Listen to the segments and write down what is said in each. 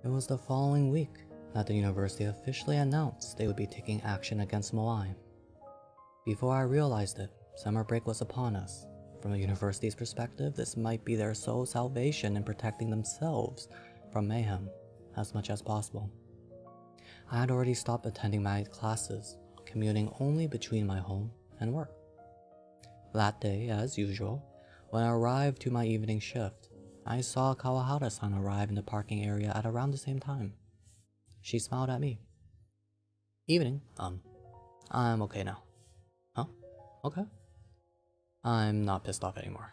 It was the following week that the university officially announced they would be taking action against Moai. Before I realized it, summer break was upon us. From the university's perspective, this might be their sole salvation in protecting themselves from mayhem as much as possible. I had already stopped attending my classes, commuting only between my home and work. That day, as usual, when I arrived to my evening shift, I saw Kawahara-san arrive in the parking area at around the same time. She smiled at me. "Evening, I'm okay now." "Huh? Okay." I'm not pissed off anymore.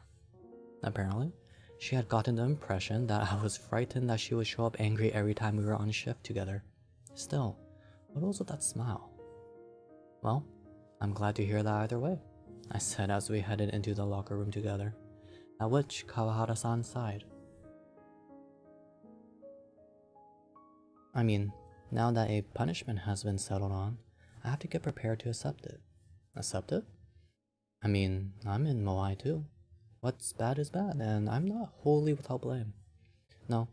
Apparently, she had gotten the impression that I was frightened that she would show up angry every time we were on shift together. Still, what was with that smile? "Well, I'm glad to hear that either way," I said as we headed into the locker room together, at which Kawahara-san sighed. "I mean, now that a punishment has been settled on, I have to get prepared to accept it." "Accept it?" "I mean, I'm in Moai too. What's bad is bad, and I'm not wholly without blame." "No,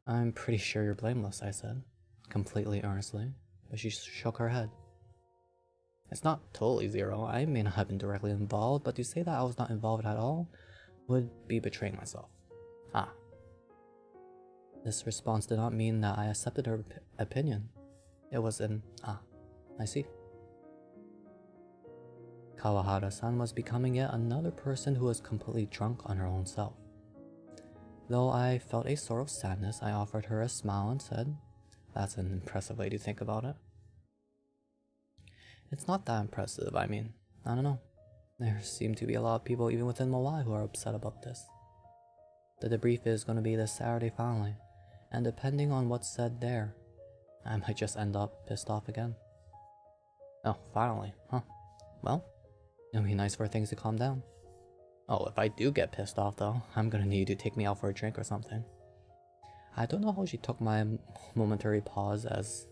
I'm pretty sure you're blameless," I said, completely earnestly, but she shook her head. "It's not totally zero. I may not have been directly involved, but to say that I was not involved at all would be betraying myself." "Ah." This response did not mean that I accepted her opinion. It was an, "Ah, I see." Kawahara-san was becoming yet another person who was completely drunk on her own self. Though I felt a sort of sadness, I offered her a smile and said, "That's an impressive way to think about it." "It's not that impressive, I mean, I don't know. There seem to be a lot of people even within Moai who are upset about this. The debrief is going to be this Saturday finally, and depending on what's said there, I might just end up pissed off again." "Oh, finally, huh? Well, it'll be nice for things to calm down." "Oh, if I do get pissed off though, I'm gonna need you to take me out for a drink or something." I don't know how she took my momentary pause as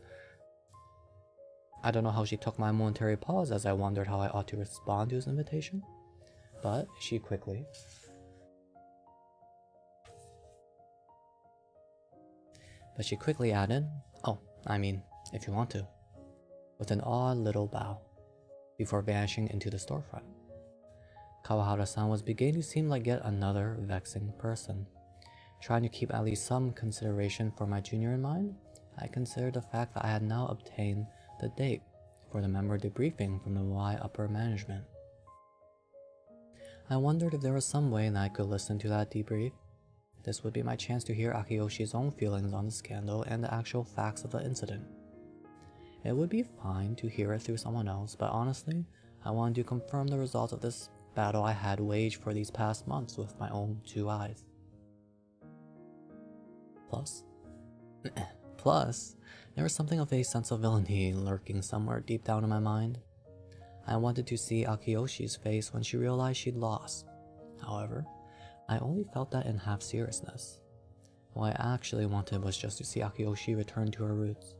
I wondered how I ought to respond to his invitation, but she quickly added, "Oh, I mean, if you want to," with an odd little bow, before vanishing into the storefront. Kawahara-san was beginning to seem like yet another vexing person. Trying to keep at least some consideration for my junior in mind, I considered the fact that I had now obtained the date for the member debriefing from the Y upper management. I wondered if there was some way that I could listen to that debrief. This would be my chance to hear Akiyoshi's own feelings on the scandal and the actual facts of the incident. It would be fine to hear it through someone else, but honestly, I wanted to confirm the results of this battle I had waged for these past months with my own two eyes. Plus, there was something of a sense of villainy lurking somewhere deep down in my mind. I wanted to see Akiyoshi's face when she realized she'd lost. However, I only felt that in half seriousness. What I actually wanted was just to see Akiyoshi return to her roots.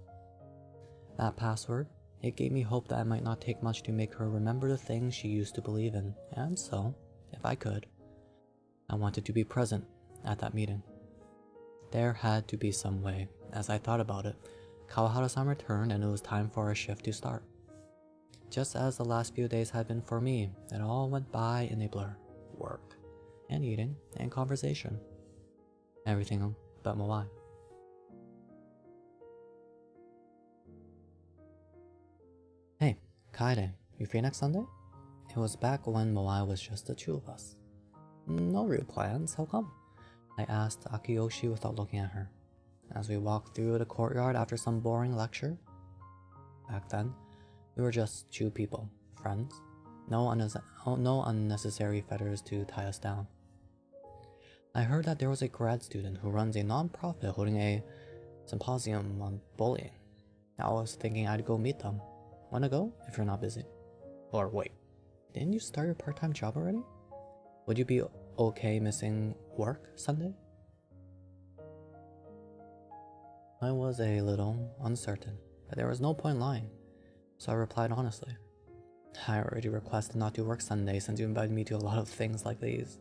That password, it gave me hope that it might not take much to make her remember the things she used to believe in, and so, if I could, I wanted to be present at that meeting. There had to be some way. As I thought about it, Kawahara-san returned and it was time for our shift to start. Just as the last few days had been for me, it all went by in a blur. Work, and eating, and conversation. Everything but Moai. "Hey, Kaede, you free next Sunday?" It was back when Moai was just the two of us. "No real plans, how come?" I asked Akiyoshi without looking at her. As we walked through the courtyard after some boring lecture. Back then, we were just two people, friends. No unnecessary fetters to tie us down. I heard that there was a grad student who runs a non-profit holding a symposium on bullying. I was thinking I'd go meet them. Wanna go, if you're not busy? Or wait, didn't you start your part-time job already? Would you be okay missing work Sunday? I was a little uncertain, but there was no point lying, so I replied honestly. I already requested not to work Sunday since you invited me to a lot of things like these.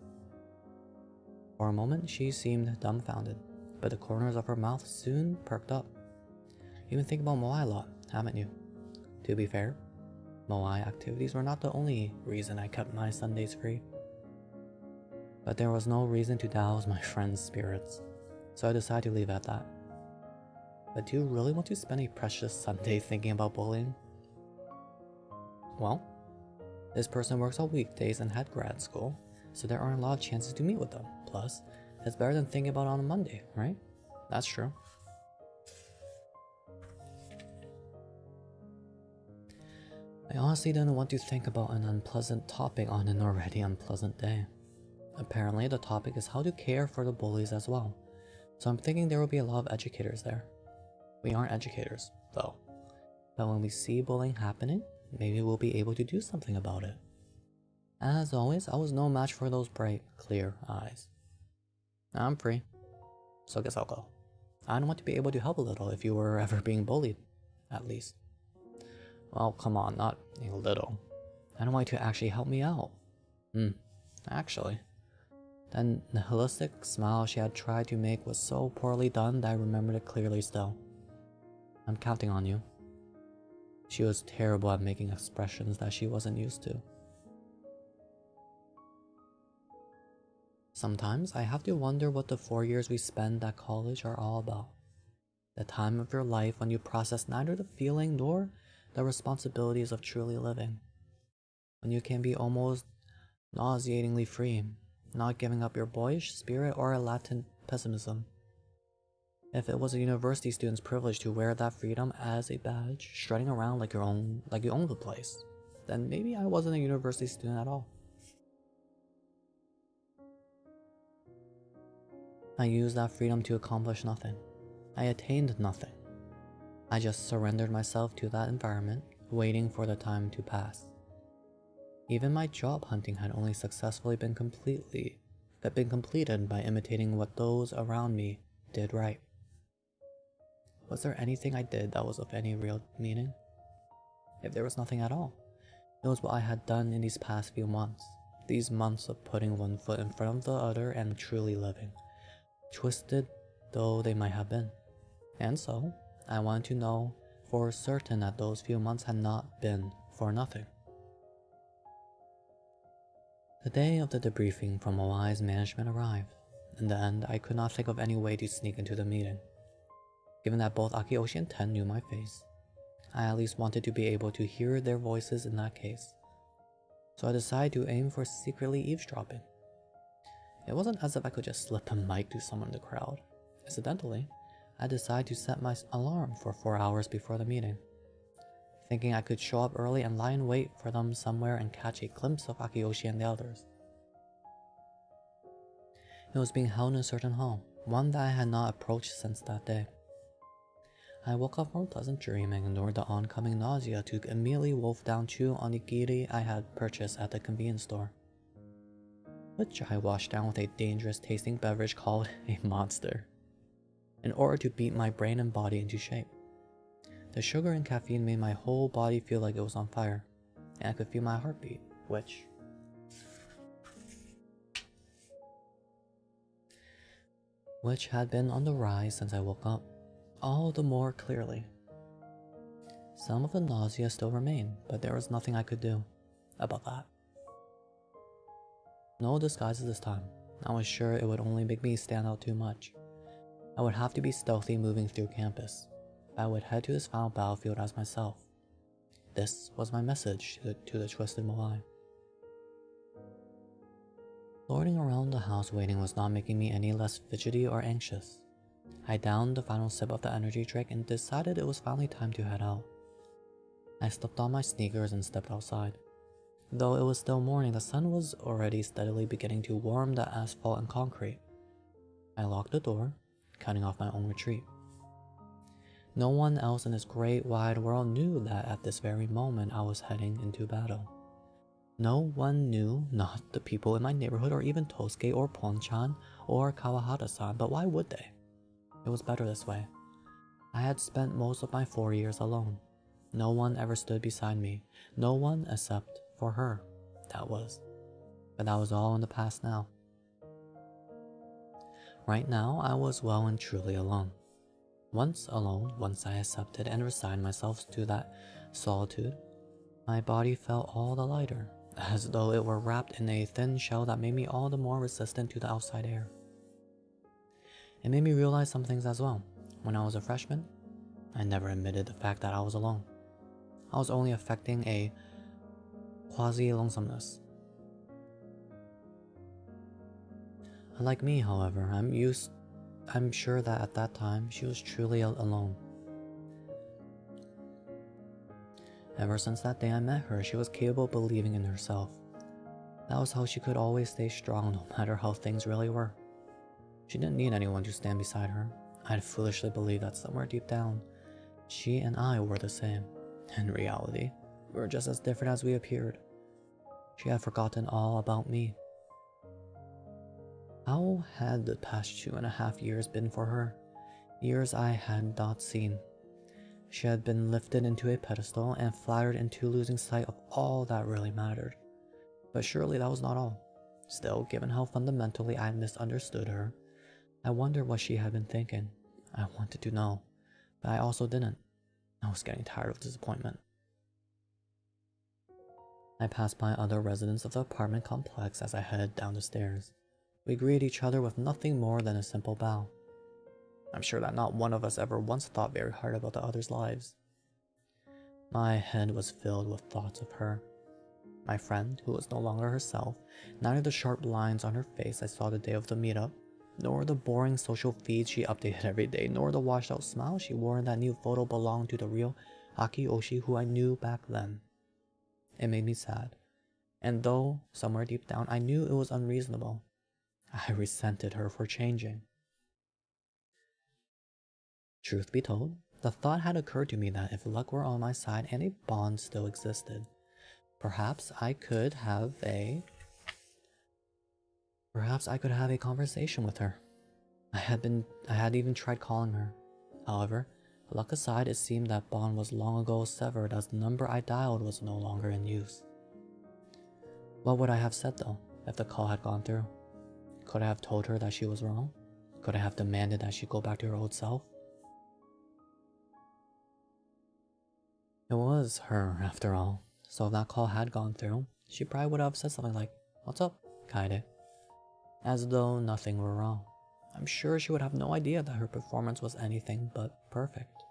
For a moment, she seemed dumbfounded, but the corners of her mouth soon perked up. You've been thinking about Moai a lot, haven't you? To be fair, Moai activities were not the only reason I kept my Sundays free. But there was no reason to douse my friend's spirits, so I decided to leave it at that. But do you really want to spend a precious Sunday thinking about bullying? Well, this person works on weekdays and had grad school, so there aren't a lot of chances to meet with them. Plus, it's better than thinking about it on a Monday, right? That's true. I honestly didn't want to think about an unpleasant topic on an already unpleasant day. Apparently, the topic is how to care for the bullies as well, so I'm thinking there will be a lot of educators there. We aren't educators, though, but when we see bullying happening, maybe we'll be able to do something about it. As always, I was no match for those bright, clear eyes. I'm free, so I guess I'll go. I want to be able to help a little if you were ever being bullied, at least. Well, come on, not a little. I don't want you to actually help me out. Actually. That nihilistic smile she had tried to make was so poorly done that I remembered it clearly still. I'm counting on you. She was terrible at making expressions that she wasn't used to. Sometimes I have to wonder what the 4 years we spend at college are all about. The time of your life when you process neither the feeling nor the responsibilities of truly living. When you can be almost nauseatingly free, not giving up your boyish spirit or a latent pessimism. If it was a university student's privilege to wear that freedom as a badge, strutting around like you own the place, then maybe I wasn't a university student at all. I used that freedom to accomplish nothing. I attained nothing. I just surrendered myself to that environment, waiting for the time to pass. Even my job hunting had only successfully been completed by imitating what those around me did right. Was there anything I did that was of any real meaning? If there was nothing at all, it was what I had done in these past few months. These months of putting one foot in front of the other and truly living, twisted though they might have been. And so, I wanted to know for certain that those few months had not been for nothing. The day of the debriefing from Moai's management arrived. In the end, I could not think of any way to sneak into the meeting. Given that both Akiyoshi and Ten knew my face, I at least wanted to be able to hear their voices in that case. So I decided to aim for secretly eavesdropping. It wasn't as if I could just slip a mic to someone in the crowd. Incidentally, I decided to set my alarm for 4 hours before the meeting, thinking I could show up early and lie in wait for them somewhere and catch a glimpse of Akiyoshi and the others. It was being held in a certain hall, one that I had not approached since that day. I woke up from pleasant dream and ignored the oncoming nausea to immediately wolf down 2 onigiri I had purchased at the convenience store, which I washed down with a dangerous tasting beverage called a Monster, in order to beat my brain and body into shape. The sugar and caffeine made my whole body feel like it was on fire, and I could feel my heartbeat, which had been on the rise since I woke up, all the more clearly. Some of the nausea still remained, but there was nothing I could do about that. No disguises this time. I was sure it would only make me stand out too much. I would have to be stealthy moving through campus. I would head to this final battlefield as myself. This was my message to the twisted Moai. Lording around the house waiting was not making me any less fidgety or anxious. I downed the final sip of the energy drink and decided it was finally time to head out. I slipped on my sneakers and stepped outside. Though it was still morning, the sun was already steadily beginning to warm the asphalt and concrete. I locked the door, cutting off my own retreat. No one else in this great wide world knew that at this very moment I was heading into battle. No one knew, not the people in my neighborhood or even Tosuke or Ponchan or Kawahata-san, but why would they? It was better this way. I had spent most of my 4 years alone. No one ever stood beside me, no one except for her, but that was all in the past now. Right now, I was well and truly alone. Once alone, once I accepted and resigned myself to that solitude, my body felt all the lighter, as though it were wrapped in a thin shell that made me all the more resistant to the outside air. It made me realize some things as well. When I was a freshman, I never admitted the fact that I was alone. I was only affecting a quasi-lonesomeness. Unlike me, however, I'm sure that at that time, she was truly alone. Ever since that day I met her, she was capable of believing in herself. That was how she could always stay strong no matter how things really were. She didn't need anyone to stand beside her. I had foolishly believed that somewhere deep down, she and I were the same. In reality, we were just as different as we appeared. She had forgotten all about me. How had the past 2.5 years been for her? Years I had not seen. She had been lifted into a pedestal and flattered into losing sight of all that really mattered. But surely that was not all. Still, given how fundamentally I misunderstood her, I wondered what she had been thinking. I wanted to know, but I also didn't. I was getting tired of disappointment. I passed by other residents of the apartment complex as I headed down the stairs. We greeted each other with nothing more than a simple bow. I'm sure that not one of us ever once thought very hard about the other's lives. My head was filled with thoughts of her. My friend, who was no longer herself, neither the sharp lines on her face I saw the day of the meetup, nor the boring social feeds she updated every day, nor the washed out smile she wore in that new photo belonged to the real Akioshi who I knew back then. It made me sad, and though somewhere deep down I knew it was unreasonable, I resented her for changing. Truth be told, the thought had occurred to me that if luck were on my side and a bond still existed, perhaps I could have a conversation with her. I had even tried calling her. However, luck aside, it seemed that bond was long ago severed as the number I dialed was no longer in use. What would I have said though, if the call had gone through? Could I have told her that she was wrong? Could I have demanded that she go back to her old self? It was her, after all, so if that call had gone through, she probably would have said something like, "What's up, Kaede?" As though nothing were wrong. I'm sure she would have no idea that her performance was anything but perfect.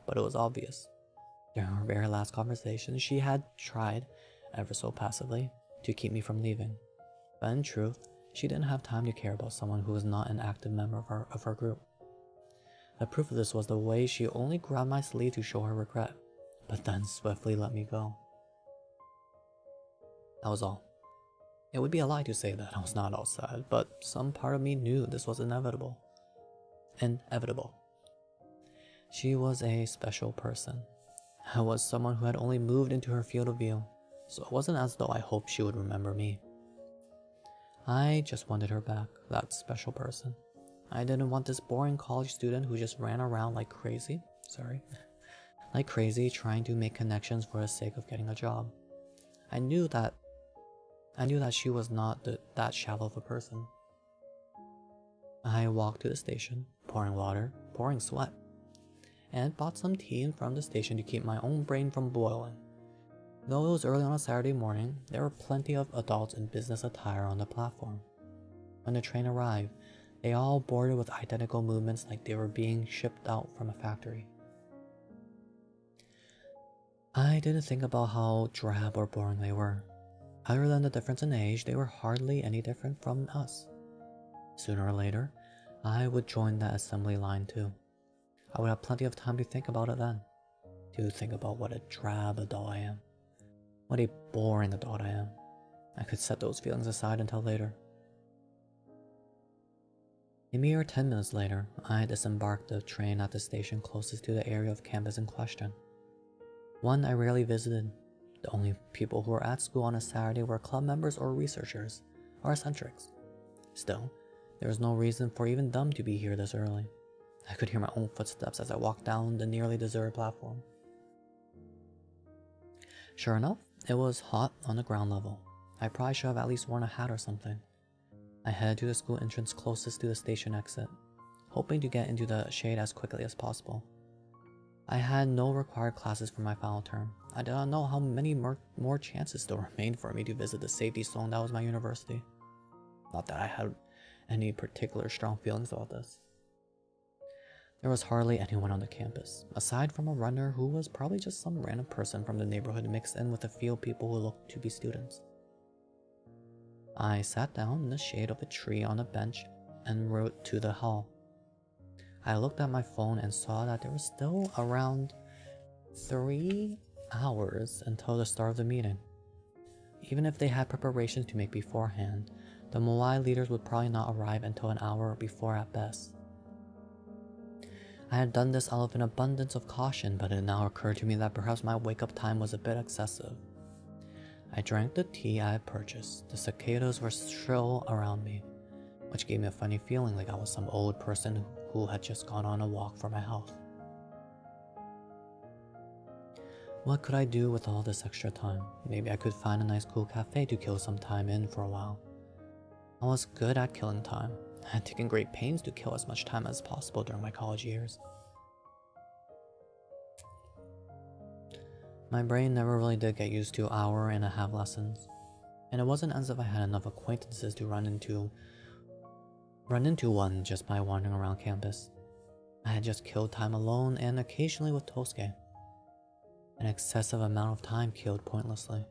But it was obvious. During our very last conversation, she had tried, ever so passively, to keep me from leaving. But in truth, she didn't have time to care about someone who was not an active member of her group. The proof of this was the way she only grabbed my sleeve to show her regret, but then swiftly let me go. That was all. It would be a lie to say that I was not all sad, but some part of me knew this was inevitable. Inevitable. She was a special person. I was someone who had only moved into her field of view, so it wasn't as though I hoped she would remember me. I just wanted her back, that special person. I didn't want this boring college student who just ran around like crazy trying to make connections for the sake of getting a job. I knew that she was not that shallow of a person. I walked to the station, pouring water, pouring sweat, and bought some tea from the station to keep my own brain from boiling. Though it was early on a Saturday morning, there were plenty of adults in business attire on the platform. When the train arrived, they all boarded with identical movements like they were being shipped out from a factory. I didn't think about how drab or boring they were. Other than the difference in age, they were hardly any different from us. Sooner or later, I would join that assembly line too. I would have plenty of time to think about it then. To think about what a drab adult I am. What a boring adult I am. I could set those feelings aside until later. A mere 10 minutes later, I disembarked the train at the station closest to the area of campus in question. One I rarely visited. The only people who were at school on a Saturday were club members or researchers, or eccentrics. Still, there was no reason for even them to be here this early. I could hear my own footsteps as I walked down the nearly deserted platform. Sure enough, it was hot on the ground level. I probably should have at least worn a hat or something. I headed to the school entrance closest to the station exit, hoping to get into the shade as quickly as possible. I had no required classes for my final term. I did not know how many more chances still remained for me to visit the safety zone that was my university. Not that I had any particular strong feelings about this. There was hardly anyone on the campus, aside from a runner who was probably just some random person from the neighborhood mixed in with a few people who looked to be students. I sat down in the shade of a tree on a bench and wrote to the hall. I looked at my phone and saw that there was still around 3 hours until the start of the meeting. Even if they had preparations to make beforehand, the Moai leaders would probably not arrive until an hour before at best. I had done this out of an abundance of caution, but it now occurred to me that perhaps my wake-up time was a bit excessive. I drank the tea I had purchased. The cicadas were shrill around me, which gave me a funny feeling like I was some old person who had just gone on a walk for my health. What could I do with all this extra time? Maybe I could find a nice cool cafe to kill some time in for a while. I was good at killing time. I had taken great pains to kill as much time as possible during my college years. My brain never really did get used to hour-and-a-half lessons, and it wasn't as if I had enough acquaintances to run into one just by wandering around campus. I had just killed time alone and occasionally with Tosuke. An excessive amount of time killed pointlessly.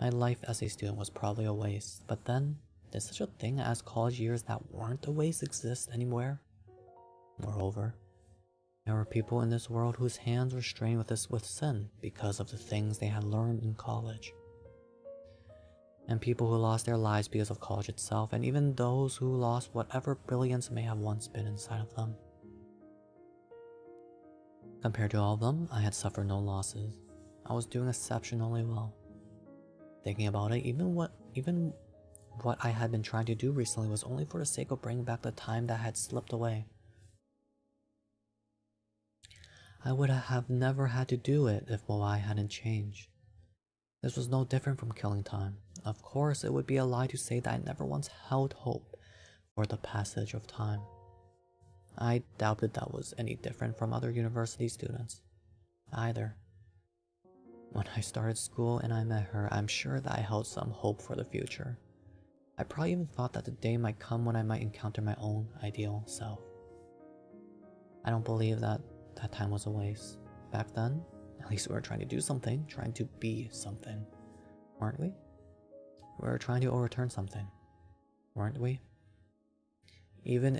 My life as a student was probably a waste, but then, did such a thing as college years that weren't a waste exist anywhere? Moreover, there were people in this world whose hands were stained with sin because of the things they had learned in college. And people who lost their lives because of college itself, and even those who lost whatever brilliance may have once been inside of them. Compared to all of them, I had suffered no losses. I was doing exceptionally well. Thinking about it, even what I had been trying to do recently was only for the sake of bringing back the time that had slipped away. I would have never had to do it if Moai hadn't changed. This was no different from killing time. Of course, it would be a lie to say that I never once held hope for the passage of time. I doubted that was any different from other university students, either. When I started school and I met her, I'm sure that I held some hope for the future. I probably even thought that the day might come when I might encounter my own ideal self. I don't believe that time was a waste. Back then, at least we were trying to do something, trying to be something, weren't we? We were trying to overturn something, weren't we? Even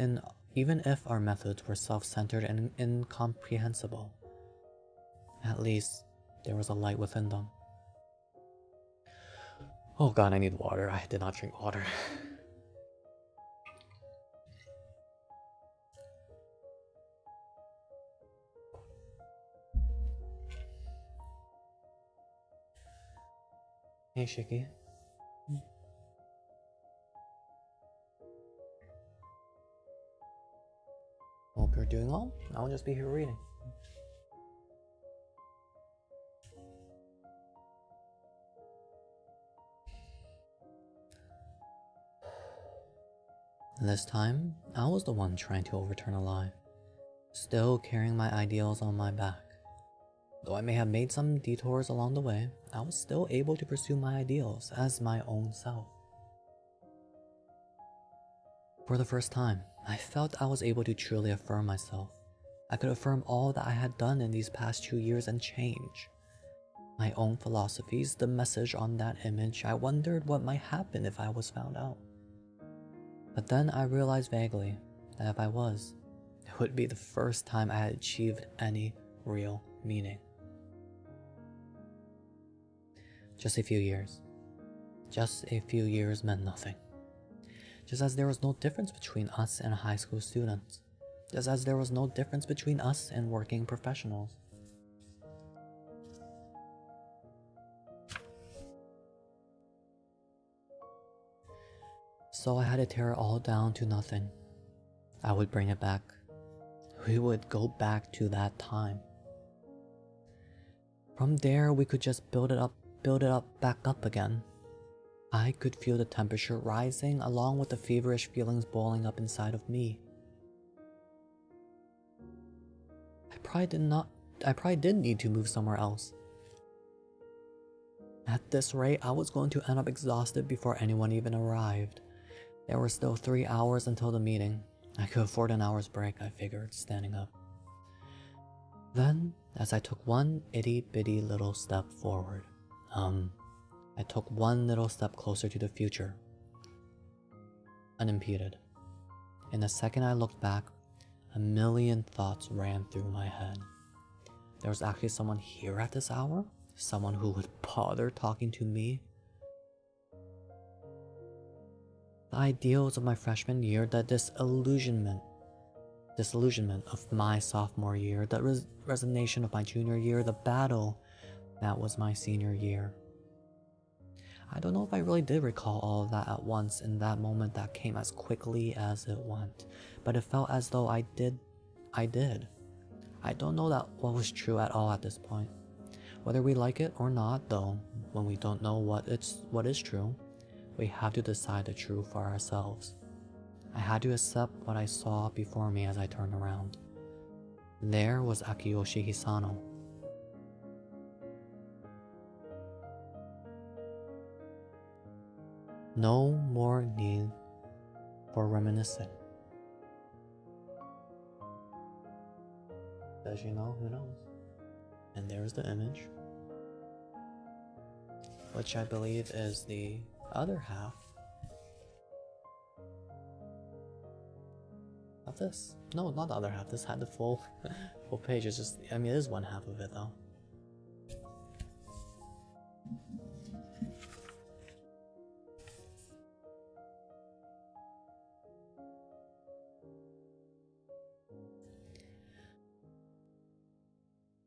if our methods were self-centered and incomprehensible, at least there was a light within them. Oh god, I need water. I did not drink water. Hey, Shiki. Hope you're doing well. I'll just be here reading. This time, I was the one trying to overturn a lie, still carrying my ideals on my back. Though I may have made some detours along the way, I was still able to pursue my ideals as my own self. For the first time, I felt I was able to truly affirm myself. I could affirm all that I had done in these past 2 years and change. My own philosophies, the message on that image. I wondered what might happen if I was found out. But then I realized vaguely that if I was, it would be the first time I had achieved any real meaning. Just a few years. Just a few years meant nothing. Just as there was no difference between us and high school students. Just as there was no difference between us and working professionals. So I had to tear it all down to nothing. I would bring it back. We would go back to that time. From there, we could just build it up back up again. I could feel the temperature rising along with the feverish feelings boiling up inside of me. I probably did need to move somewhere else. At this rate, I was going to end up exhausted before anyone even arrived. There were still 3 hours until the meeting. I could afford an hour's break, I figured, standing up. Then, as I took one itty-bitty little step forward, I took one little step closer to the future, unimpeded. In the second I looked back, a million thoughts ran through my head. There was actually someone here at this hour? Someone who would bother talking to me? The ideals of my freshman year, the disillusionment of my sophomore year, the resignation of my junior year, the battle that was my senior year. I don't know if I really did recall all of that at once in that moment that came as quickly as it went, but it felt as though I did. I don't know what was true at all at this point. Whether we like it or not, though, when we don't know what is true, we have to decide the truth for ourselves. I had to accept what I saw before me as I turned around. There was Akiyoshi Hisano. No more need for reminiscing. Does she know? Who knows? And there's the image, which I believe is the other half of this. No, not the other half. This had the full page. It's just, I mean, it is one half of it though.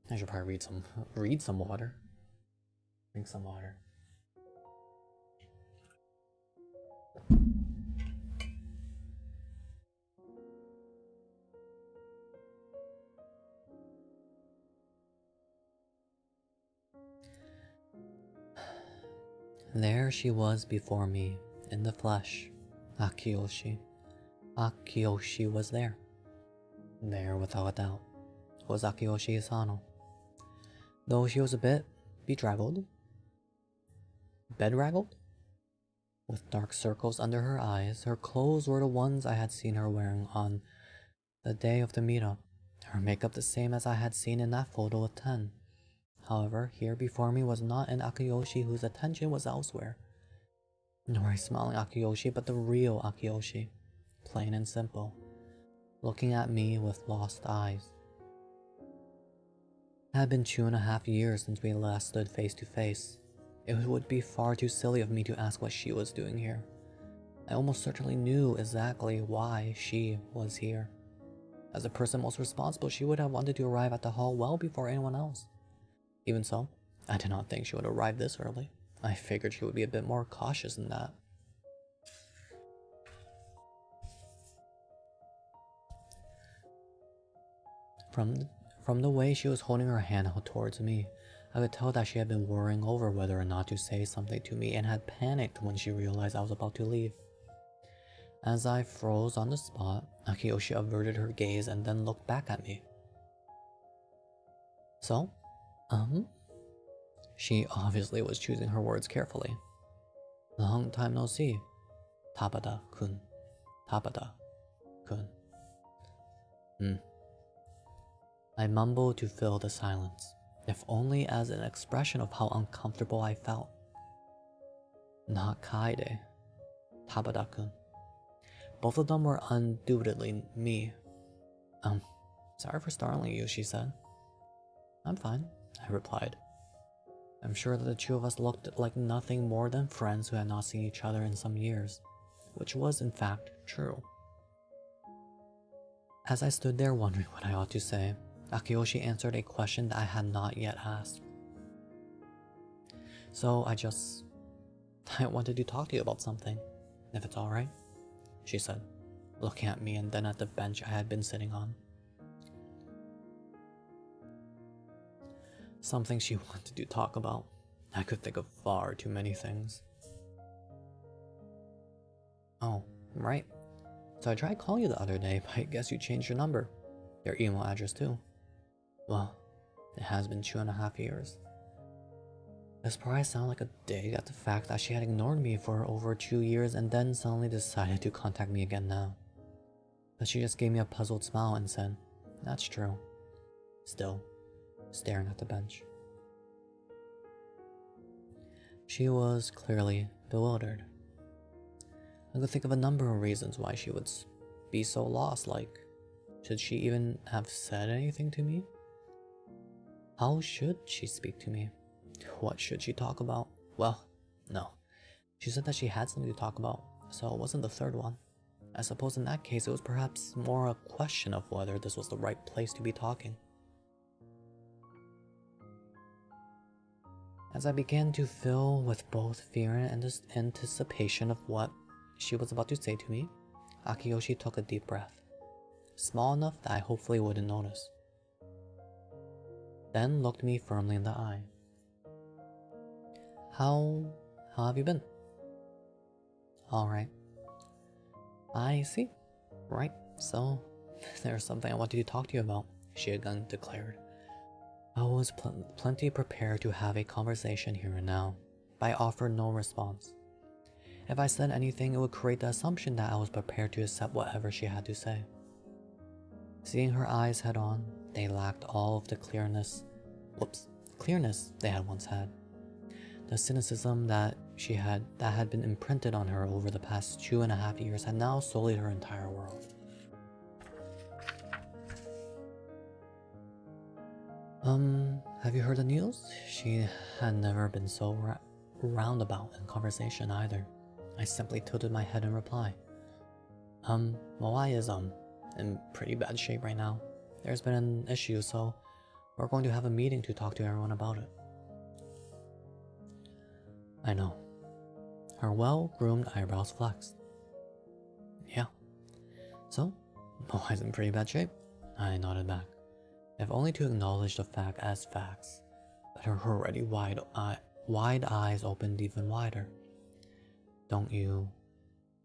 I should probably read some water. Drink some water. There she was before me, in the flesh. Akiyoshi. Akiyoshi was there. There, without a doubt, was Akiyoshi Hisano. Though she was a bit bedraggled, bedraggled, with dark circles under her eyes, her clothes were the ones I had seen her wearing on the day of the meetup, her makeup the same as I had seen in that photo of 10. However, here before me was not an Akiyoshi whose attention was elsewhere, nor a smiling Akiyoshi, but the real Akiyoshi, plain and simple, looking at me with lost eyes. It had been 2.5 years since we last stood face to face. It would be far too silly of me to ask what she was doing here. I almost certainly knew exactly why she was here. As the person most responsible, she would have wanted to arrive at the hall well before anyone else. Even so, I did not think she would arrive this early. I figured she would be a bit more cautious than that. From the way she was holding her hand out towards me, I could tell that she had been worrying over whether or not to say something to me and had panicked when she realized I was about to leave. As I froze on the spot, Akiyoshi averted her gaze and then looked back at me. So, She obviously was choosing her words carefully. Long time no see. Tabata-kun. Tabata-kun. I mumbled to fill the silence, if only as an expression of how uncomfortable I felt. Not Kaede. Tabata-kun. Both of them were undoubtedly me. Sorry for startling you, she said. I'm fine, I replied. I'm sure that the two of us looked like nothing more than friends who had not seen each other in some years, which was in fact true. As I stood there wondering what I ought to say, Akiyoshi answered a question that I had not yet asked. So I wanted to talk to you about something, if it's alright, she said, looking at me and then at the bench I had been sitting on. Something she wanted to talk about. I could think of far too many things. Oh, right. So I tried calling you the other day, but I guess you changed your number. Your email address too. Well, it has been 2.5 years. This probably sounded like a dig at the fact that she had ignored me for over 2 years and then suddenly decided to contact me again now. But she just gave me a puzzled smile and said, "That's true." Still, staring at the bench. She was clearly bewildered. I could think of a number of reasons why she would be so lost, like, should she even have said anything to me? How should she speak to me? What should she talk about? Well, no. She said that she had something to talk about, so it wasn't the third one. I suppose in that case it was perhaps more a question of whether this was the right place to be talking. As I began to fill with both fear and anticipation of what she was about to say to me, Akiyoshi took a deep breath, small enough that I hopefully wouldn't notice. Then looked me firmly in the eye. How have you been? Alright. I see. Right, so there's something I wanted to talk to you about, she again declared. I was plenty prepared to have a conversation here and now, but I offered no response. If I said anything, it would create the assumption that I was prepared to accept whatever she had to say. Seeing her eyes head on, they lacked all of the clearness they had once had. The cynicism that had been imprinted on her over the past 2.5 years had now sullied her entire world. Have you heard the news? She had never been so roundabout in conversation either. I simply tilted my head in reply. Moai is, in pretty bad shape right now. There's been an issue, so we're going to have a meeting to talk to everyone about it. I know. Her well-groomed eyebrows flexed. Yeah. So, Moai's in pretty bad shape? I nodded back, if only to acknowledge the fact as facts, but her already wide eyes opened even wider. Don't you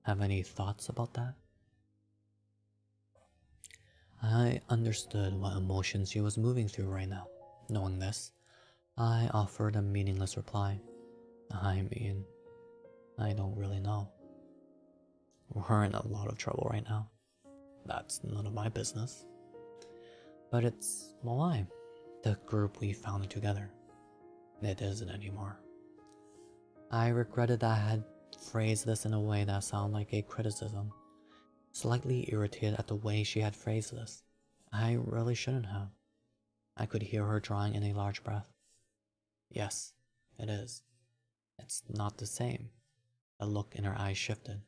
have any thoughts about that? I understood what emotions she was moving through right now. Knowing this, I offered a meaningless reply. I mean, I don't really know. We're in a lot of trouble right now. That's none of my business. But it's Moai, the group we founded together. It isn't anymore. I regretted that I had phrased this in a way that sounded like a criticism. Slightly irritated at the way she had phrased this. I really shouldn't have. I could hear her drawing in a large breath. Yes, it is. It's not the same. A look in her eyes shifted.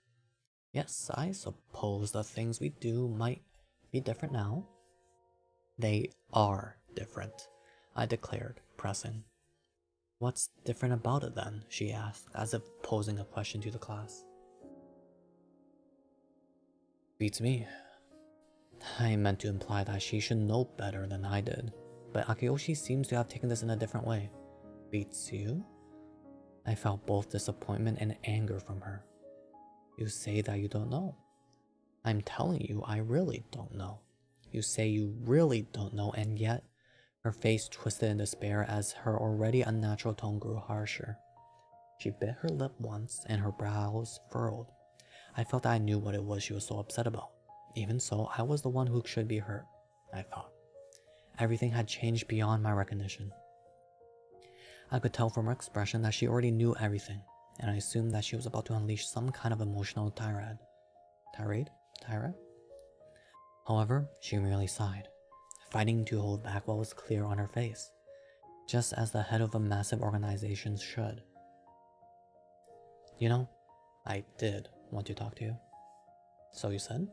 Yes, I suppose the things we do might be different now. They are different, I declared, pressing. What's different about it then? She asked, as if posing a question to the class. Beats me. I meant to imply that she should know better than I did, but Akiyoshi seems to have taken this in a different way. Beats you? I felt both disappointment and anger from her. You say that you don't know. I'm telling you, I really don't know. You say you really don't know, and yet her face twisted in despair as her already unnatural tone grew harsher. She bit her lip once, and her brows furrowed. I felt that I knew what it was she was so upset about. Even so, I was the one who should be hurt, I thought. Everything had changed beyond my recognition. I could tell from her expression that she already knew everything, and I assumed that she was about to unleash some kind of emotional tirade. Tirade? However, she merely sighed, fighting to hold back what was clear on her face, just as the head of a massive organization should. You know, I did want to talk to you. So you said?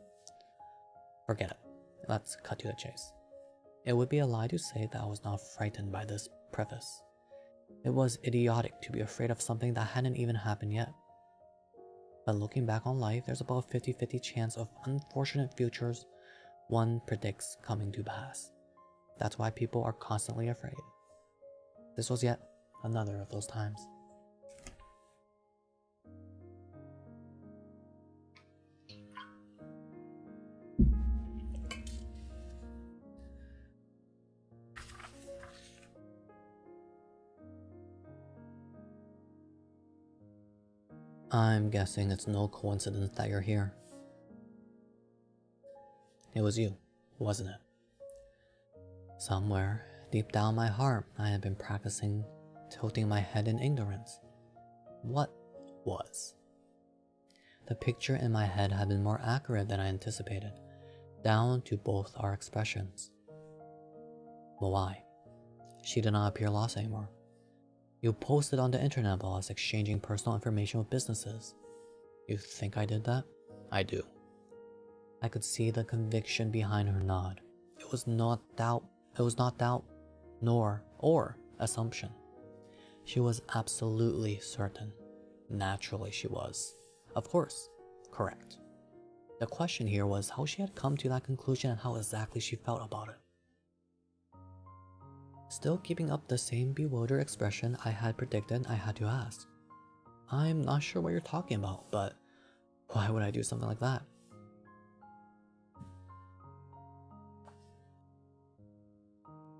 Forget it. Let's cut to the chase. It would be a lie to say that I was not frightened by this preface. It was idiotic to be afraid of something that hadn't even happened yet. But looking back on life, there's about a 50-50 chance of unfortunate futures one predicts coming to pass. That's why people are constantly afraid. This was yet another of those times. I'm guessing it's no coincidence that you're here. It was you, wasn't it? Somewhere, deep down my heart, I had been practicing tilting my head in ignorance. What was? The picture in my head had been more accurate than I anticipated, down to both our expressions. Moai. She did not appear lost anymore. You posted on the internet about us exchanging personal information with businesses. You think I did that? I do. I could see the conviction behind her nod. It was not doubt, nor assumption. She was absolutely certain. Naturally she was. Of course, correct. The question here was how she had come to that conclusion and how exactly she felt about it. Still keeping up the same bewildered expression I had predicted, I had to ask. I'm not sure what you're talking about, but why would I do something like that?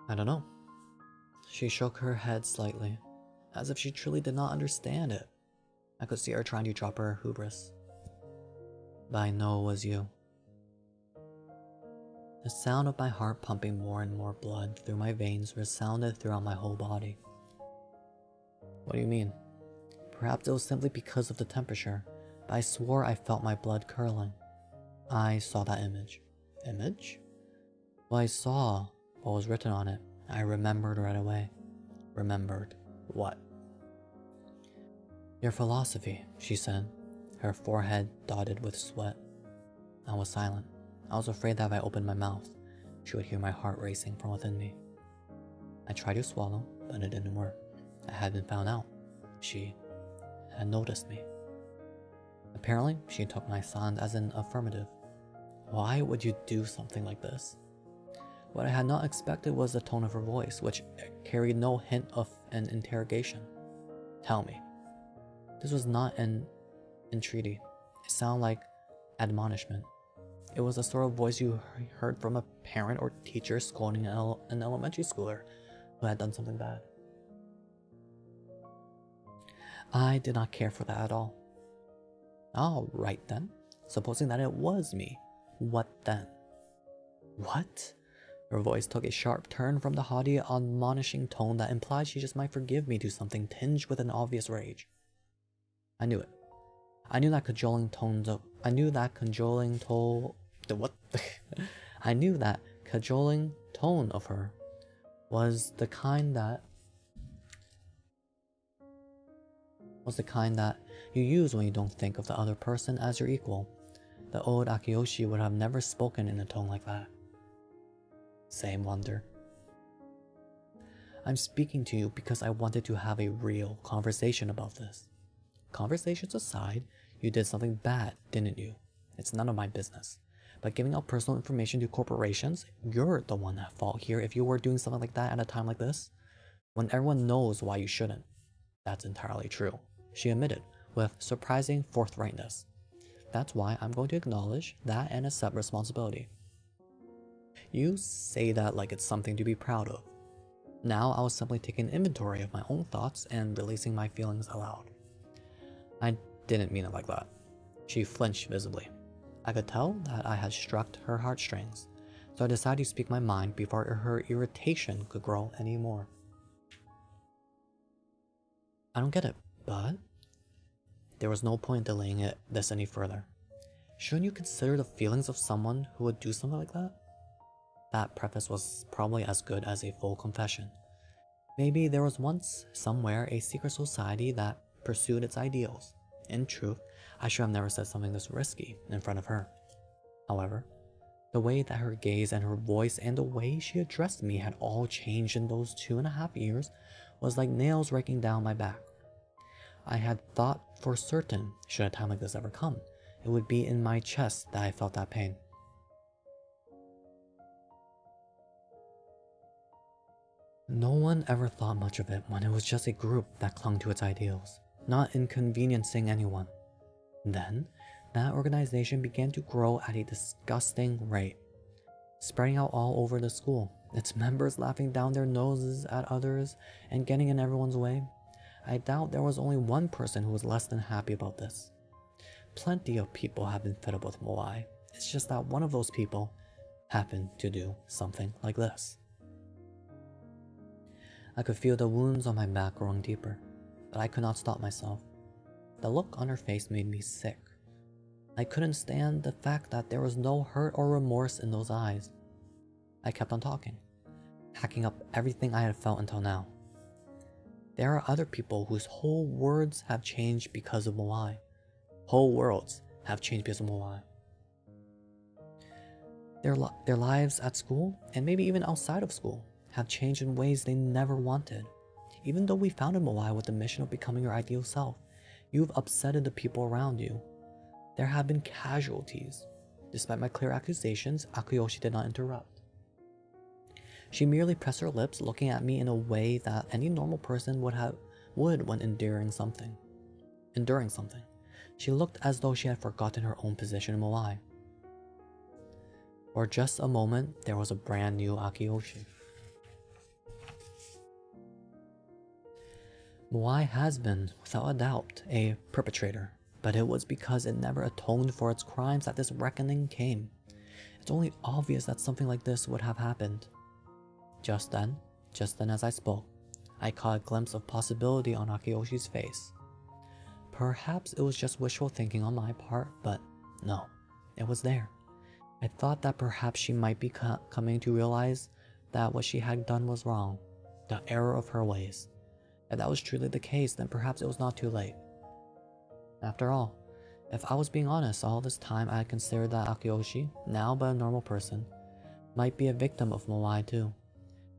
I don't know. She shook her head slightly, as if she truly did not understand it. I could see her trying to drop her hubris. But I know it was you. The sound of my heart pumping more and more blood through my veins resounded throughout my whole body. What do you mean? Perhaps it was simply because of the temperature, but I swore I felt my blood curdling. I saw that image. Image? Well, I saw what was written on it. I remembered right away. Remembered what? Your philosophy, she said, her forehead dotted with sweat. I was silent. I was afraid that if I opened my mouth, she would hear my heart racing from within me. I tried to swallow, but it didn't work. I had been found out. She had noticed me. Apparently, she took my silence as an affirmative. Why would you do something like this? What I had not expected was the tone of her voice, which carried no hint of an interrogation. Tell me. This was not an entreaty. It sounded like admonishment. It was the sort of voice you heard from a parent or teacher scolding an elementary schooler who had done something bad. I did not care for that at all. All right then. Supposing that it was me. What then? What? Her voice took a sharp turn from the haughty, admonishing tone that implied she just might forgive me to something tinged with an obvious rage. I knew it. I knew that cajoling tone of her was the kind that you use when you don't think of the other person as your equal. The old Akiyoshi would have never spoken in a tone like that. Same wonder. I'm speaking to you because I wanted to have a real conversation about this. Conversations aside, you did something bad, didn't you? It's none of my business. But giving out personal information to corporations, you're the one at fault here if you were doing something like that at a time like this. When everyone knows why you shouldn't. That's entirely true, she admitted, with surprising forthrightness. That's why I'm going to acknowledge that and accept responsibility. You say that like it's something to be proud of. Now I was simply taking inventory of my own thoughts and releasing my feelings aloud. I didn't mean it like that. She flinched visibly. I could tell that I had struck her heartstrings, so I decided to speak my mind before her irritation could grow any more. I don't get it, but there was no point in delaying this any further. Shouldn't you consider the feelings of someone who would do something like that? That preface was probably as good as a full confession. Maybe there was once, somewhere, a secret society that pursued its ideals. In truth, I should have never said something this risky in front of her. However, the way that her gaze and her voice and the way she addressed me had all changed in those 2.5 years was like nails raking down my back. I had thought for certain, should a time like this ever come, it would be in my chest that I felt that pain. No one ever thought much of it when it was just a group that clung to its ideals, not inconveniencing anyone. Then, that organization began to grow at a disgusting rate, spreading out all over the school, its members laughing down their noses at others and getting in everyone's way. I doubt there was only one person who was less than happy about this. Plenty of people have been fed up with Moai. It's just that one of those people happened to do something like this. I could feel the wounds on my back growing deeper, but I could not stop myself. The look on her face made me sick. I couldn't stand the fact that there was no hurt or remorse in those eyes. I kept on talking, hacking up everything I had felt until now. There are other people whose whole worlds have changed because of Moai. Whole worlds have changed because of Moai. Their lives at school, and maybe even outside of school, have changed in ways they never wanted. Even though we founded Moai with the mission of becoming your ideal self, you've upsetted the people around you. There have been casualties. Despite my clear accusations, Akiyoshi did not interrupt. She merely pressed her lips, looking at me in a way that any normal person would when enduring something. She looked as though she had forgotten her own position in Moai. For just a moment, there was a brand new Akiyoshi. Moai has been, without a doubt, a perpetrator, but it was because it never atoned for its crimes that this reckoning came. It's only obvious that something like this would have happened. Just then as I spoke, I caught a glimpse of possibility on Akiyoshi's face. Perhaps it was just wishful thinking on my part, but no, it was there. I thought that perhaps she might be coming to realize that what she had done was wrong, the error of her ways. If that was truly the case, then perhaps it was not too late. After all, if I was being honest, all this time I had considered that Akiyoshi, now but a normal person, might be a victim of Moai too.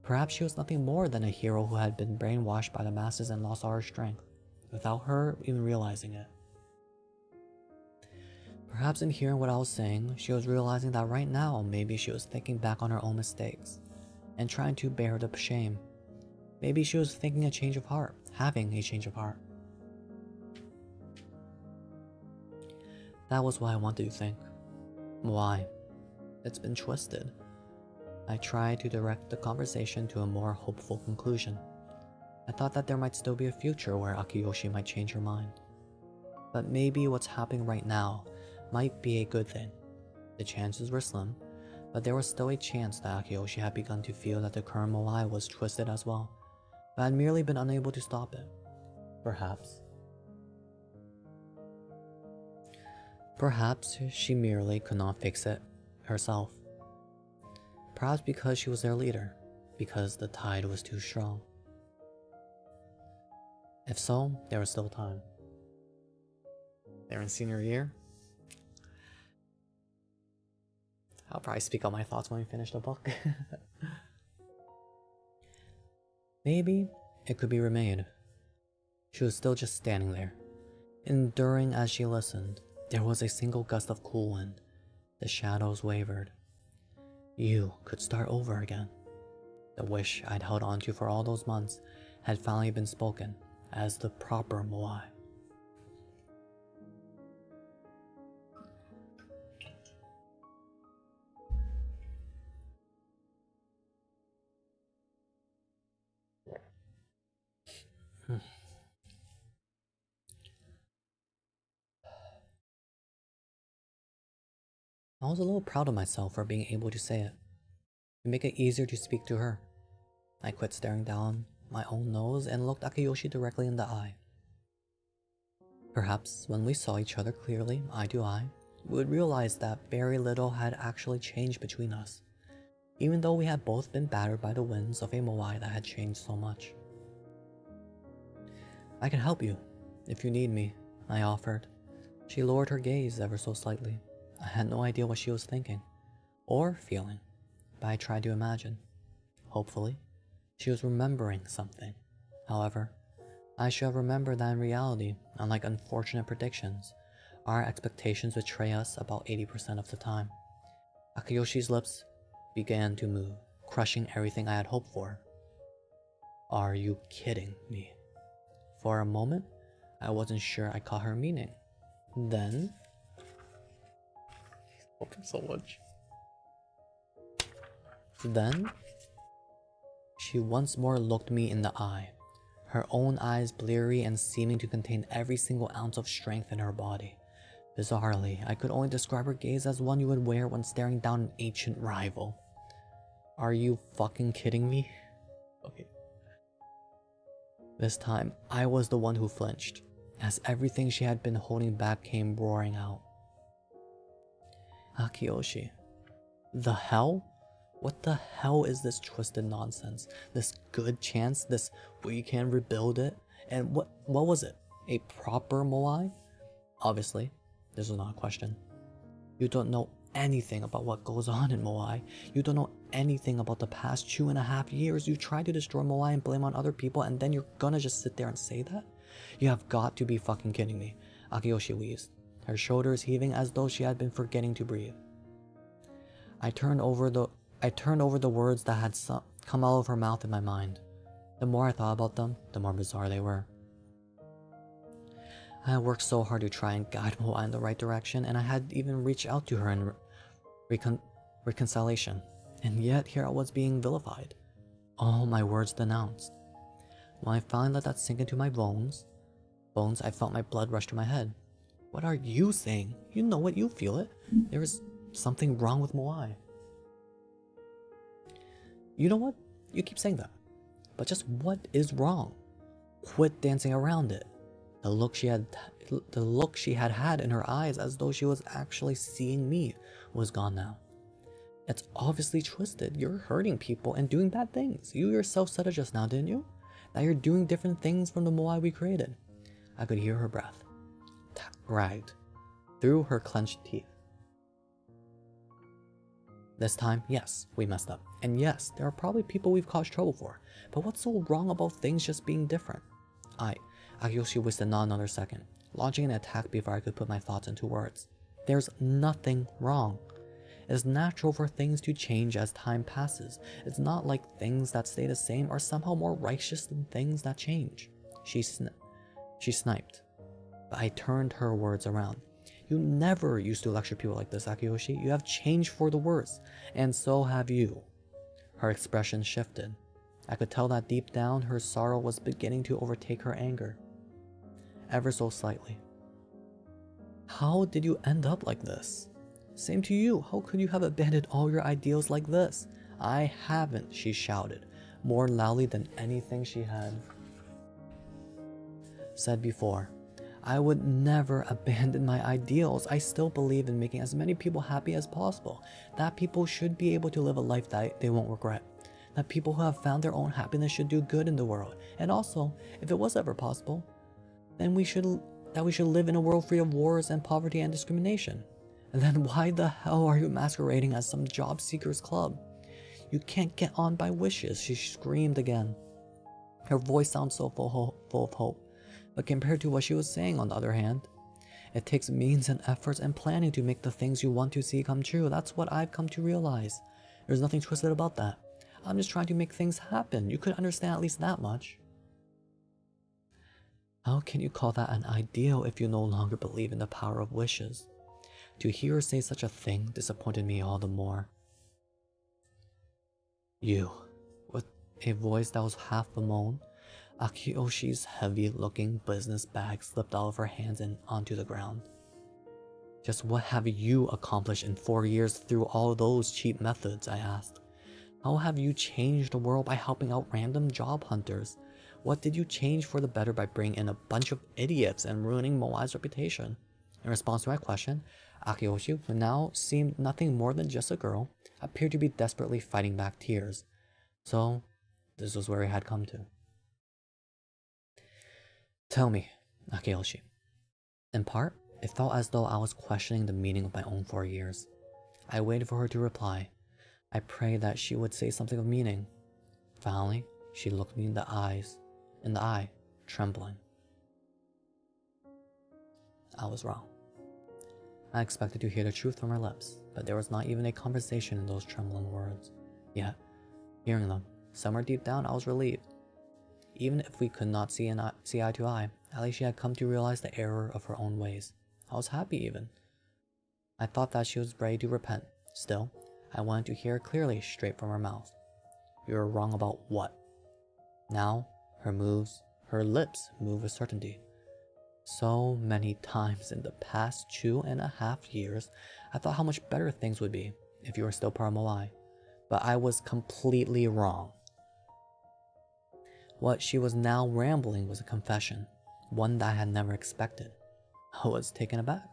Perhaps she was nothing more than a hero who had been brainwashed by the masses and lost all her strength, without her even realizing it. Perhaps in hearing what I was saying, she was realizing that right now maybe she was thinking back on her own mistakes, and trying to bear the shame. Maybe she was thinking having a change of heart. That was what I wanted to think. Why? It's been twisted. I tried to direct the conversation to a more hopeful conclusion. I thought that there might still be a future where Akiyoshi might change her mind. But maybe what's happening right now might be a good thing. The chances were slim, but there was still a chance that Akiyoshi had begun to feel that the current Moai was twisted as well, but had merely been unable to stop it. Perhaps she merely could not fix it herself. Perhaps because she was their leader, because the tide was too strong. If so, there was still time. They're in senior year. I'll probably speak out my thoughts when we finish the book. Maybe it could be remade. She was still just standing there, enduring as she listened. There was a single gust of cool wind. The shadows wavered. You could start over again. The wish I'd held on to for all those months had finally been spoken as the proper Moai. I was a little proud of myself for being able to say it, to make it easier to speak to her. I quit staring down my own nose and looked Akiyoshi directly in the eye. Perhaps when we saw each other clearly, eye to eye, we would realize that very little had actually changed between us, even though we had both been battered by the winds of a Moai that had changed so much. I can help you, if you need me, I offered. She lowered her gaze ever so slightly. I had no idea what she was thinking, or feeling, but I tried to imagine. Hopefully, she was remembering something. However, I should have remembered that in reality, unlike unfortunate predictions, our expectations betray us about 80% of the time. Akiyoshi's lips began to move, crushing everything I had hoped for. Are you kidding me? For a moment, I wasn't sure I caught her meaning. Then... so much. Then, she once more looked me in the eye. her own eyes bleary and seeming to contain every single ounce of strength in her body. Bizarrely, I could only describe her gaze as one you would wear when staring down an ancient rival. Are you fucking kidding me? Okay. This time, I was the one who flinched, as everything she had been holding back came roaring out. Akiyoshi. The hell? What the hell is this twisted nonsense? This good chance? This we can rebuild it? And what was it? A proper moai? Obviously, this was not a question. You don't know anything about what goes on in moai. You don't know anything about the past 2.5 years. You tried to destroy moai and blame on other people, and then you're gonna just sit there and say that? You have got to be fucking kidding me. Akiyoshi wheezed, her shoulders heaving as though she had been forgetting to breathe. I turned over the words that had come out of her mouth in my mind. The more I thought about them, the more bizarre they were. I had worked so hard to try and guide Moai in the right direction, and I had even reached out to her in reconciliation. And yet here I was being vilified. All my words denounced. When I finally let that sink into my bones, I felt my blood rush to my head. What are you saying? You know it, you feel it. There is something wrong with Moai. You know what? You keep saying that. But just what is wrong? Quit dancing around it. The look she had had in her eyes, as though she was actually seeing me, was gone now. It's obviously twisted. You're hurting people and doing bad things. You yourself said it just now, didn't you? That you're doing different things from the Moai we created. I could hear her breath. Right. Through her clenched teeth. This time, yes, we messed up. And yes, there are probably people we've caused trouble for. But what's so wrong about things just being different? Akiyoshi wasted not another second, launching an attack before I could put my thoughts into words. There's nothing wrong. It's natural for things to change as time passes. It's not like things that stay the same are somehow more righteous than things that change. She sniped, but I turned her words around. You never used to lecture people like this, Akiyoshi. You have changed for the worse, and so have you. Her expression shifted. I could tell that deep down her sorrow was beginning to overtake her anger. Ever so slightly. How did you end up like this? Same to you. How could you have abandoned all your ideals like this? I haven't, she shouted, more loudly than anything she had said before. I would never abandon my ideals. I still believe in making as many people happy as possible. That people should be able to live a life that they won't regret. That people who have found their own happiness should do good in the world. And also, if it was ever possible, then we should live in a world free of wars and poverty and discrimination. And then why the hell are you masquerading as some job seekers club? You can't get on by wishes, she screamed again. Her voice sounds so full of hope. But compared to what she was saying, on the other hand, it takes means and efforts and planning to make the things you want to see come true. That's what I've come to realize. There's nothing twisted about that. I'm just trying to make things happen. You could understand at least that much. How can you call that an ideal if you no longer believe in the power of wishes? To hear her say such a thing disappointed me all the more. You, with a voice that was half a moan, Akiyoshi's heavy-looking business bag slipped out of her hands and onto the ground. Just what have you accomplished in 4 years through all those cheap methods, I asked. How have you changed the world by helping out random job hunters? What did you change for the better by bringing in a bunch of idiots and ruining Moai's reputation? In response to my question, Akiyoshi, who now seemed nothing more than just a girl, appeared to be desperately fighting back tears. So, this was where he had come to. Tell me, Akiyoshi. In part, it felt as though I was questioning the meaning of my own 4 years. I waited for her to reply. I prayed that she would say something of meaning. Finally, she looked me in the eye, trembling. I was wrong. I expected to hear the truth from her lips, but there was not even a conversation in those trembling words. Yet, hearing them, somewhere deep down, I was relieved. Even if we could not see eye to eye, at least she had come to realize the error of her own ways. I was happy even. I thought that she was ready to repent. Still, I wanted to hear clearly straight from her mouth. You were wrong about what? Now, her moves, Her lips moved with certainty. So many times in the past 2.5 years, I thought how much better things would be if you were still part of Moai. But I was completely wrong. What she was now rambling was a confession, one that I had never expected. I was taken aback.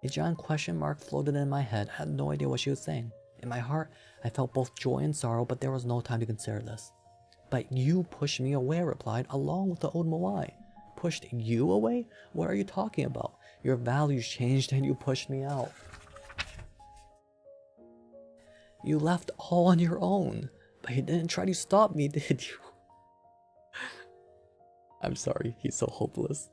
A giant question mark floated in my head. I had no idea what she was saying. In my heart, I felt both joy and sorrow, but there was no time to consider this. But you pushed me away, I replied, along with the old Moai. Pushed you away? What are you talking about? Your values changed and you pushed me out. You left all on your own, but you didn't try to stop me, did you? I'm sorry, he's so hopeless.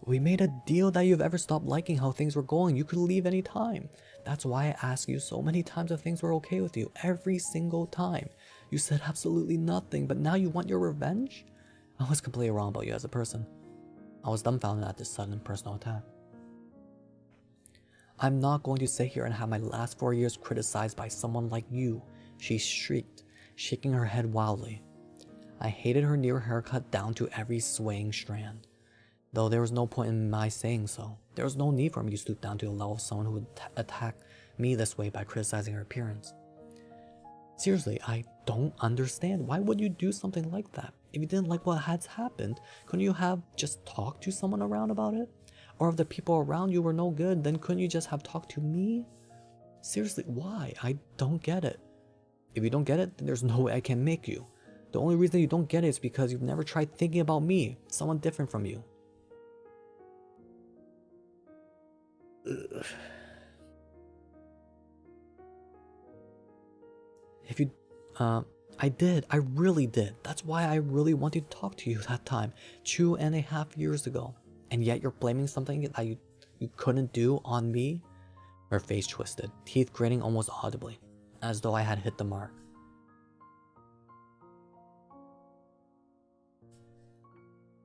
We made a deal that you've ever stopped liking how things were going. You could leave any time. That's why I asked you so many times if things were okay with you. Every single time. You said absolutely nothing, but now you want your revenge? I was completely wrong about you as a person. I was dumbfounded at this sudden personal attack. I'm not going to sit here and have my last 4 years criticized by someone like you, she shrieked, shaking her head wildly. I hated her near haircut down to every swaying strand. Though there was no point in my saying so. There was no need for me to stoop down to the level of someone who would attack me this way by criticizing her appearance. Seriously, I don't understand. Why would you do something like that? If you didn't like what had happened, couldn't you have just talked to someone around about it? Or if the people around you were no good, then couldn't you just have talked to me? Seriously, why? I don't get it. If you don't get it, then there's no way I can make you. The only reason you don't get it is because you've never tried thinking about me, someone different from you. Ugh. If you, I did, I really did. That's why I really wanted to talk to you that time, 2.5 years ago. And yet you're blaming something that you couldn't do on me? Her face twisted, teeth gritting almost audibly, as though I had hit the mark.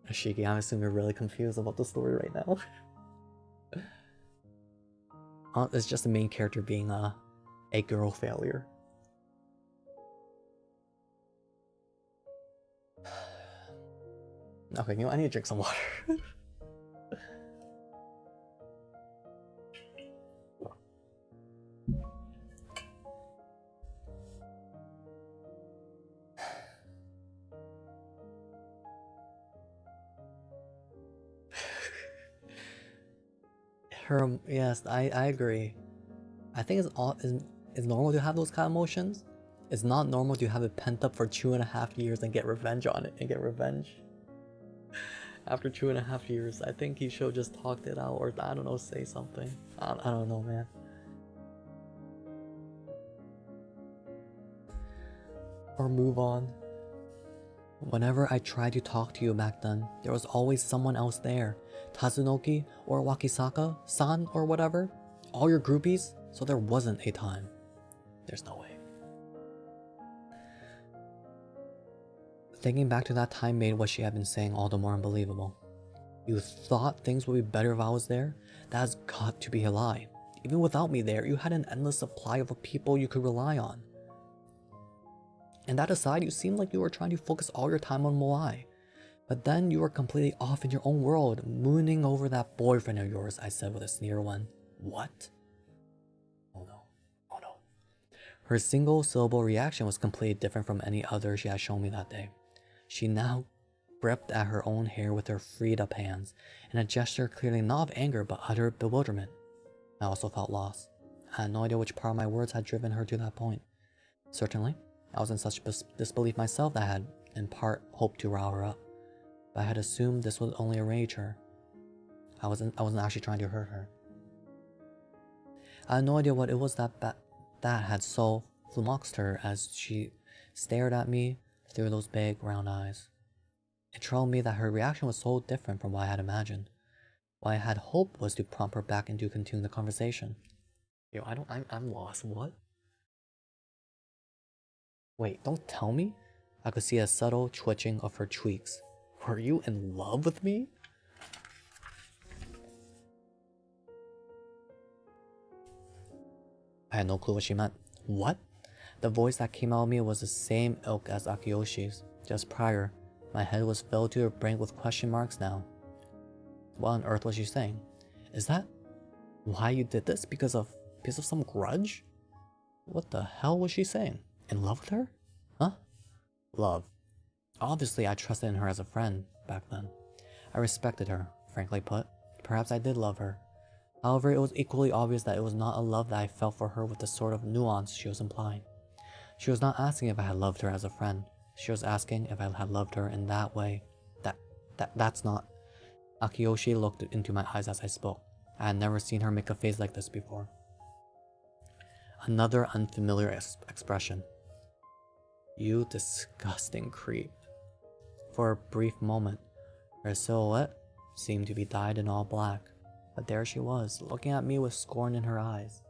Ashiki, I'm assuming you're really confused about the story right now. It's just the main character being a girl failure. Okay, you know, I need to drink some water. Yes, I agree. I think it's normal to have those kind of emotions. It's not normal to have it pent up for 2.5 years and get revenge on it and get revenge. After 2.5 years, I think he should have just talked it out, or I don't know, say something. I don't know, man. Or move on. Whenever I tried to talk to you back then, there was always someone else there. Tazunoki or Wakisaka-san or whatever. All your groupies, so there wasn't a time. There's no way. Thinking back to that time made what she had been saying all the more unbelievable. You thought things would be better if I was there? That has got to be a lie. Even without me there, you had an endless supply of people you could rely on. And that aside, you seemed like you were trying to focus all your time on Moai. But then you were completely off in your own world, mooning over that boyfriend of yours, I said with a sneer when, what? Oh no, oh no. Her single syllable reaction was completely different from any other she had shown me that day. She now gripped at her own hair with her freed up hands, in a gesture clearly not of anger but utter bewilderment. I also felt lost. I had no idea which part of my words had driven her to that point. Certainly, I was in such disbelief myself that I had, in part, hoped to rile her up. But I had assumed this would only enrage her. I wasn't actually trying to hurt her. I had no idea what it was that had so flummoxed her as she stared at me through those big round eyes. It troubled me that her reaction was so different from what I had imagined. What I had hoped was to prompt her back into continuing the conversation. Yo, I'm lost. What? Wait, don't tell me? I could see a subtle twitching of her cheeks. Were you in love with me? I had no clue what she meant. What? The voice that came out of me was the same ilk as Akiyoshi's. Just prior, My head was filled to the brink with question marks now. What on earth was she saying? Is that why you did this? Because of some grudge? What the hell was she saying? In love with her? Huh? Love. Obviously, I trusted in her as a friend back then. I respected her, frankly put. Perhaps I did love her. However, it was equally obvious that it was not a love that I felt for her with the sort of nuance she was implying. She was not asking if I had loved her as a friend. She was asking if I had loved her in that way. That's not... Akiyoshi looked into my eyes as I spoke. I had never seen her make a face like this before. Another unfamiliar expression. You disgusting creep. For a brief moment, her silhouette seemed to be dyed in all black, but there she was, looking at me with scorn in her eyes.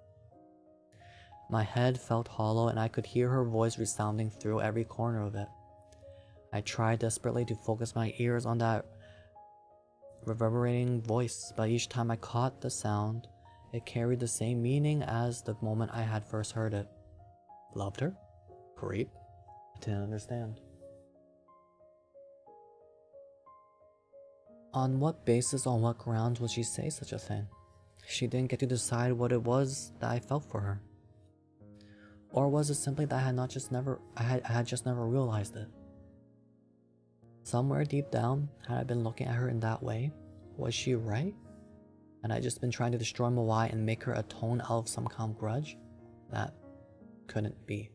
My head felt hollow and I could hear her voice resounding through every corner of it. I tried desperately to focus my ears on that reverberating voice, but each time I caught the sound, it carried the same meaning as the moment I had first heard it. Loved her? Creep? I didn't understand. On what basis, on what grounds would she say such a thing? She didn't get to decide what it was that I felt for her. Or was it simply that I had just never realized it? Somewhere deep down, had I been looking at her in that way, was she right? Had I just been trying to destroy Moai and make her atone out of some kind of grudge? That couldn't be.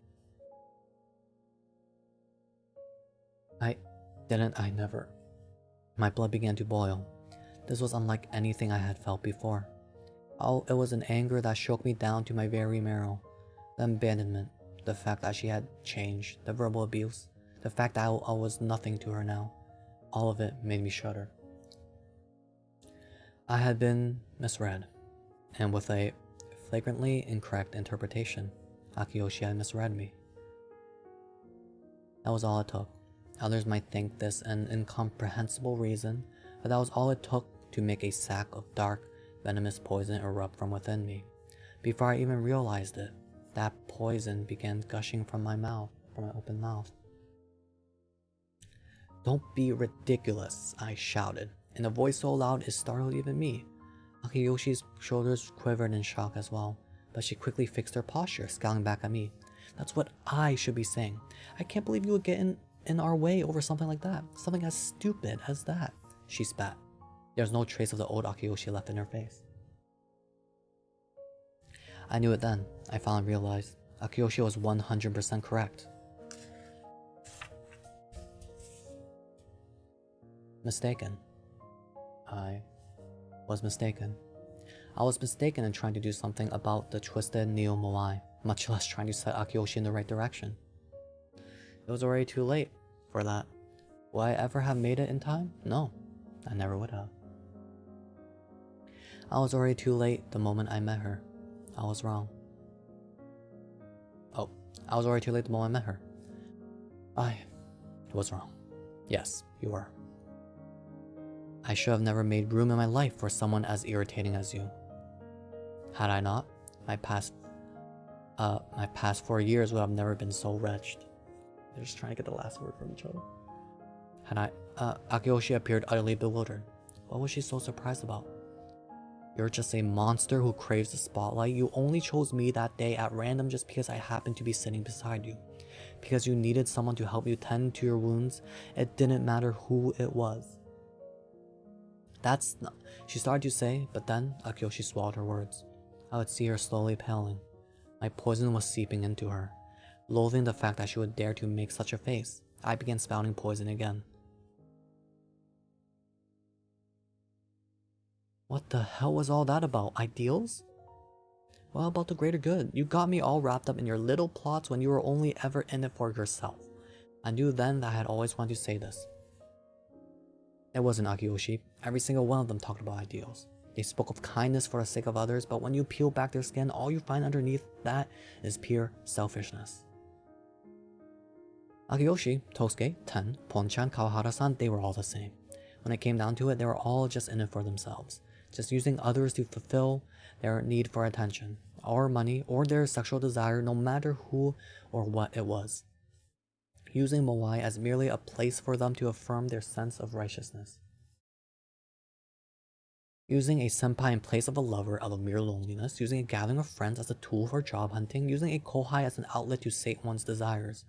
I never. My blood began to boil. This was unlike anything I had felt before. Oh, it was an anger that shook me down to my very marrow. The abandonment, the fact that she had changed, the verbal abuse, the fact that I was nothing to her now. All of it made me shudder. I had been misread, and with a flagrantly incorrect interpretation, Akiyoshi had misread me. That was all it took. Others might think this an incomprehensible reason, but that was all it took to make a sack of dark, venomous poison erupt from within me. Before I even realized it, that poison began gushing from my open mouth. Don't be ridiculous, I shouted, in a voice so loud it startled even me. Akiyoshi's shoulders quivered in shock as well, but she quickly fixed her posture, scowling back at me. That's what I should be saying. I can't believe you would get in our way over something like that. Something as stupid as that. She spat. There was no trace of the old Akiyoshi left in her face. I knew it then. I finally realized Akiyoshi was 100% correct. Mistaken. I was mistaken. I was mistaken in trying to do something about the twisted Neo Moai, much less trying to set Akiyoshi in the right direction. It was already too late for that. Would I ever have made it in time? No, I never would have. I was already too late the moment I met her. I was wrong. Oh, I was already too late the moment I met her. I was wrong. Yes, you were. I should have never made room in my life for someone as irritating as you. Had I not, my past 4 years would have never been so wretched. They're just trying to get the last word from each other. Akiyoshi appeared utterly bewildered. What was she so surprised about? You're just a monster who craves the spotlight. You only chose me that day at random just because I happened to be sitting beside you. Because you needed someone to help you tend to your wounds. It didn't matter who it was. That's not... She started to say, but then Akiyoshi swallowed her words. I would see her slowly paling. My poison was seeping into her. Loathing the fact that she would dare to make such a face, I began spouting poison again. What the hell was all that about? Ideals? Well, about the greater good. You got me all wrapped up in your little plots when you were only ever in it for yourself. I knew then that I had always wanted to say this. It wasn't Akiyoshi. Every single one of them talked about ideals. They spoke of kindness for the sake of others, but when you peel back their skin, all you find underneath that is pure selfishness. Akiyoshi, Tosuke, Ten, Ponchan, Kawahara-san, they were all the same. When it came down to it, they were all just in it for themselves, just using others to fulfill their need for attention, or money, or their sexual desire, no matter who or what it was. using moai as merely a place for them to affirm their sense of righteousness. Using a senpai in place of a lover out of mere loneliness, using a gathering of friends as a tool for job hunting, using a kohai as an outlet to sate one's desires.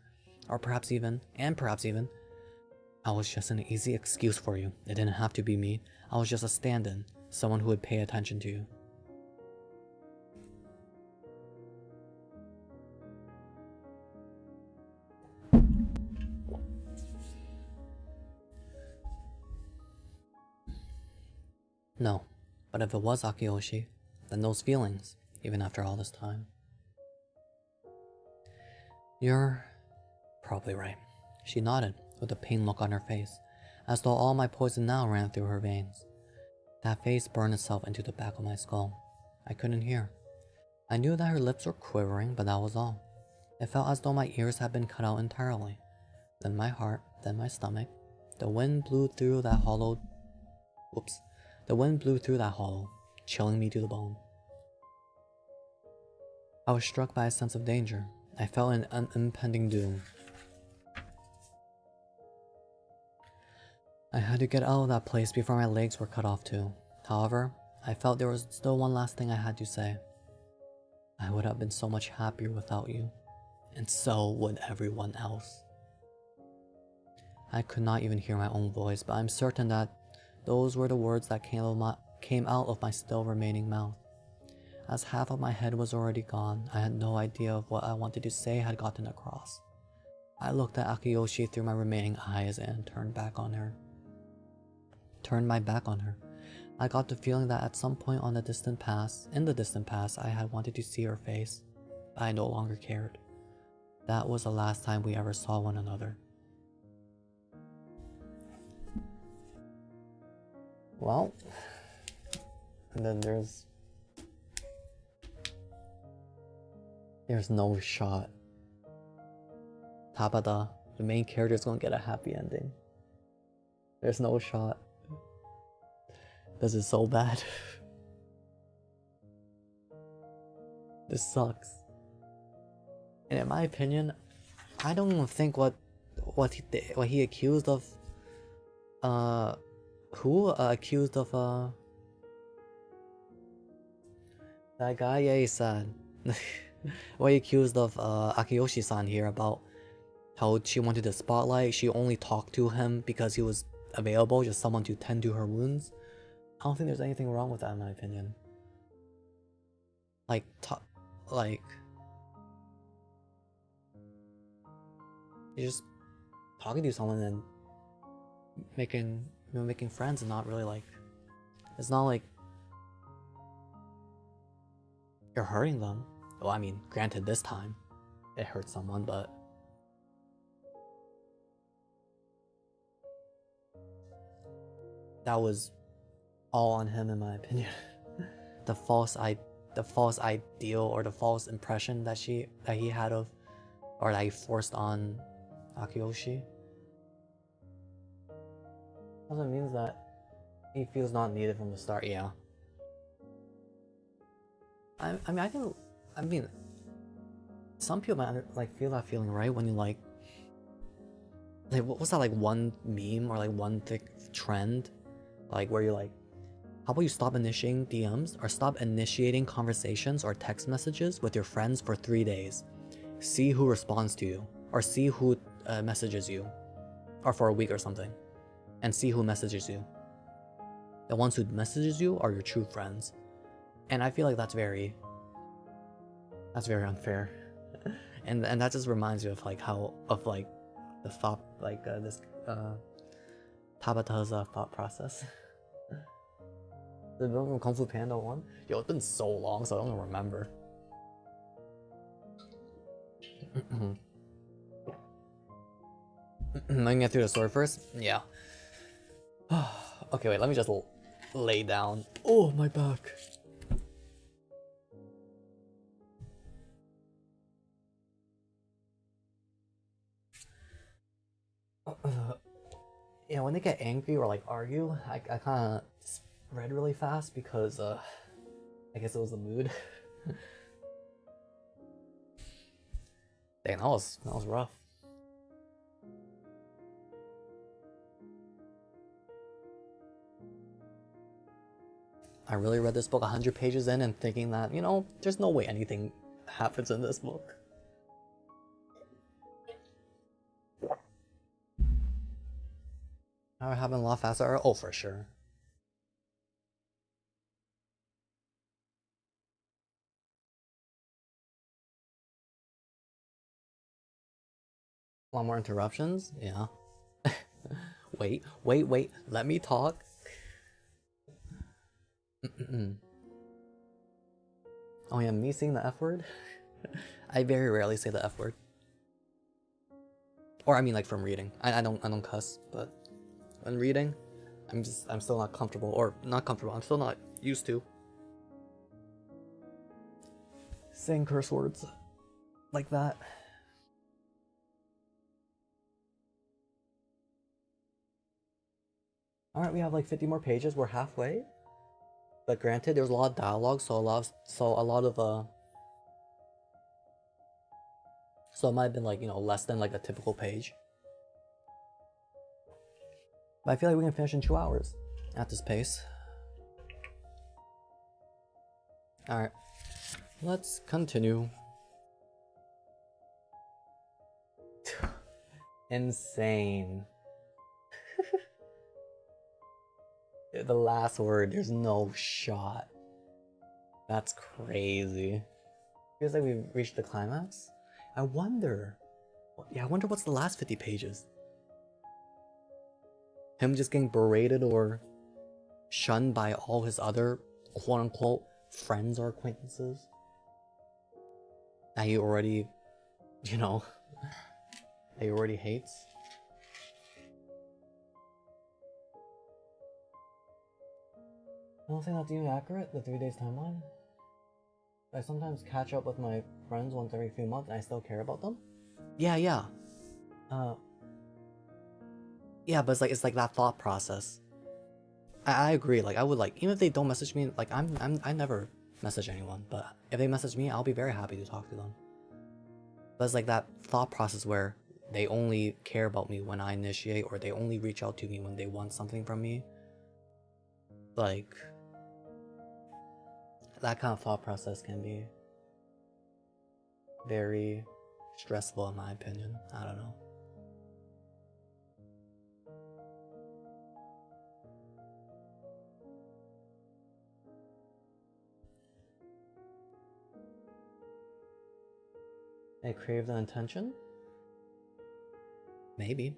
Or perhaps even, I was just an easy excuse for you. It didn't have to be me. I was just a stand-in, someone who would pay attention to you. No, but if it was Akiyoshi, then those feelings, even after all this time. You're probably right. She nodded, with a pained look on her face, as though all my poison now ran through her veins. That face burned itself into the back of my skull. I couldn't hear. I knew that her lips were quivering, but that was all. It felt as though my ears had been cut out entirely. Then my heart, then my stomach. The wind blew through that hollow... The wind blew through that hollow, chilling me to the bone. I was struck by a sense of danger. I felt an impending doom. I had to get out of that place before my legs were cut off too. However, I felt there was still one last thing I had to say. I would have been so much happier without you, and so would everyone else. I could not even hear my own voice, but I'm certain that those were the words that came out of my still remaining mouth. As half of my head was already gone, I had no idea of what I wanted to say had gotten across. I looked at Akiyoshi through my remaining eyes and turned my back on her. I got the feeling that at some point in the distant past, I had wanted to see her face, but I no longer cared. That was the last time we ever saw one another. Well, and then there's no shot. Tabata, the main character, is gonna get a happy ending. There's no shot. This is so bad. This sucks. And in my opinion, I don't even think what he accused of. Accused of that guy? Yeah, he said. What he accused of Akiyoshi-san here about how she wanted the spotlight. She only talked to him because he was available, just someone to tend to her wounds. I don't think there's anything wrong with that in my opinion. You're just talking to someone and making friends and not really like, it's not like you're hurting them. Well, I mean, granted this time it hurt someone, but that was all on him in my opinion. the false ideal or the false impression that he had of, or that he forced on Akiyoshi. Also means that he feels not needed from the start. Yeah. I mean, some people might like feel that feeling, right? When you like what was that, like one meme or like one thick trend, like where you're like, how about you stop initiating DMs or stop initiating conversations or text messages with your friends for 3 days, see who responds to you, or see who messages you, or for a week or something, and see who messages you. The ones who messages you are your true friends, and I feel like that's very unfair. and that just reminds you of like the thought, like this Tabata's thought process. The film from Kung Fu Panda 1? Yo, it's been so long, so I don't even remember. Let me get through the story first? Yeah. Okay, wait, let me just lay down. Oh, my back. Yeah, when they get angry or like argue, I kind of read really fast because I guess it was the mood. Dang, that was rough. I really read this book 100 pages in and thinking that, you know, there's no way anything happens in this book. How it happened a lot faster? Oh, for sure. A lot more interruptions? Yeah. Wait, let me talk. Oh yeah, me saying the F word? I very rarely say the F word. Or I mean like from reading. I don't cuss, but when reading, I'm still not comfortable, or not comfortable, I'm still not used to saying curse words like that. Alright, we have like 50 more pages, we're halfway. But granted, there's a lot of dialogue, so it might have been like, you know, less than like a typical page. But I feel like we can finish in 2 hours at this pace. Alright, let's continue. Insane. The last word, there's no shot. That's crazy. Feels like we've reached the climax. I wonder. Yeah, I wonder what's the last 50 pages. Him just getting berated or shunned by all his other quote-unquote friends or acquaintances that he already, you know, that he already hates. I don't think that's even accurate, the 3 days timeline. I sometimes catch up with my friends once every few months and I still care about them. Yeah. Yeah, but it's like that thought process. I agree, like I would like, even if they don't message me, like I never message anyone, but if they message me, I'll be very happy to talk to them. But it's like that thought process where they only care about me when I initiate, or they only reach out to me when they want something from me. Like, that kind of thought process can be very stressful in my opinion. I don't know. They crave the attention? Maybe.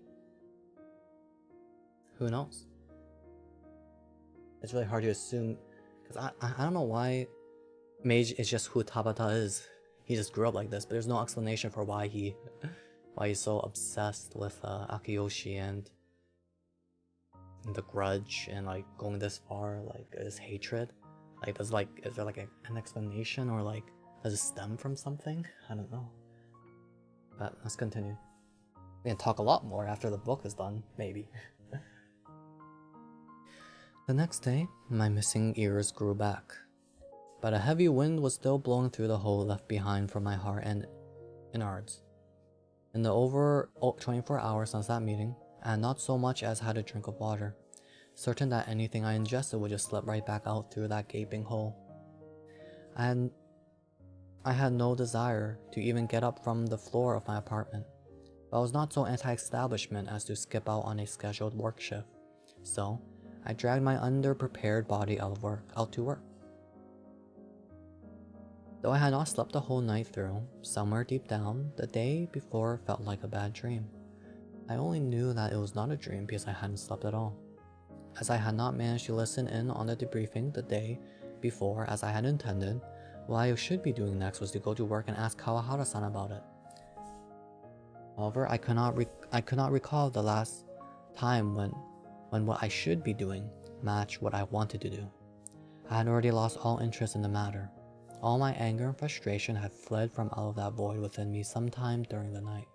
Who knows? It's really hard to assume, because I don't know why Mage is just who Tabata is. He just grew up like this, but there's no explanation for why he's so obsessed with Akiyoshi and the grudge and like going this far, like his hatred. Like is there like an explanation, or like does it stem from something? I don't know. But let's continue. We can talk a lot more after the book is done, maybe. The next day, my missing ears grew back, but a heavy wind was still blowing through the hole left behind for my heart and innards. In the over 24 hours since that meeting, I had not so much as had a drink of water, certain that anything I ingested would just slip right back out through that gaping hole. I had no desire to even get up from the floor of my apartment, but I was not so anti-establishment as to skip out on a scheduled work shift, so I dragged my underprepared body out to work. Though I had not slept the whole night through, somewhere deep down, the day before felt like a bad dream. I only knew that it was not a dream because I hadn't slept at all, as I had not managed to listen in on the debriefing the day before as I had intended. What I should be doing next was to go to work and ask Kawahara-san about it. However, I could not recall the last time when what I should be doing matched what I wanted to do. I had already lost all interest in the matter. All my anger and frustration had fled from out of that void within me sometime during the night,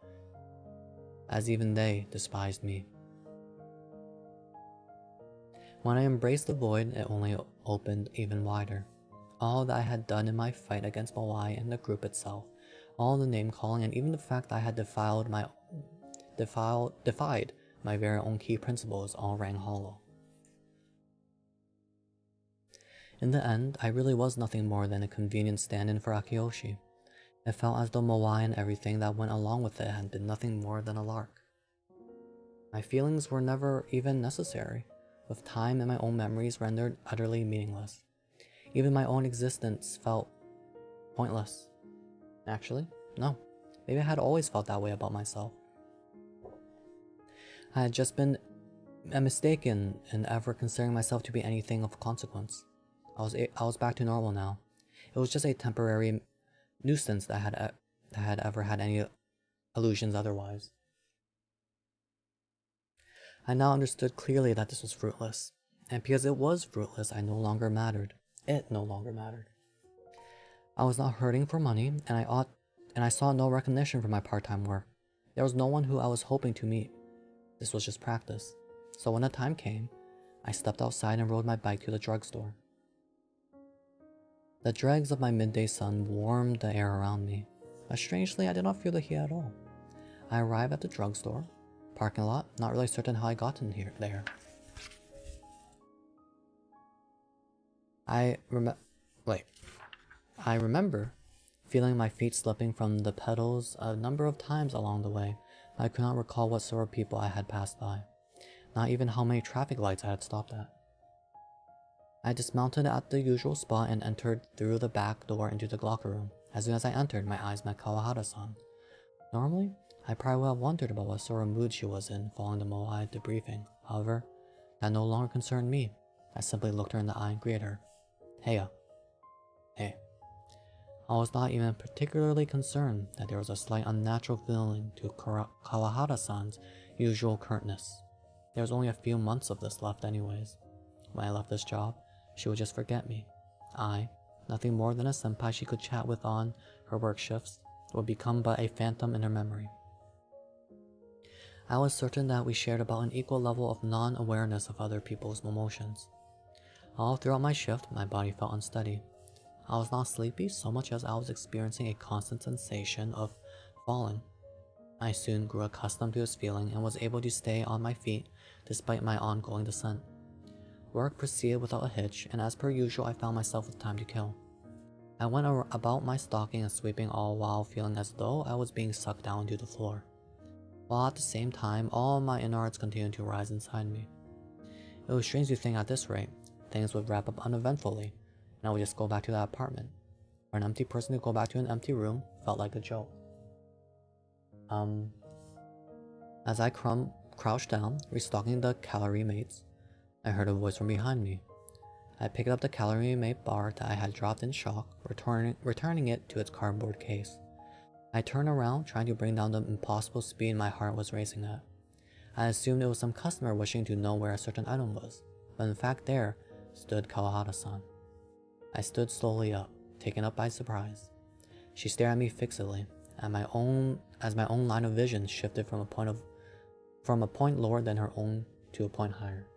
as even they despised me. When I embraced the void, it only opened even wider. All that I had done in my fight against Moai and the group itself, all the name-calling, and even the fact that I had defied my very own key principles all rang hollow. In the end, I really was nothing more than a convenient stand-in for Akiyoshi. It felt as though Moai and everything that went along with it had been nothing more than a lark. My feelings were never even necessary, with time and my own memories rendered utterly meaningless. Even my own existence felt pointless. Actually, no. Maybe I had always felt that way about myself. I had just been mistaken in ever considering myself to be anything of consequence. I was back to normal now. It was just a temporary nuisance that had ever had any illusions otherwise. I now understood clearly that this was fruitless, and because it was fruitless, I no longer mattered. It no longer mattered. I was not hurting for money, and I saw no recognition for my part-time work. There was no one who I was hoping to meet. This was just practice. So when the time came, I stepped outside and rode my bike to the drugstore. The dregs of my midday sun warmed the air around me, but strangely I did not feel the heat at all. I arrived at the drugstore, parking lot, not really certain how I got in there. I remember feeling my feet slipping from the pedals a number of times along the way, but I could not recall what sort of people I had passed by, not even how many traffic lights I had stopped at. I dismounted at the usual spot and entered through the back door into the locker room. As soon as I entered, my eyes met Kawahara-san. Normally, I probably would have wondered about what sort of mood she was in following the Moai debriefing. However, that no longer concerned me. I simply looked her in the eye and greeted her. Heya. Hey. I was not even particularly concerned that there was a slight unnatural feeling to Kawahara-san's usual curtness. There was only a few months of this left anyways. When I left this job, she would just forget me. I, nothing more than a senpai she could chat with on her work shifts, would become but a phantom in her memory. I was certain that we shared about an equal level of non-awareness of other people's emotions. All throughout my shift, my body felt unsteady. I was not sleepy so much as I was experiencing a constant sensation of falling. I soon grew accustomed to this feeling and was able to stay on my feet despite my ongoing descent. Work proceeded without a hitch, and as per usual I found myself with time to kill. I went about my stalking and sweeping all while feeling as though I was being sucked down to the floor, while at the same time all my innards continued to rise inside me. It was strange to think at this rate, things would wrap up uneventfully, and I would just go back to that apartment. For an empty person to go back to an empty room felt like a joke. As I crouched down, restocking the calorie mates, I heard a voice from behind me. I picked up the calorie mate bar that I had dropped in shock, returning it to its cardboard case. I turned around, trying to bring down the impossible speed my heart was racing at. I assumed it was some customer wishing to know where a certain item was, but in fact there stood Kawahara-san. I stood slowly up, taken up by surprise. She stared at me fixedly, as my own line of vision shifted from a point lower than her own to a point higher.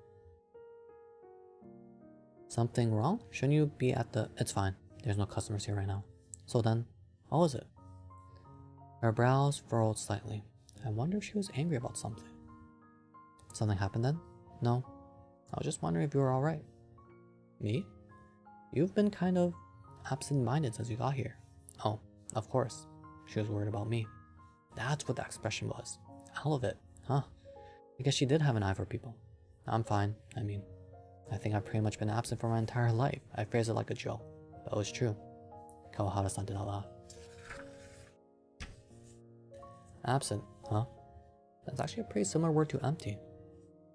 Something wrong? Shouldn't you be at the... It's fine. There's no customers here right now. So then, what was it? Her brows furrowed slightly. I wonder if she was angry about something. Something happened then? No. I was just wondering if you were alright. Me? You've been kind of absent-minded since you got here. Oh, of course. She was worried about me. That's what that expression was. All of it, huh? I guess she did have an eye for people. I'm fine. I think I've pretty much been absent for my entire life. I phrased it like a joke, but it was true. Kawahara-san did not laugh. Absent, huh? That's actually a pretty similar word to empty.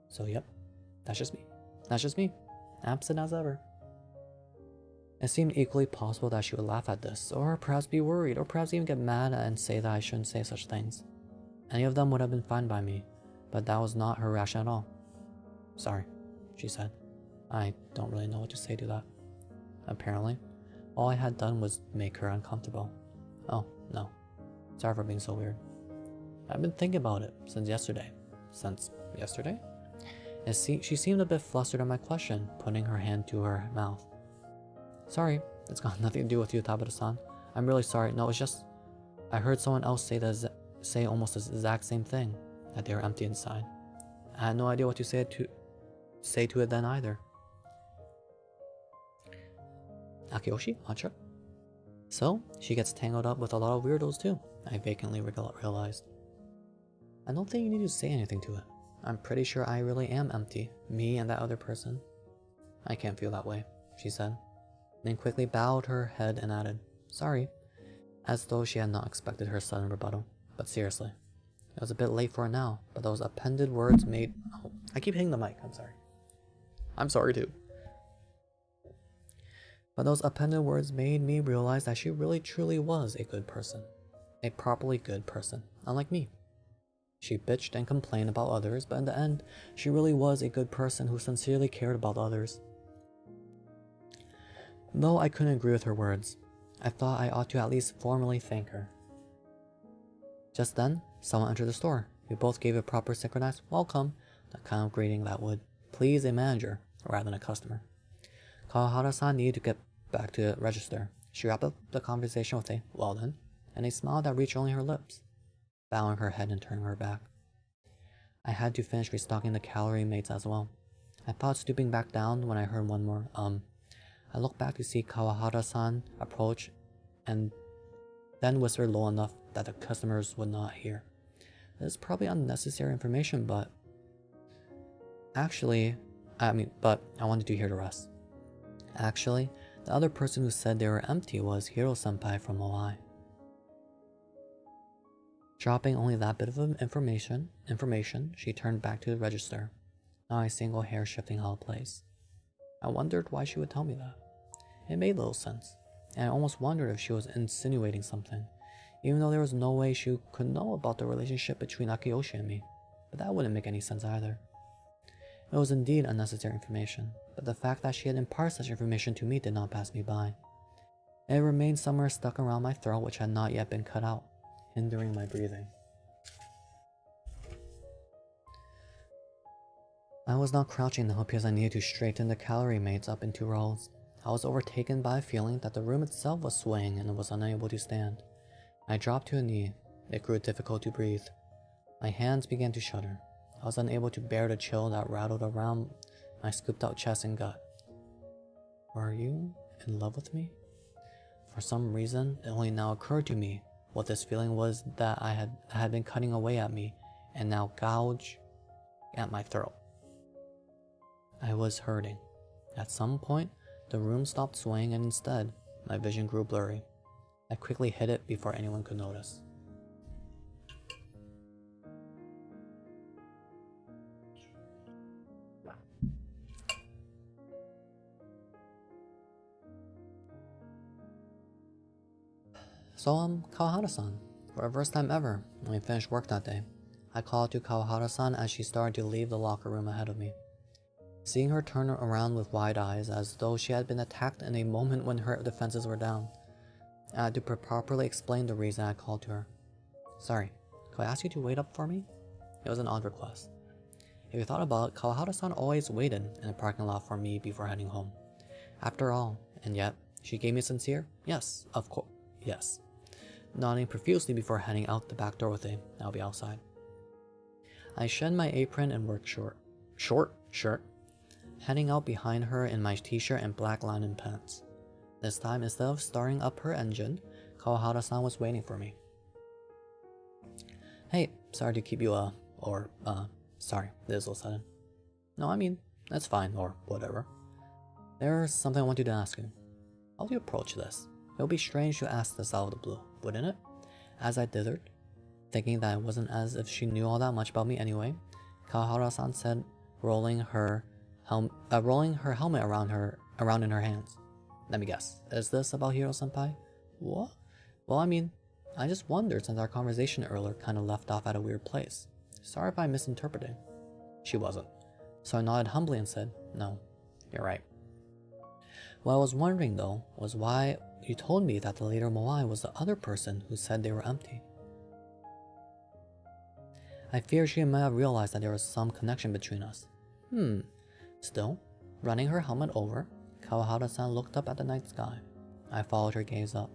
So yep, that's just me. Absent as ever. It seemed equally possible that she would laugh at this, or perhaps be worried, or perhaps even get mad and say that I shouldn't say such things. Any of them would have been fine by me, but that was not her reaction at all. Sorry, she said. I don't really know what to say to that. Apparently, all I had done was make her uncomfortable. Oh, no. Sorry for being so weird. I've been thinking about it since yesterday. Since yesterday? She seemed a bit flustered at my question, putting her hand to her mouth. Sorry, it's got nothing to do with you, Tabata-san. I'm really sorry. No, it's just... I heard someone else say almost the exact same thing, that they were empty inside. I had no idea what to say to it then either. Akiyoshi, Matcha. So, she gets tangled up with a lot of weirdos too, I vacantly realized. I don't think you need to say anything to it. I'm pretty sure I really am empty, me and that other person. I can't feel that way, she said, then quickly bowed her head and added, sorry, as though she had not expected her sudden rebuttal. But seriously, it was a bit late for it now, but those appended words made... Oh, I keep hitting the mic, I'm sorry. I'm sorry too. But those appended words made me realize that she really truly was a good person. A properly good person, unlike me. She bitched and complained about others, but in the end, she really was a good person who sincerely cared about others. Though I couldn't agree with her words, I thought I ought to at least formally thank her. Just then, someone entered the store. We both gave a proper synchronized welcome, the kind of greeting that would please a manager rather than a customer. Kawahara-san needed to get back to the register. She wrapped up the conversation with a well done, and a smile that reached only her lips, bowing her head and turning her back. I had to finish restocking the calorie mates as well. I thought stooping back down when I heard one more I looked back to see Kawahara-san approach and then whispered low enough that the customers would not hear. This is probably unnecessary information, but I wanted to hear the rest. Actually, the other person who said they were empty was Hiro-senpai from Moai. Dropping only that bit of information, she turned back to the register, not a single hair shifting out of place. I wondered why she would tell me that. It made little sense, and I almost wondered if she was insinuating something, even though there was no way she could know about the relationship between Akiyoshi and me, but that wouldn't make any sense either. It was indeed unnecessary information, but the fact that she had imparted such information to me did not pass me by. It remained somewhere stuck around my throat which had not yet been cut out, hindering my breathing. I was now crouching now because I needed to straighten the calorie mates up in 2 rows. I was overtaken by a feeling that the room itself was swaying and was unable to stand. I dropped to a knee. It grew difficult to breathe. My hands began to shudder. I was unable to bear the chill that rattled around my scooped out chest and gut. Were you in love with me? For some reason, it only now occurred to me what this feeling was that had been cutting away at me and now gouged at my throat. I was hurting. At some point, the room stopped swaying and instead, my vision grew blurry. I quickly hid it before anyone could notice. So, Kawahara-san, for the first time ever, when we finished work that day, I called to Kawahara-san as she started to leave the locker room ahead of me. Seeing her turn around with wide eyes as though she had been attacked in a moment when her defenses were down, I had to properly explain the reason I called to her. Sorry, could I ask you to wait up for me? It was an odd request. If you thought about it, Kawahara-san always waited in the parking lot for me before heading home. After all, and yet, she gave me a sincere, yes, of course, yes, nodding profusely before heading out the back door with a, I'll be outside. I shed my apron and work shirt, heading out behind her in my t-shirt and black linen pants. This time, instead of starting up her engine, Kawahara-san was waiting for me. Hey, sorry to keep you, sorry, this was sudden. No, I mean, that's fine, or whatever. There's something I wanted to ask you. How do you approach this? It would be strange to ask this out of the blue, wouldn't it? As I dithered, thinking that it wasn't as if she knew all that much about me anyway, Kawahara-san said, rolling her helmet around in her hands. Let me guess, is this about Hiro-senpai? What? Well, I mean, I just wondered since our conversation earlier kind of left off at a weird place. Sorry if I misinterpreted. She wasn't. So I nodded humbly and said, no, you're right. What I was wondering though was why you told me that the leader Moai was the other person who said they were empty. I fear she might have realized that there was some connection between us. Still, running her helmet over, Kawahara-san looked up at the night sky. I followed her gaze up,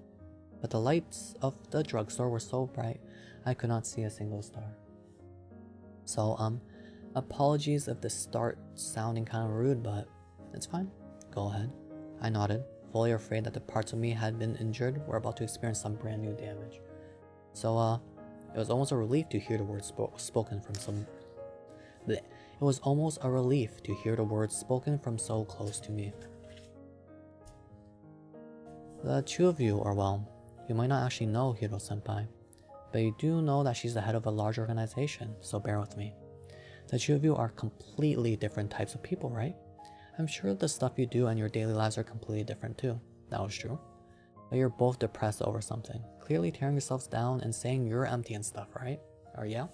but the lights of the drugstore were so bright I could not see a single star. So, apologies if this starts sounding kind of rude, but it's fine. Go ahead. I nodded, fully afraid that the parts of me had been injured were about to experience some brand new damage. So, it was almost a relief to hear the words spoken from some... Bleh. It was almost a relief to hear the words spoken from so close to me. The two of you are, well, you might not actually know Hiro-senpai, but you do know that she's the head of a large organization, so bear with me. The two of you are completely different types of people, right? I'm sure the stuff you do and your daily lives are completely different too. That was true. But you're both depressed over something, clearly tearing yourselves down and saying you're empty and stuff, right? Or yeah?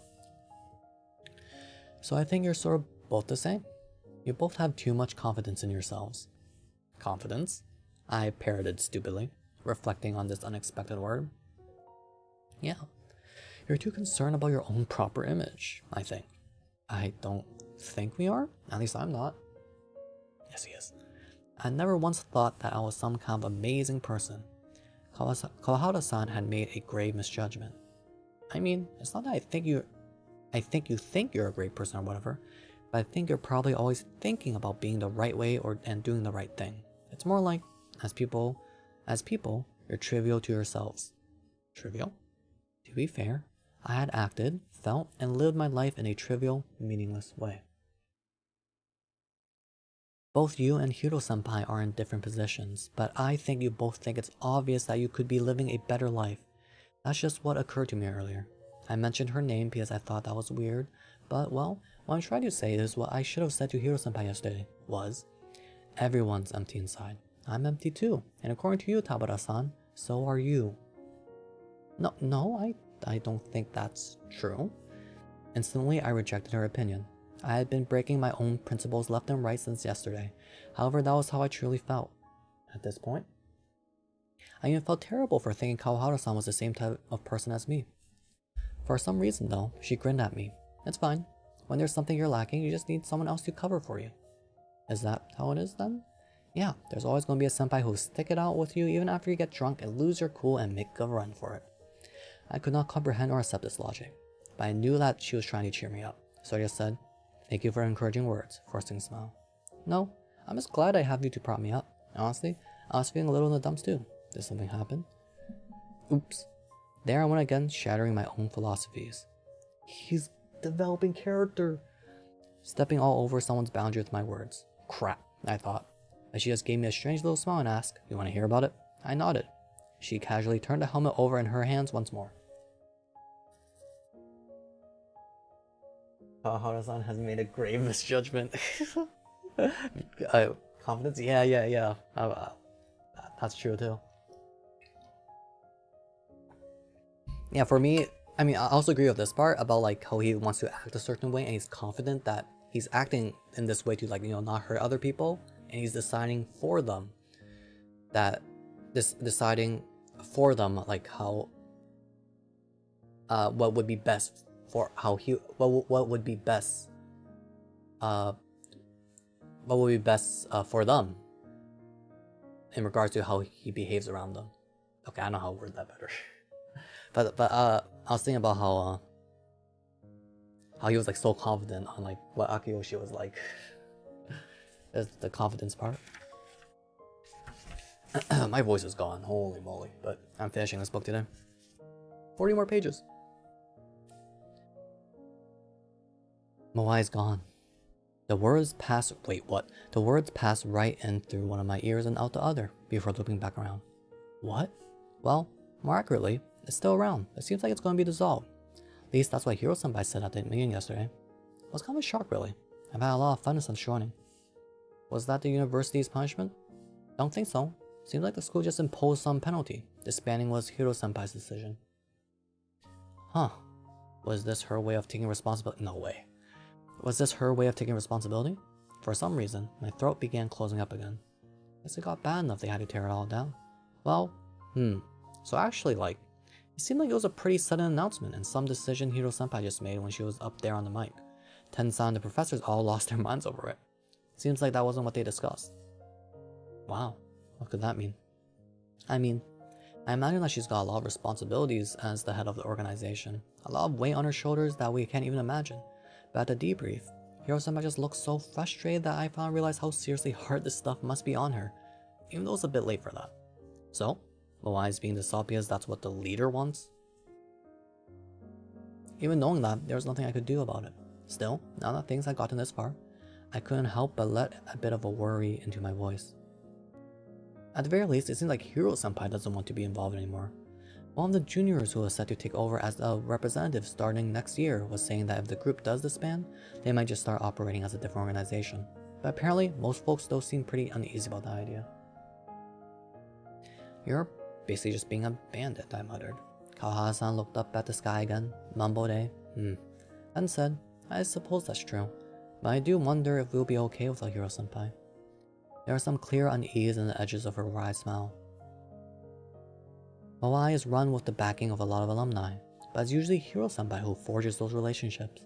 So I think you're sort of both the same. You both have too much confidence in yourselves. Confidence? I parroted stupidly, reflecting on this unexpected word. Yeah. You're too concerned about your own proper image, I think. I don't think we are. At least I'm not. Yes, he is. I never once thought that I was some kind of amazing person. Kawahara-san had made a grave misjudgment. I mean, it's not that I think you think you're a great person or whatever, but I think you're probably always thinking about being the right way and doing the right thing. It's more like, as people, you're trivial to yourselves. Trivial? To be fair, I had acted, felt, and lived my life in a trivial, meaningless way. Both you and Hiro-senpai are in different positions, but I think you both think it's obvious that you could be living a better life. That's just what occurred to me earlier. I mentioned her name because I thought that was weird, but well, what I'm trying to say is what I should have said to Hiro-senpai yesterday was, everyone's empty inside. I'm empty too, and according to you, Tabara-san, so are you. No, I don't think that's true. Instantly, I rejected her opinion. I had been breaking my own principles left and right since yesterday. However, that was how I truly felt. At this point, I even felt terrible for thinking Kawahara-san was the same type of person as me. For some reason though, she grinned at me. It's fine. When there's something you're lacking, you just need someone else to cover for you. Is that how it is then? Yeah, there's always going to be a senpai who'll stick it out with you even after you get drunk and lose your cool and make a run for it. I could not comprehend or accept this logic, but I knew that she was trying to cheer me up, so I just said, "Thank you for encouraging words," forcing a smile. No, I'm just glad I have you to prop me up. Honestly, I was feeling a little in the dumps too. Did something happen? Oops. There I went again, shattering my own philosophies. He's developing character. Stepping all over someone's boundary with my words. Crap, I thought. But she just gave me a strange little smile and asked, "You want to hear about it?" I nodded. She casually turned the helmet over in her hands once more. Hara-san has made a grave misjudgment. Confidence? Yeah. That's true too. Yeah, for me, I mean, I also agree with this part about like how he wants to act a certain way and he's confident that he's acting in this way to like, you know, not hurt other people, and he's deciding for them like how what would be best for how he what would be best for them in regards to how he behaves around them. Okay, I don't know how to word that better. but I was thinking about how he was like so confident on like what Akiyoshi was like. There's the confidence part. My voice is gone, holy moly, but I'm finishing this book today. 40 more pages. Moai's gone. The words passed right in through one of my ears and out the other before looping back around. What? Well, more accurately, it's still around. It seems like it's going to be dissolved. At least that's what Hiro-senpai said at the meeting yesterday. It was kind of a shock, really. I've had a lot of fun since joining. Was that the university's punishment? Don't think so. Seems like the school just imposed some penalty. Disbanding was Hiro-senpai's decision. Huh. Was this her way of taking responsibility? No way. Was this her way of taking responsibility? For some reason, my throat began closing up again. Guess it got bad enough they had to tear it all down. Well, so actually, like, it seemed like it was a pretty sudden announcement and some decision Hiro-senpai just made when she was up there on the mic. Tensan and the professors all lost their minds over it. Seems like that wasn't what they discussed. Wow, what could that mean? I mean, I imagine that she's got a lot of responsibilities as the head of the organization. A lot of weight on her shoulders that we can't even imagine. But at the debrief, Hiro-senpai just looked so frustrated that I finally realized how seriously hard this stuff must be on her. even though it's a bit late for that. So, Moai is being the salt because that's what the leader wants? Even knowing that, there was nothing I could do about it. Still, now that things had gotten this far, I couldn't help but let a bit of a worry into my voice. At the very least, it seems like Hiro-senpai doesn't want to be involved anymore. One of the juniors who was set to take over as a representative starting next year was saying that if the group does disband, they might just start operating as a different organization. But apparently, most folks still seem pretty uneasy about the idea. "You're basically just being a bandit," I muttered. Kawahara-san looked up at the sky again, mumbled and said, "I suppose that's true, but I do wonder if we'll be okay without Hiro-senpai." There was some clear unease in the edges of her wry smile. Moai is run with the backing of a lot of alumni, but it's usually Hiro-senpai who forges those relationships.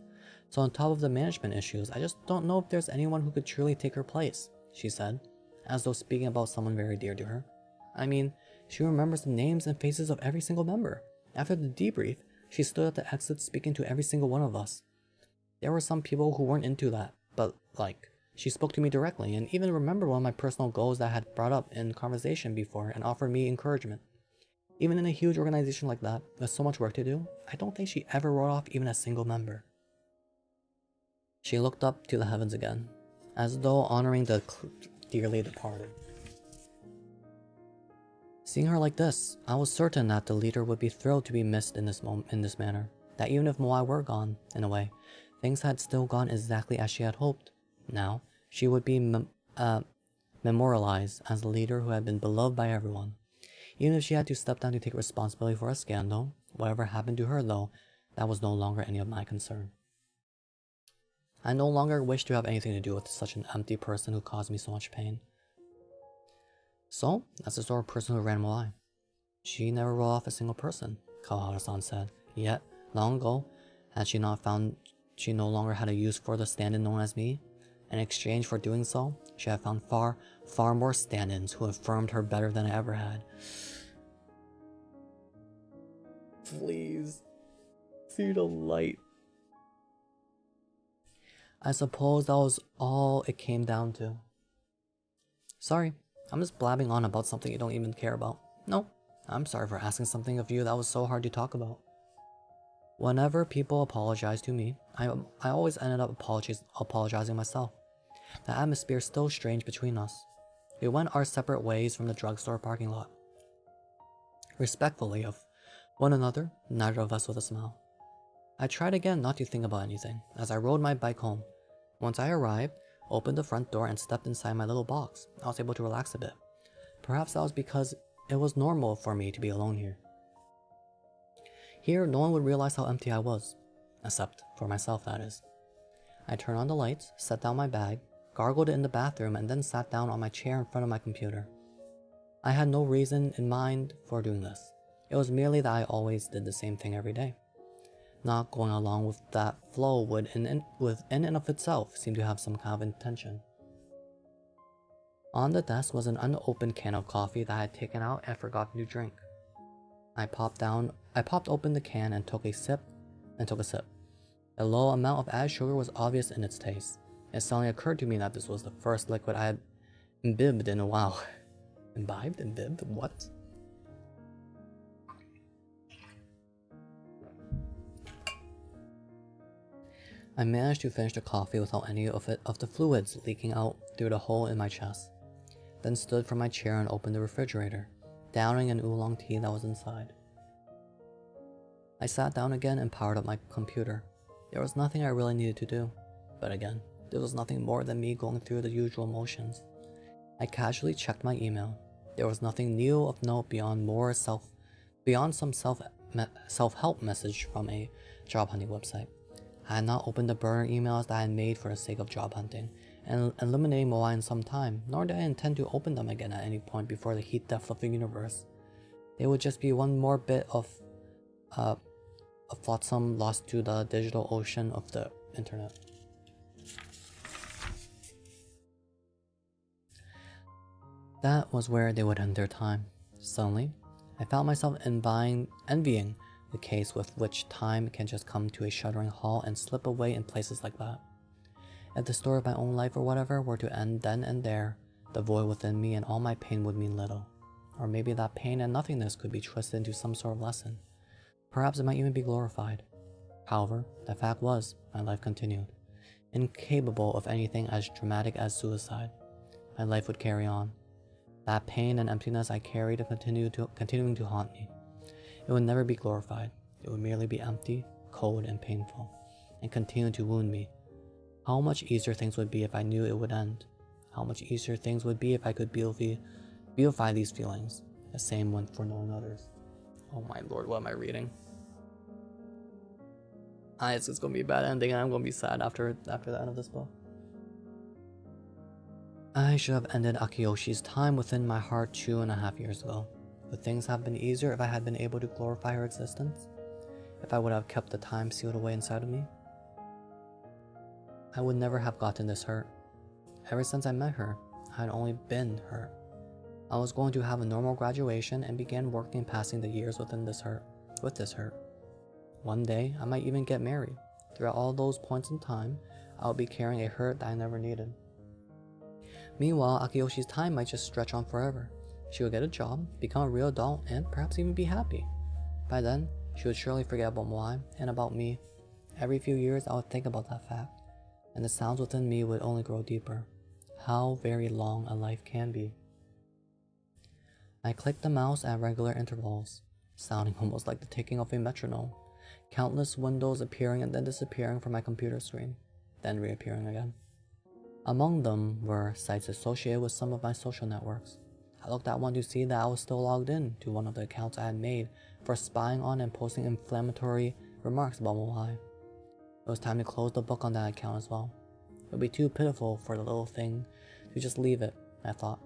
So on top of the management issues, I just don't know if there's anyone who could truly take her place, she said, as though speaking about someone very dear to her. I mean, she remembers the names and faces of every single member. After the debrief, she stood at the exit speaking to every single one of us. There were some people who weren't into that, but she spoke to me directly and even remembered one of my personal goals that I had brought up in conversation before and offered me encouragement. Even in a huge organization like that, with so much work to do, I don't think she ever wrote off even a single member. She looked up to the heavens again, as though honoring the dearly departed. Seeing her like this, I was certain that the leader would be thrilled to be missed in this manner, that even if Moai were gone, in a way, things had still gone exactly as she had hoped. Now, she would be memorialized as the leader who had been beloved by everyone. Even if she had to step down to take responsibility for a scandal, whatever happened to her though, that was no longer any of my concern. I no longer wished to have anything to do with such an empty person who caused me so much pain. So, that's the sort of person who ran Moai. She never wrote off a single person, Kawahara-san said. Yet, long ago, had she not found she no longer had a use for the stand-in known as me? In exchange for doing so, she had found far, far more stand-ins who affirmed her better than I ever had. Please, see the light. I suppose that was all it came down to. Sorry, I'm just blabbing on about something you don't even care about. No, I'm sorry for asking something of you that was so hard to talk about. Whenever people apologized to me, I always ended up apologizing myself. The atmosphere is still strange between us. We went our separate ways from the drugstore parking lot. Respectfully of one another, neither of us with a smile. I tried again not to think about anything as I rode my bike home. Once I arrived, opened the front door and stepped inside my little box, I was able to relax a bit. Perhaps that was because it was normal for me to be alone here. Here, no one would realize how empty I was. Except for myself, that is. I turned on the lights, set down my bag, gargled it in the bathroom, and then sat down on my chair in front of my computer. I had no reason in mind for doing this. It was merely that I always did the same thing every day. Not going along with that flow would in and of itself seem to have some kind of intention. On the desk was an unopened can of coffee that I had taken out and forgotten to drink. I popped open the can and took a sip. The low amount of added sugar was obvious in its taste. It suddenly occurred to me that this was the first liquid I had imbibed in a while. Imbibed? Imbibed? What? I managed to finish the coffee without any of the fluids leaking out through the hole in my chest, then stood from my chair and opened the refrigerator, downing an oolong tea that was inside. I sat down again and powered up my computer. There was nothing I really needed to do, but again, this was nothing more than me going through the usual motions. I casually checked my email. There was nothing new of note beyond some self-help message from a job hunting website. I had not opened the burner emails that I had made for the sake of job hunting and eliminating Moai in some time, nor did I intend to open them again at any point before the heat death of the universe. They would just be one more bit of flotsam lost to the digital ocean of the internet. That was where they would end their time. Suddenly, I found myself envying the case with which time can just come to a shuddering halt and slip away in places like that. If the story of my own life or whatever were to end then and there, The void within me and all my pain would mean little. Or maybe that pain and nothingness could be twisted into some sort of lesson. Perhaps it might even be glorified. However, the fact was, my life continued. Incapable of anything as dramatic as suicide. My life would carry on. That pain and emptiness I carried continuing to haunt me. It would never be glorified. It would merely be empty, cold, and painful, and continue to wound me. How much easier things would be if I knew it would end. How much easier things would be if I could beautify these feelings. The same went for knowing others. Oh my lord, what am I reading? It's gonna be a bad ending and I'm gonna be sad after the end of this book. I should have ended Akiyoshi's time within my heart 2.5 years ago. Would things have been easier if I had been able to glorify her existence? If I would have kept the time sealed away inside of me? I would never have gotten this hurt. Ever since I met her, I had only been hurt. I was going to have a normal graduation and began working and passing the years with this hurt. One day, I might even get married. Throughout all those points in time, I would be carrying a hurt that I never needed. Meanwhile, Akiyoshi's time might just stretch on forever. She would get a job, become a real adult, and perhaps even be happy. By then, she would surely forget about Moai and about me. Every few years, I would think about that fact, and the sounds within me would only grow deeper. How very long a life can be. I clicked the mouse at regular intervals, sounding almost like the ticking of a metronome. Countless windows appearing and then disappearing from my computer screen, then reappearing again. Among them were sites associated with some of my social networks. I looked at one to see that I was still logged in to one of the accounts I had made for spying on and posting inflammatory remarks about Moai. It was time to close the book on that account as well. It would be too pitiful for the little thing to just leave it, I thought,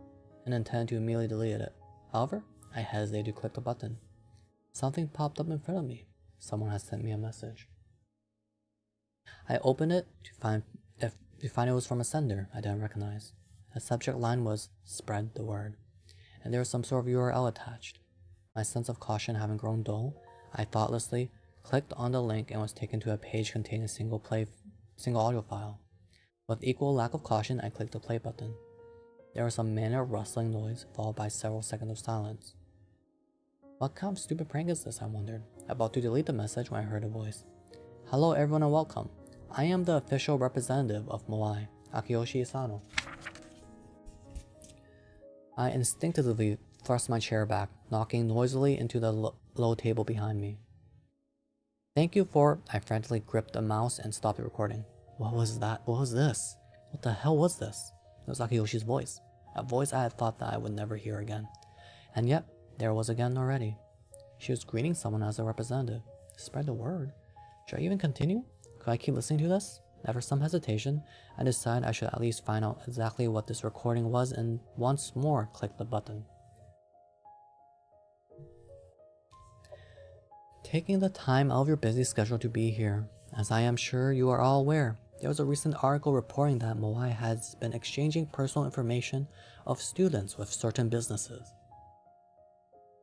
and intended to immediately delete it. However, I hesitated to click the button. Something popped up in front of me. Someone had sent me a message. I opened it to find it was from a sender I didn't recognize. The subject line was "Spread the word," and there was some sort of URL attached. My sense of caution having grown dull, I thoughtlessly clicked on the link and was taken to a page containing a single audio file. With equal lack of caution, I clicked the play button. There was some manner of rustling noise, followed by several seconds of silence. What kind of stupid prank is this, I wondered, about to delete the message when I heard a voice. Hello everyone and welcome. I am the official representative of Moai, Akiyoshi Isano. I instinctively thrust my chair back, knocking noisily into the low table behind me. Thank you for... I frantically gripped the mouse and stopped the recording. What was that? What was this? What the hell was this? It was Akiyoshi's voice. A voice I had thought that I would never hear again. And yet, there it was again already. She was greeting someone as a representative. Spread the word. Should I even continue? Could I keep listening to this? After some hesitation, I decided I should at least find out exactly what this recording was and once more click the button. Taking the time out of your busy schedule to be here, as I am sure you are all aware, there was a recent article reporting that Moai has been exchanging personal information of students with certain businesses.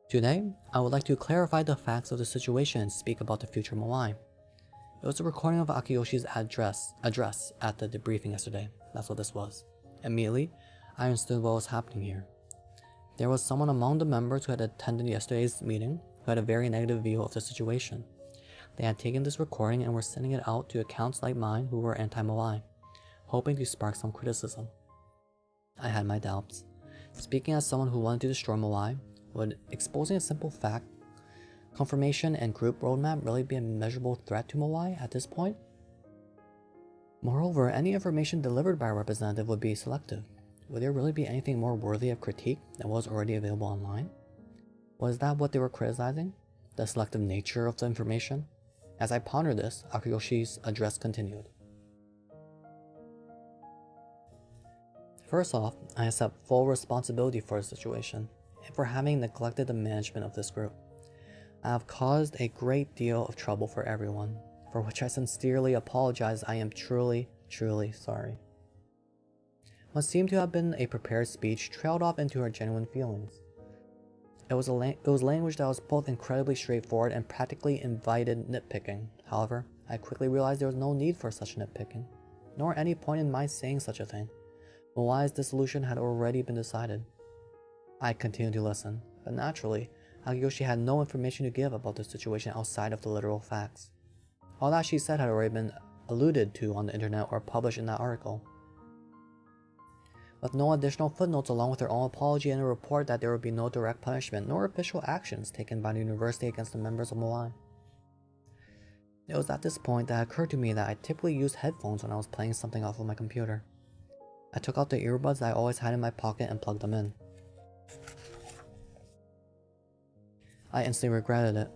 Today, I would like to clarify the facts of the situation and speak about the future Moai. It was a recording of Akiyoshi's address at the debriefing yesterday. That's what this was. Immediately, I understood what was happening here. There was someone among the members who had attended yesterday's meeting who had a very negative view of the situation. They had taken this recording and were sending it out to accounts like mine who were anti-Moai, hoping to spark some criticism. I had my doubts. Speaking as someone who wanted to destroy Moai, would exposing a simple fact, confirmation, and group roadmap really be a measurable threat to Moai at this point? Moreover, any information delivered by a representative would be selective. Would there really be anything more worthy of critique than what was already available online? Was that what they were criticizing? The selective nature of the information? As I pondered this, Akiyoshi's address continued. First off, I accept full responsibility for the situation and for having neglected the management of this group. I have caused a great deal of trouble for everyone, for which I sincerely apologize. I am truly, truly sorry. What seemed to have been a prepared speech trailed off into her genuine feelings. It was language that was both incredibly straightforward and practically invited nitpicking. However, I quickly realized there was no need for such nitpicking, nor any point in my saying such a thing. Moai's dissolution had already been decided. I continued to listen, but naturally, Akiyoshi had no information to give about the situation outside of the literal facts. All that she said had already been alluded to on the internet or published in that article. With no additional footnotes along with her own apology and a report that there would be no direct punishment nor official actions taken by the university against the members of Moai. It was at this point that it occurred to me that I typically used headphones when I was playing something off of my computer. I took out the earbuds that I always had in my pocket and plugged them in. I instantly regretted it.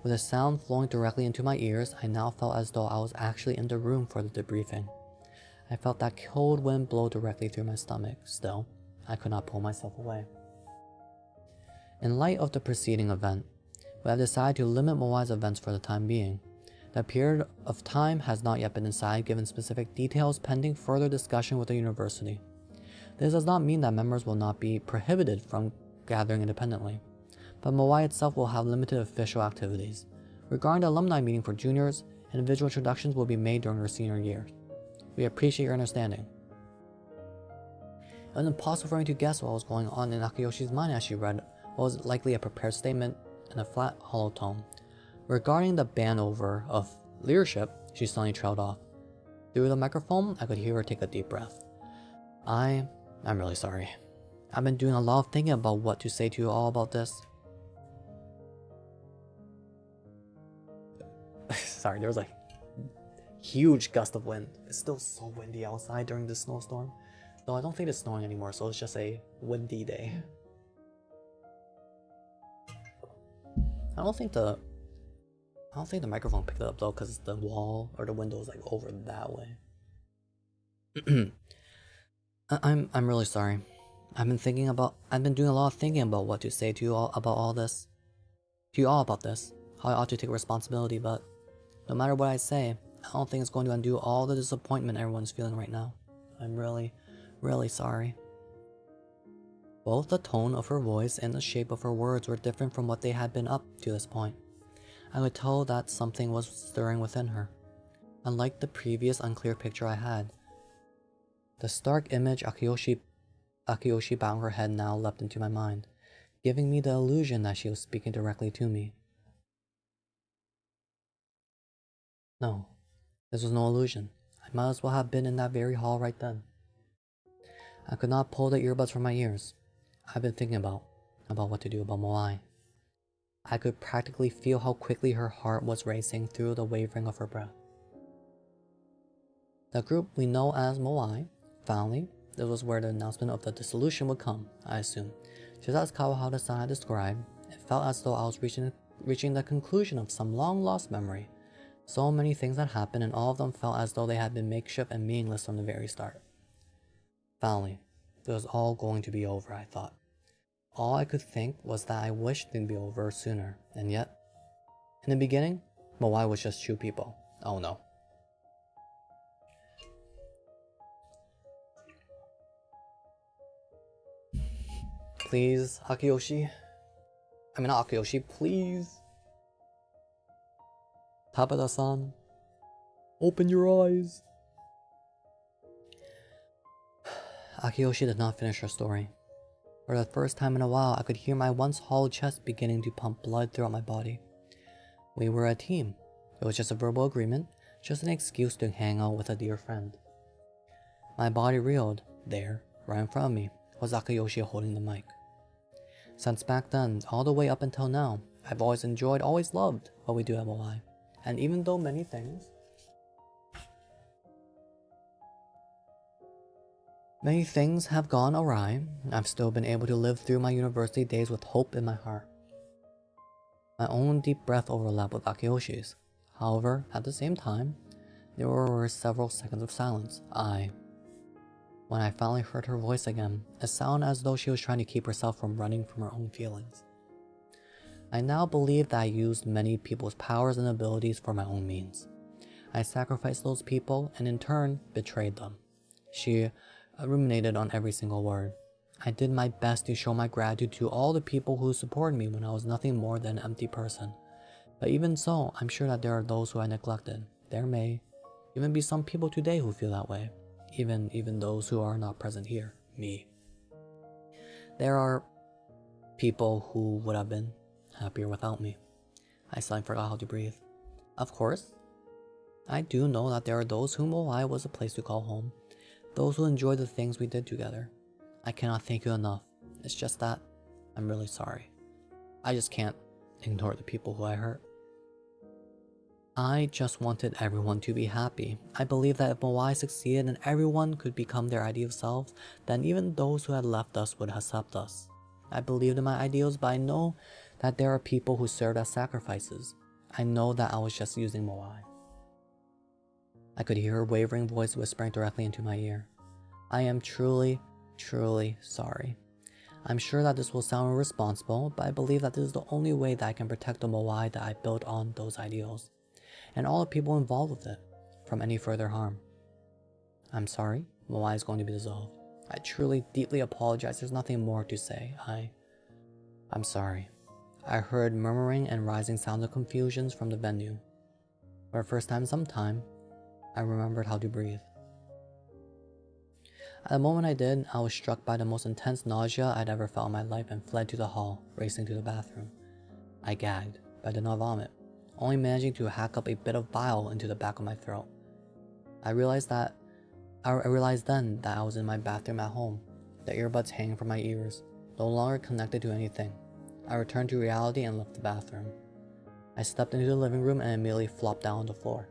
With the sound flowing directly into my ears, I now felt as though I was actually in the room for the debriefing. I felt that cold wind blow directly through my stomach. Still, I could not pull myself away. In light of the preceding event, we have decided to limit Moai's events for the time being. The period of time has not yet been decided given specific details pending further discussion with the university. This does not mean that members will not be prohibited from gathering independently, but Moai itself will have limited official activities. Regarding the alumni meeting for juniors, individual introductions will be made during their senior year. We appreciate your understanding. It was impossible for me to guess what was going on in Akiyoshi's mind as she read what was likely a prepared statement in a flat, hollow tone. Regarding the ban over of leadership, she suddenly trailed off. Through the microphone, I could hear her take a deep breath. I'm really sorry. I've been doing a lot of thinking about what to say to you all about this. Sorry, there was a huge gust of wind. It's still so windy outside during this snowstorm. Though I don't think it's snowing anymore, so it's just a windy day. I don't think the microphone picked it up though, because the wall or the window is like over that way. I'm really sorry. I've been doing a lot of thinking about what to say to you all about this. How I ought to take responsibility, but no matter what I say, I don't think it's going to undo all the disappointment everyone's feeling right now. I'm really, really sorry. Both the tone of her voice and the shape of her words were different from what they had been up to this point. I could tell that something was stirring within her. Unlike the previous unclear picture I had, the stark image Akiyoshi bowing her head now leapt into my mind, giving me the illusion that she was speaking directly to me. No, this was no illusion. I might as well have been in that very hall right then. I could not pull the earbuds from my ears. I've been thinking about what to do about Moai. I could practically feel how quickly her heart was racing through the wavering of her breath. The group we know as Moai, finally, this was where the announcement of the dissolution would come, I assume. Just as Kawahara-san had described, it felt as though I was reaching the conclusion of some long-lost memory. So many things had happened and all of them felt as though they had been makeshift and meaningless from the very start. Finally, it was all going to be over, I thought. All I could think was that I wished it would be over sooner, and yet, in the beginning, Moai was just two people. Oh no. Please, Akiyoshi. Not Akiyoshi, please. Tabata-san, open your eyes. Akiyoshi did not finish her story. For the first time in a while, I could hear my once hollow chest beginning to pump blood throughout my body. We were a team. It was just a verbal agreement, just an excuse to hang out with a dear friend. My body reeled. There, right in front of me, was Akiyoshi holding the mic. Since back then, all the way up until now, I've always loved what we do at Moai. And even though many things have gone awry, I've still been able to live through my university days with hope in my heart. My own deep breath overlapped with Akiyoshi's. However, at the same time, there were several seconds of silence. When I finally heard her voice again, it sounded as though she was trying to keep herself from running from her own feelings. I now believe that I used many people's powers and abilities for my own means. I sacrificed those people and in turn betrayed them. She ruminated on every single word. I did my best to show my gratitude to all the people who supported me when I was nothing more than an empty person. But even so, I'm sure that there are those who I neglected. There may even be some people today who feel that way. even those who are not present here, me. There are people who would have been happier without me. I suddenly forgot how to breathe. Of course, I do know that there are those whom Moai was a place to call home, those who enjoy the things we did together. I cannot thank you enough. It's just that I'm really sorry. I just can't ignore the people who I hurt. I just wanted everyone to be happy. I believe that if Moai succeeded and everyone could become their ideal selves, then even those who had left us would accept us. I believed in my ideals, but I know that there are people who served as sacrifices. I know that I was just using Moai. I could hear her wavering voice whispering directly into my ear. I am truly, truly sorry. I'm sure that this will sound irresponsible, but I believe that this is the only way that I can protect the Moai that I built on those ideals, and all the people involved with it, from any further harm. I'm sorry, Moai is going to be dissolved. I truly, deeply apologize. There's nothing more to say. I'm sorry. I heard murmuring and rising sounds of confusions from the venue. For the first time in some time, I remembered how to breathe. At the moment I did, I was struck by the most intense nausea I'd ever felt in my life and fled to the hall, racing to the bathroom. I gagged, but I did not vomit, only managing to hack up a bit of bile into the back of my throat. I realized then that I was in my bathroom at home, the earbuds hanging from my ears, no longer connected to anything. I returned to reality and left the bathroom. I stepped into the living room and immediately flopped down on the floor.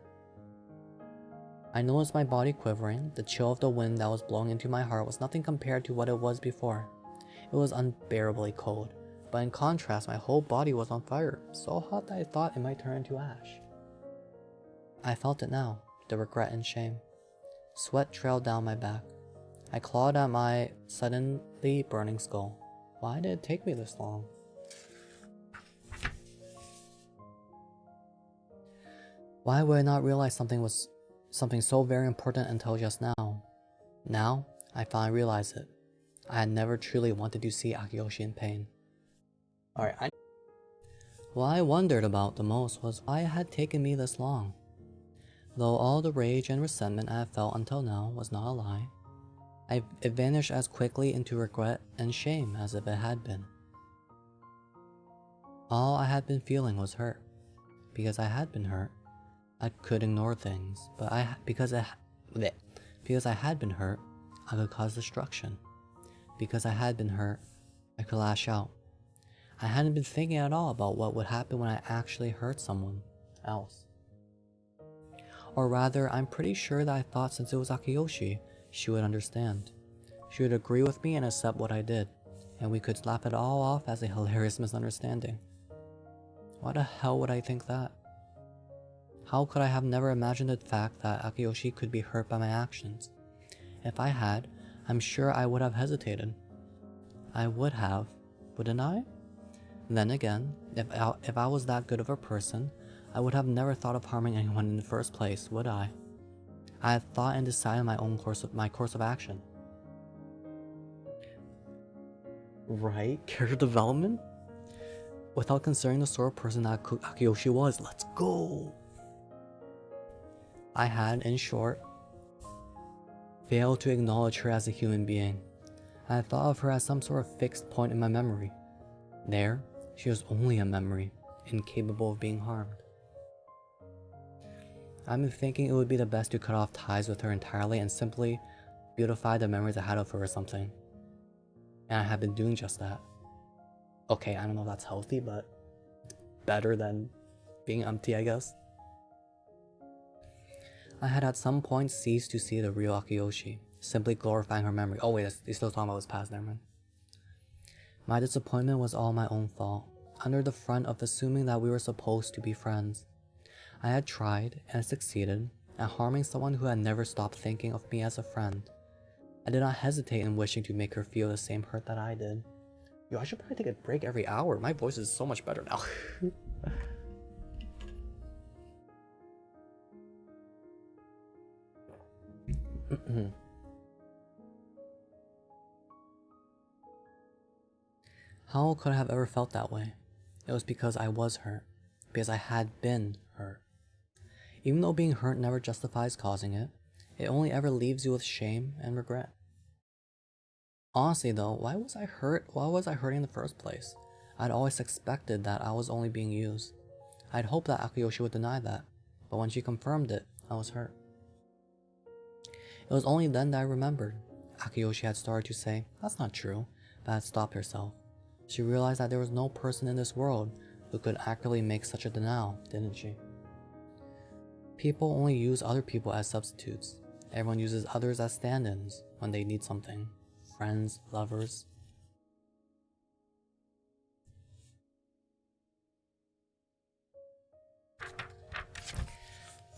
I noticed my body quivering. The chill of the wind that was blowing into my heart was nothing compared to what it was before. It was unbearably cold, but in contrast, my whole body was on fire, so hot that I thought it might turn into ash. I felt it now, the regret and shame. Sweat trailed down my back. I clawed at my suddenly burning skull. Why did it take me this long? Why would I not realize something so very important until just now? Now, I finally realized it. I had never truly wanted to see Akiyoshi in pain. What I wondered about the most was why it had taken me this long. Though all the rage and resentment I had felt until now was not a lie, it vanished as quickly into regret and shame as if it had been. All I had been feeling was hurt. Because I had been hurt, I could ignore things, but because I had been hurt, I could cause destruction. Because I had been hurt, I could lash out. I hadn't been thinking at all about what would happen when I actually hurt someone else. Or rather, I'm pretty sure that I thought since it was Akiyoshi, she would understand. She would agree with me and accept what I did, and we could laugh it all off as a hilarious misunderstanding. Why the hell would I think that? How could I have never imagined the fact that Akiyoshi could be hurt by my actions? If I had, I'm sure I would have hesitated. I would have, wouldn't I? Then again, if I was that good of a person, I would have never thought of harming anyone in the first place, would I? I had thought and decided my course of action. Right? Character development? Without considering the sort of person that Akiyoshi was. Let's go! I had, in short, failed to acknowledge her as a human being. I had thought of her as some sort of fixed point in my memory. There, she was only a memory, incapable of being harmed. I've been thinking it would be the best to cut off ties with her entirely and simply beautify the memories I had of her or something. And I have been doing just that. Okay, I don't know if that's healthy, but better than being empty, I guess. I had at some point ceased to see the real Akiyoshi, simply glorifying her memory. Oh wait, he's still talking about his past, never mind. My disappointment was all my own fault, under the front of assuming that we were supposed to be friends. I had tried, and succeeded, at harming someone who had never stopped thinking of me as a friend. I did not hesitate in wishing to make her feel the same hurt that I did. Yo, I should probably take a break every hour. My voice is so much better now. How could I have ever felt that way? It was because I was hurt. Because I had been hurt. Even though being hurt never justifies causing it, It only ever leaves you with shame and regret. Honestly though, why was I hurt? Why was I hurting in the first place? I'd always expected that I was only being used. I'd hoped that Akiyoshi would deny that, but when she confirmed it, I was hurt. It was only then that I remembered. Akiyoshi had started to say, "That's not true," but had stopped herself. She realized that there was no person in this world who could accurately make such a denial, didn't she? People only use other people as substitutes. Everyone uses others as stand-ins when they need something. Friends, lovers.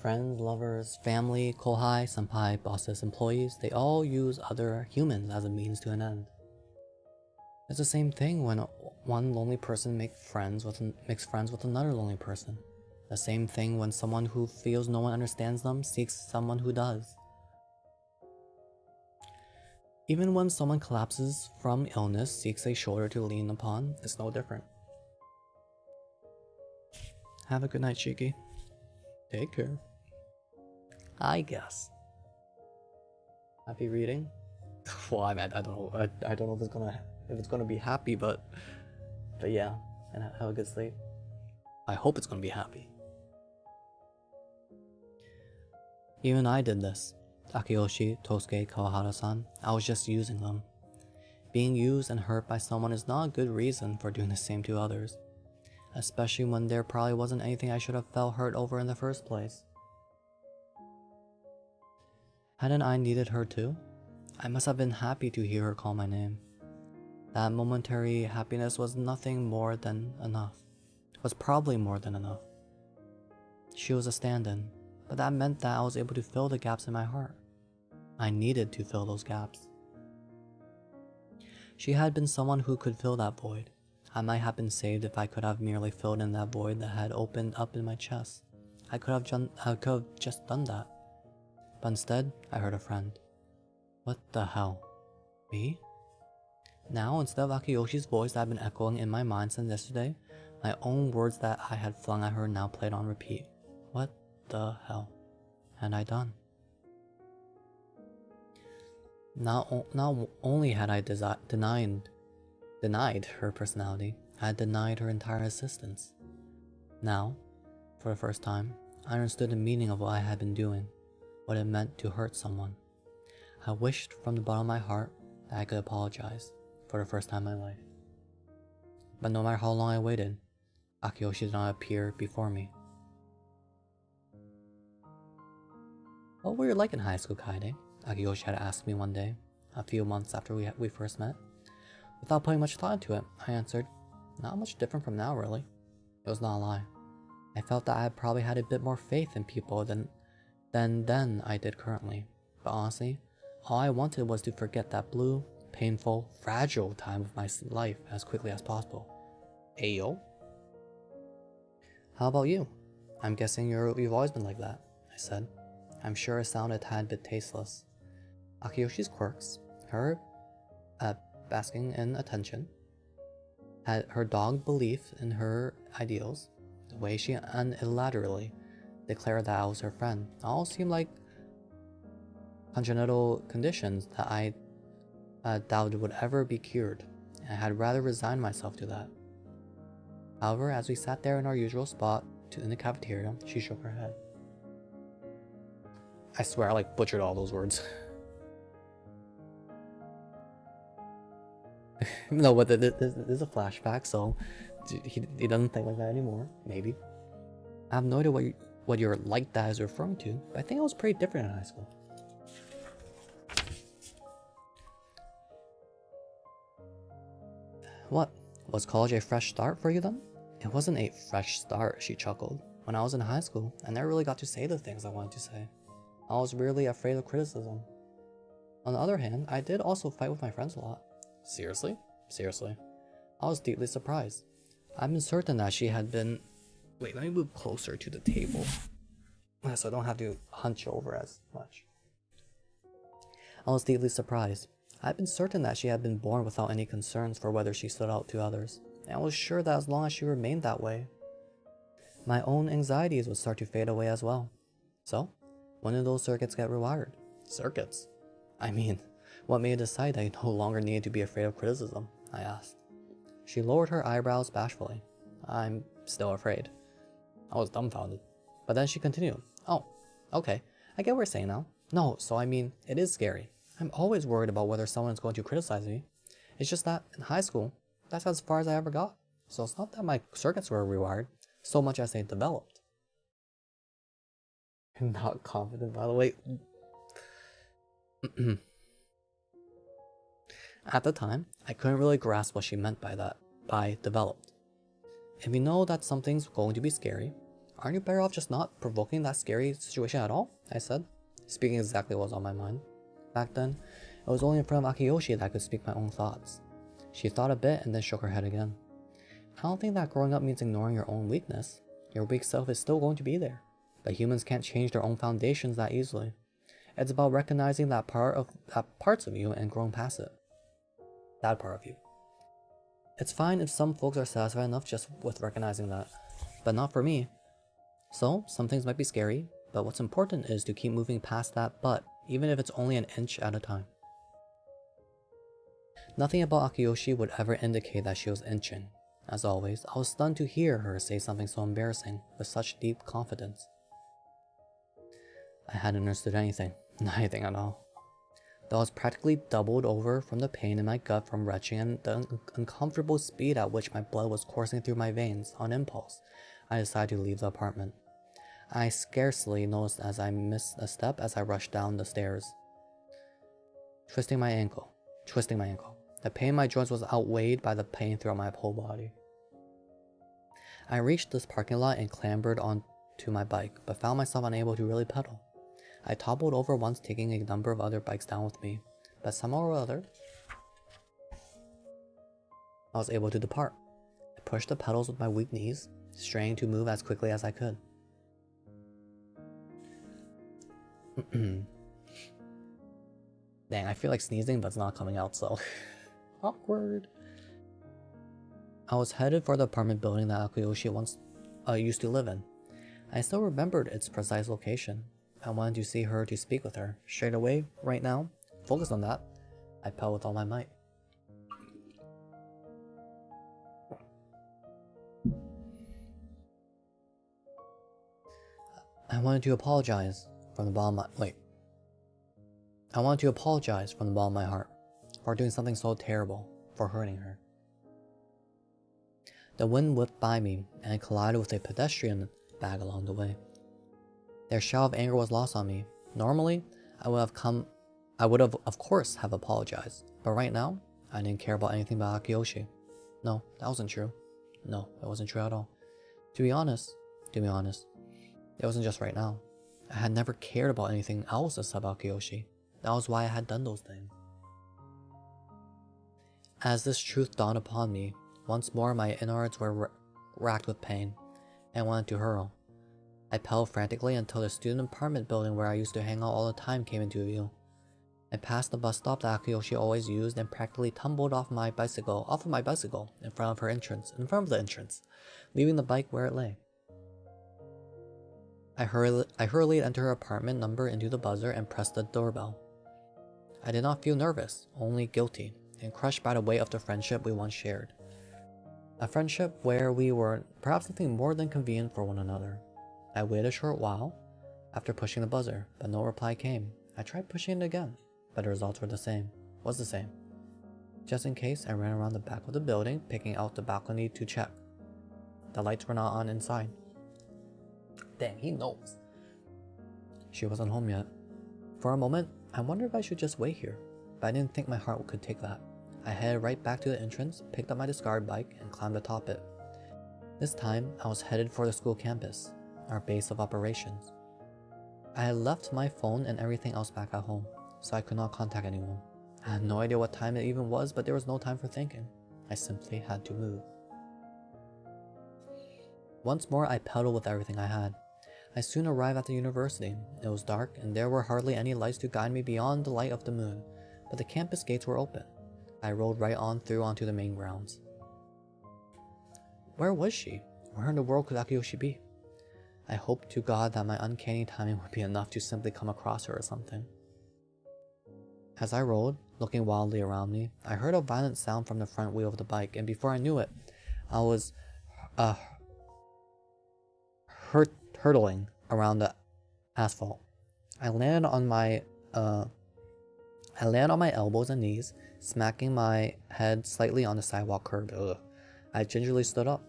Friends, lovers, family, kohai, senpai, bosses, employees, they all use other humans as a means to an end. It's the same thing when one lonely person makes friends with another lonely person. The same thing when someone who feels no one understands them seeks someone who does. Even when someone collapses from illness seeks a shoulder to lean upon, it's no different. Have a good night, Shiki. Take care. I guess. Happy reading? Well, I don't know. I don't know if it's gonna be happy, but yeah. And have a good sleep. I hope it's gonna be happy. Even I did this. Akiyoshi, Tosuke, Kawahara-san. I was just using them. Being used and hurt by someone is not a good reason for doing the same to others. Especially when there probably wasn't anything I should have felt hurt over in the first place. Hadn't I needed her too? I must have been happy to hear her call my name. That momentary happiness was nothing more than enough. Was probably more than enough. She was a stand-in, but that meant that I was able to fill the gaps in my heart. I needed to fill those gaps. She had been someone who could fill that void. I might have been saved if I could have merely filled in that void that had opened up in my chest. I could have just done that. But instead, I heard a friend. What the hell? Me? Now, instead of Akiyoshi's voice that had been echoing in my mind since yesterday, my own words that I had flung at her now played on repeat. What the hell had I done? Not only had I denied her personality, I had denied her entire existence. Now, for the first time, I understood the meaning of what I had been doing, what it meant to hurt someone. I wished from the bottom of my heart that I could apologize for the first time in my life. But no matter how long I waited, Akiyoshi did not appear before me. What were you like in high school, Kaede? Akiyoshi had asked me one day, a few months after we first met. Without putting much thought into it, I answered, not much different from now, really. It was not a lie. I felt that I had probably had a bit more faith in people than I did currently. But honestly, all I wanted was to forget that blue, painful, fragile time of my life as quickly as possible. Ayo? How about you? I'm guessing you've always been like that, I said. I'm sure it sounded a tad bit tasteless. Akiyoshi's quirks, her basking in attention, had her dogged belief in her ideals, the way she unilaterally declared that I was her friend, all seemed like congenital conditions that I doubted would ever be cured, and I had rather resigned myself to that. However, as we sat there in our usual spot in the cafeteria, she shook her head. I swear I butchered all those words. No, but this is a flashback, so he doesn't think like that anymore. Maybe. I have no idea what your like that is referring to, but I think I was pretty different in high school. What? Was college a fresh start for you then? It wasn't a fresh start, she chuckled. When I was in high school, I never really got to say the things I wanted to say. I was really afraid of criticism. On the other hand, I did also fight with my friends a lot. Seriously? Seriously. I was deeply surprised. I've been certain that she had been... Wait, let me move closer to the table, so I don't have to hunch over as much. I was deeply surprised. I'd been certain that she had been born without any concerns for whether she stood out to others, and I was sure that as long as she remained that way, my own anxieties would start to fade away as well. So, when did those circuits get rewired? Circuits? I mean, what made you decide that you no longer needed to be afraid of criticism? I asked. She lowered her eyebrows bashfully. I'm still afraid. I was dumbfounded. But then she continued. Oh, okay. I get what you're saying now. No, so I mean, it is scary. I'm always worried about whether someone is going to criticize me. It's just that, in high school, that's as far as I ever got. So it's not that my circuits were rewired, so much as they developed. I'm not confident, by the way. At the time, I couldn't really grasp what she meant by that, by developed. If you know that something's going to be scary, aren't you better off just not provoking that scary situation at all? I said, speaking exactly what was on my mind. Back then, it was only in front of Akiyoshi that I could speak my own thoughts. She thought a bit and then shook her head again. I don't think that growing up means ignoring your own weakness. Your weak self is still going to be there, but humans can't change their own foundations that easily. It's about recognizing that parts of you and growing past it. That part of you. It's fine if some folks are satisfied enough just with recognizing that, but not for me. So, some things might be scary, but what's important is to keep moving past that but, even if it's only an inch at a time. Nothing about Akiyoshi would ever indicate that she was inching. As always, I was stunned to hear her say something so embarrassing with such deep confidence. I hadn't understood anything at all. Though I was practically doubled over from the pain in my gut from retching and the uncomfortable speed at which my blood was coursing through my veins, on impulse, I decided to leave the apartment. I scarcely noticed as I missed a step as I rushed down the stairs. Twisting my ankle. The pain in my joints was outweighed by the pain throughout my whole body. I reached this parking lot and clambered onto my bike, but found myself unable to really pedal. I toppled over once, taking a number of other bikes down with me, but somehow or other, I was able to depart. I pushed the pedals with my weak knees, straining to move as quickly as I could. Dang, I feel like sneezing, but it's not coming out, so awkward. I was headed for the apartment building that Akiyoshi once used to live in. I still remembered its precise location. I wanted to see her to speak with her. Straight away, right now, focus on that. I pedaled with all my might. I wanted to apologize from the bottom of my heart for doing something so terrible, for hurting her. The wind whipped by me, and I collided with a pedestrian bag along the way. Their shout of anger was lost on me. Normally, I would have of course have apologized, but right now, I didn't care about anything but Akiyoshi. No, that wasn't true. No, it wasn't true at all. To be honest, it wasn't just right now. I had never cared about anything else except Akiyoshi. That was why I had done those things. As this truth dawned upon me, once more my innards were racked with pain, and wanted to hurl. I pedaled frantically until the student apartment building where I used to hang out all the time came into view. I passed the bus stop that Akiyoshi always used and practically tumbled off of my bicycle in front of the entrance, leaving the bike where it lay. I hurriedly entered her apartment number into the buzzer and pressed the doorbell. I did not feel nervous, only guilty, and crushed by the weight of the friendship we once shared. A friendship where we were perhaps nothing more than convenient for one another. I waited a short while after pushing the buzzer, but no reply came. I tried pushing it again, but the results were the same. Just in case, I ran around the back of the building, picking out the balcony to check. The lights were not on inside. Dang, he knows. She wasn't home yet. For a moment, I wondered if I should just wait here, but I didn't think my heart could take that. I headed right back to the entrance, picked up my discard bike, and climbed atop it. This time, I was headed for the school campus, our base of operations. I had left my phone and everything else back at home, so I could not contact anyone. I had no idea what time it even was, but there was no time for thinking. I simply had to move. Once more, I pedaled with everything I had. I soon arrived at the university. It was dark, and there were hardly any lights to guide me beyond the light of the moon, but the campus gates were open. I rode right on through onto the main grounds. Where was she? Where in the world could Akiyoshi be? I hoped to God that my uncanny timing would be enough to simply come across her or something. As I rode, looking wildly around me, I heard a violent sound from the front wheel of the bike, and before I knew it, I was uh, hurtling around the asphalt. I landed on my elbows and knees, smacking my head slightly on the sidewalk curb. Ugh. I gingerly stood up,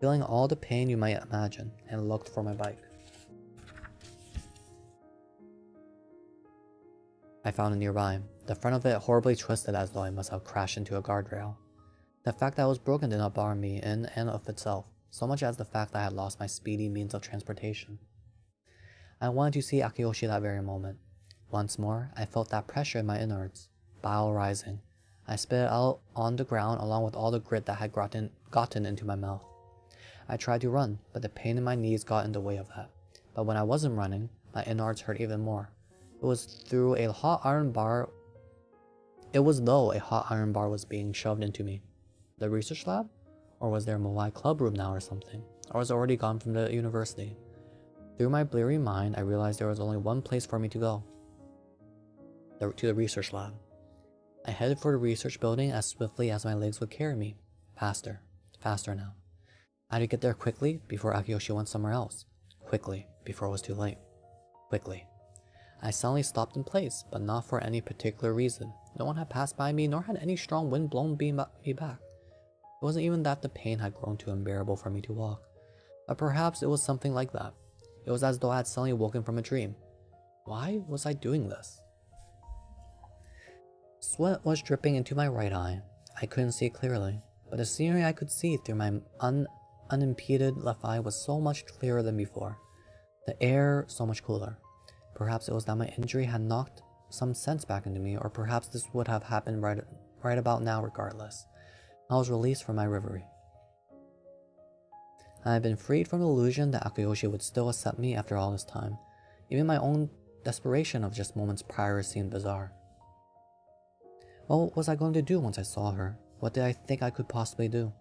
feeling all the pain you might imagine, and looked for my bike. I found it nearby, the front of it horribly twisted as though I must have crashed into a guardrail. The fact that it was broken did not bother me in and of itself, so much as the fact that I had lost my speedy means of transportation. I wanted to see Akiyoshi that very moment. Once more, I felt that pressure in my innards, bile rising. I spit it out on the ground along with all the grit that had gotten into my mouth. I tried to run, but the pain in my knees got in the way of that. But when I wasn't running, my innards hurt even more. It was though a hot iron bar was being shoved into me. The research lab? Or was there a Moai club room now or something? Or was I already gone from the university? Through my bleary mind, I realized there was only one place for me to go. To the research lab. I headed for the research building as swiftly as my legs would carry me. Faster. Faster now. I had to get there quickly before Akiyoshi went somewhere else. Quickly, before it was too late. Quickly. I suddenly stopped in place, but not for any particular reason. No one had passed by me, nor had any strong wind blown me back. It wasn't even that the pain had grown too unbearable for me to walk. But perhaps it was something like that. It was as though I had suddenly woken from a dream. Why was I doing this? Sweat was dripping into my right eye. I couldn't see clearly, but the scenery I could see through my unimpeded left eye was so much clearer than before. The air so much cooler. Perhaps it was that my injury had knocked some sense back into me, or perhaps this would have happened right about now regardless. I was released from my reverie. I had been freed from the illusion that Akiyoshi would still accept me after all this time. Even my own desperation of just moments prior seemed bizarre. What was I going to do once I saw her? What did I think I could possibly do?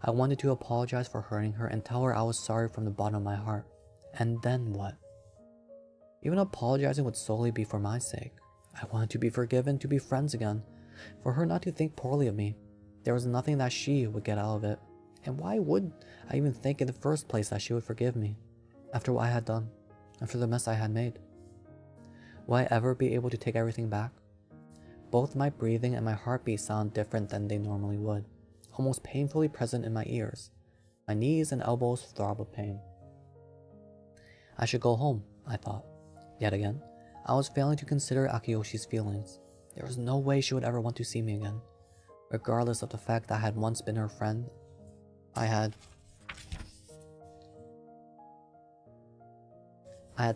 I wanted to apologize for hurting her and tell her I was sorry from the bottom of my heart. And then what? Even apologizing would solely be for my sake. I wanted to be forgiven, to be friends again, for her not to think poorly of me. There was nothing that she would get out of it. And why would I even think in the first place that she would forgive me? After what I had done, after the mess I had made. Will I ever be able to take everything back? Both my breathing and my heartbeat sound different than they normally would, almost painfully present in my ears. My knees and elbows throb with pain. I should go home, I thought. Yet again, I was failing to consider Akiyoshi's feelings. There was no way she would ever want to see me again. Regardless of the fact that I had once been her friend, I had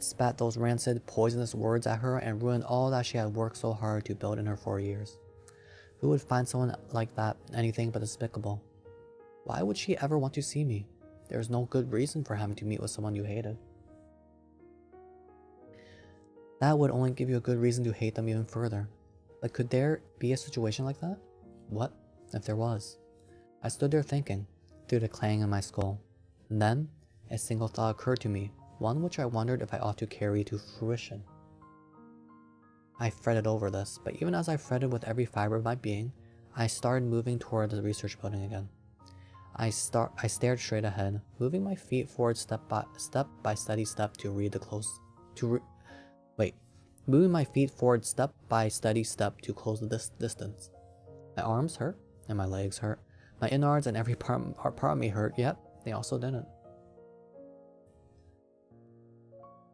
spat those rancid, poisonous words at her and ruined all that she had worked so hard to build in her 4 years. Who would find someone like that anything but despicable? Why would she ever want to see me? There was no good reason for having to meet with someone you hated. That would only give you a good reason to hate them even further. But could there be a situation like that? What if there was? I stood there thinking, through the clang in my skull. And then, a single thought occurred to me, one which I wondered if I ought to carry to fruition. I fretted over this, but even as I fretted with every fiber of my being, I started moving toward the research building again. I stared straight ahead, moving my feet forward step by steady step to moving my feet forward step by steady step to close the distance. My arms hurt, and my legs hurt. My innards and every part of me hurt, yet they also didn't.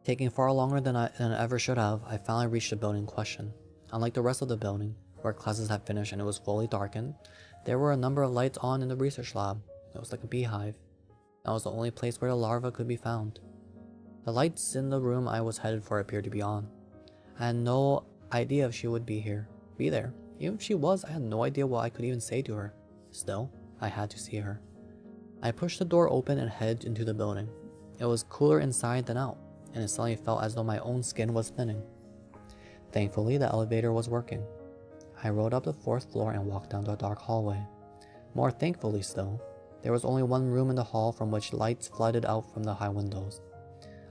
Taking far longer than I ever should have, I finally reached the building in question. Unlike the rest of the building, where classes had finished and it was fully darkened, there were a number of lights on in the research lab. It was like a beehive. That was the only place where the larva could be found. The lights in the room I was headed for appeared to be on. I had no idea if she would be there. Even if she was, I had no idea what I could even say to her. Still, I had to see her. I pushed the door open and headed into the building. It was cooler inside than out, and it suddenly felt as though my own skin was thinning. Thankfully, the elevator was working. I rode up the 4th floor and walked down the dark hallway. More thankfully still, there was only one room in the hall from which lights flooded out from the high windows.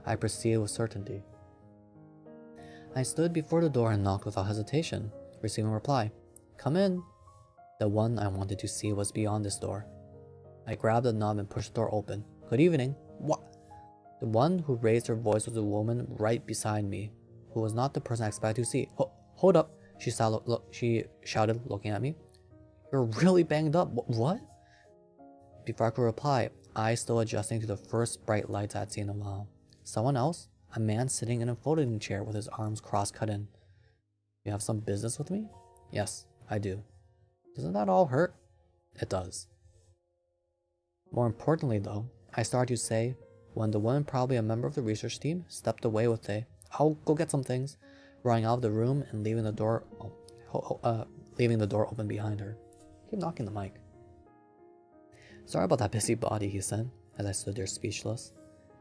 I proceeded with certainty. I stood before the door and knocked without hesitation. receiving a reply. Come in. The one I wanted to see was beyond this door. I grabbed the knob and pushed the door open. Good evening. What? The one who raised her voice was a woman right beside me, who was not the person I expected to see. Hold up, she shouted, looking at me. You're really banged up. What? Before I could reply, eyes still adjusting to the first bright lights I had seen in a while. Someone else? A man sitting in a folding chair with his arms cross-cut in. You have some business with me? Yes, I do. Doesn't that all hurt? It does. More importantly though, I started to say, when the woman, probably a member of the research team, stepped away with a, I'll go get some things, running out of the room and leaving the door open behind her. Keep knocking the mic. Sorry about that busybody, he said, as I stood there speechless.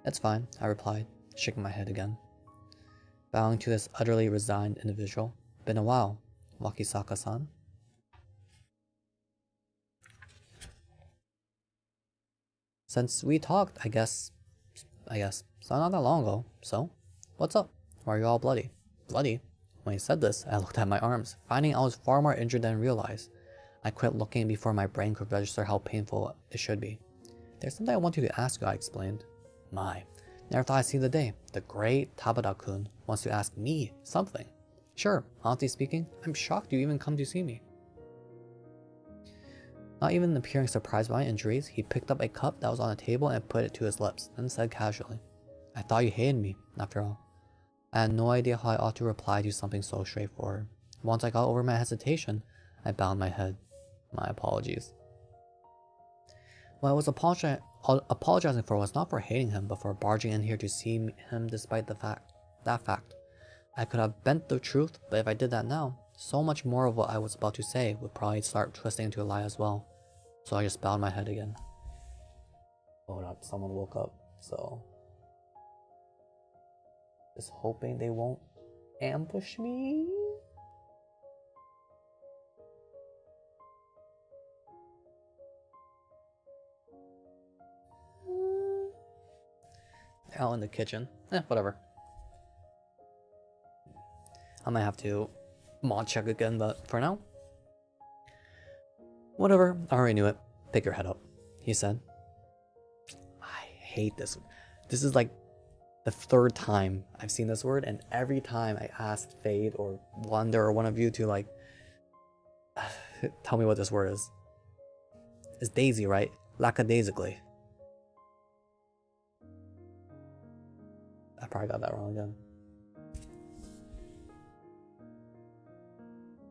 It's fine, I replied, shaking my head again. Bowing to this utterly resigned individual. Been a while, Wakisaka-san. Since we talked, I guess. So not that long ago. So, what's up? Why are you all bloody? Bloody? When he said this, I looked at my arms, finding I was far more injured than I realized. I quit looking before my brain could register how painful it should be. There's something I want you to ask you, I explained. My, never thought I'd see the day. The great Tabata-kun wants to ask me something. Sure, honestly speaking, I'm shocked you even come to see me. Not even appearing surprised by my injuries, he picked up a cup that was on the table and put it to his lips, then said casually, I thought you hated me, after all. I had no idea how I ought to reply to something so straightforward. Once I got over my hesitation, I bowed my head. My apologies. What I was apologizing for was not for hating him, but for barging in here to see him despite that fact. I could have bent the truth, but if I did that now, so much more of what I was about to say would probably start twisting into a lie as well. So I just bowed my head again. Hold up, someone woke up, so... just hoping they won't ambush me? They're out in the kitchen. Whatever. I might have to mod check again, but for now... Whatever, I already knew it. Pick your head up, he said. I hate this. This is like the third time I've seen this word, and every time I asked Fade or Wonder or one of you to like tell me what this word is. It's daisy, right? Lackadaisically. I probably got that wrong again.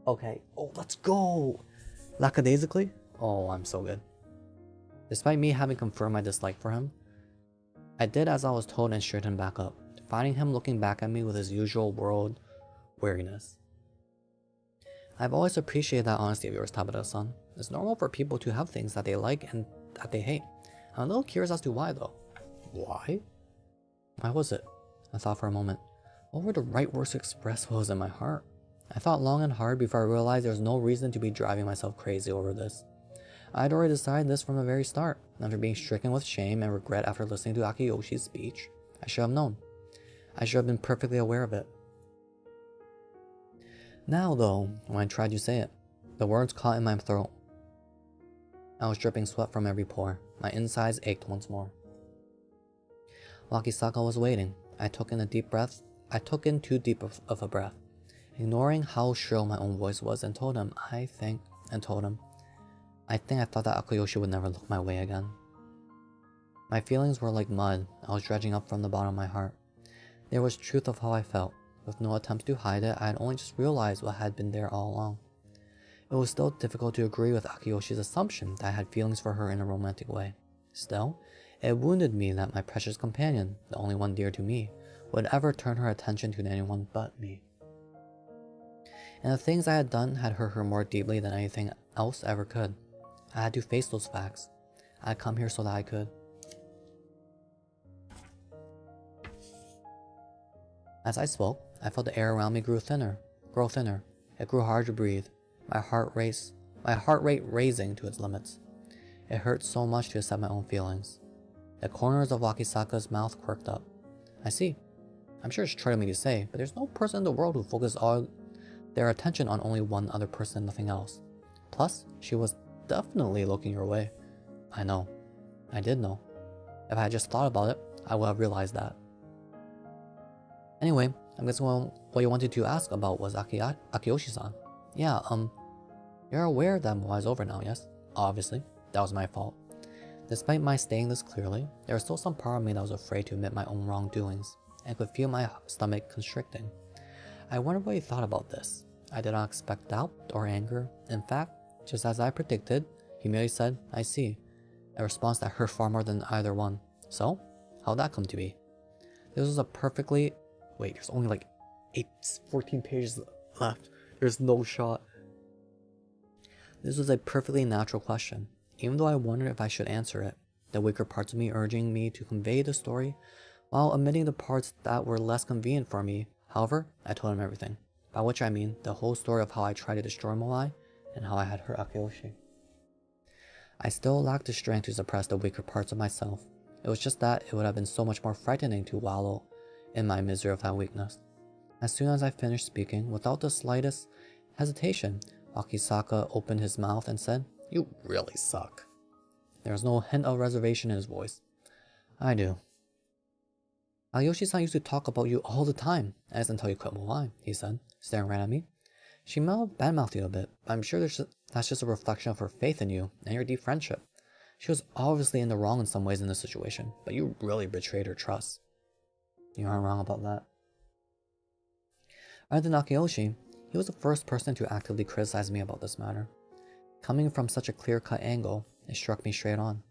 Okay, oh, let's go! Lackadaisically? Oh, I'm so good. Despite me having confirmed my dislike for him, I did as I was told and cheered him back up, finding him looking back at me with his usual world weariness. I've always appreciated that honesty of yours, Tabata-san. It's normal for people to have things that they like and that they hate. I'm a little curious as to why, though. Why? Why was it? I thought for a moment. What were the right words to express what was in my heart? I thought long and hard before I realized there was no reason to be driving myself crazy over this. I had already decided this from the very start. After being stricken with shame and regret after listening to Akiyoshi's speech, I should have known. I should have been perfectly aware of it. Now though, when I tried to say it, the words caught in my throat. I was dripping sweat from every pore. My insides ached once more. Wakisaka was waiting. I took in too deep of a breath, ignoring how shrill my own voice was, and told him, I think I thought that Akiyoshi would never look my way again. My feelings were like mud I was dredging up from the bottom of my heart. There was truth of how I felt. With no attempt to hide it, I had only just realized what had been there all along. It was still difficult to agree with Akiyoshi's assumption that I had feelings for her in a romantic way. Still, it wounded me that my precious companion, the only one dear to me, would ever turn her attention to anyone but me. And the things I had done had hurt her more deeply than anything else ever could. I had to face those facts. I had come here so that I could. As I spoke, I felt the air around me grow thinner. It grew hard to breathe, my heart rate raising to its limits. It hurt so much to accept my own feelings. The corners of Wakisaka's mouth quirked up. I see. I'm sure it's true of me to say, but there's no person in the world who focuses their attention on only one other person and nothing else. Plus, she was definitely looking your way. I know. I did know. If I had just thought about it, I would have realized that. Anyway, I'm guessing what you wanted to ask about was Akiyoshi-san. Yeah, you're aware that Moai is over now, yes? Obviously, that was my fault. Despite my stating this clearly, there was still some part of me that was afraid to admit my own wrongdoings, and could feel my stomach constricting. I wondered what he thought about this. I did not expect doubt or anger. In fact, just as I predicted, he merely said, I see, a response that hurt far more than either one. So, how'd that come to be? This was a perfectly... Wait, there's only like 14 pages left. There's no shot. This was a perfectly natural question, even though I wondered if I should answer it, the weaker parts of me urging me to convey the story, while omitting the parts that were less convenient for me. However, I told him everything, by which I mean the whole story of how I tried to destroy Moai, and how I had hurt Akiyoshi. I still lacked the strength to suppress the weaker parts of myself. It was just that it would have been so much more frightening to wallow in my misery of that weakness. As soon as I finished speaking, without the slightest hesitation, Wakisaka opened his mouth and said, You really suck. There was no hint of reservation in his voice. I do. Ayoshi-san used to talk about you all the time, as until you quit Moai, he said, staring right at me. She badmouthed you a bit, but I'm sure that's just a reflection of her faith in you and your deep friendship. She was obviously in the wrong in some ways in this situation, but you really betrayed her trust. You aren't wrong about that. Other than Akiyoshi, he was the first person to actively criticize me about this matter. Coming from such a clear-cut angle, it struck me straight on.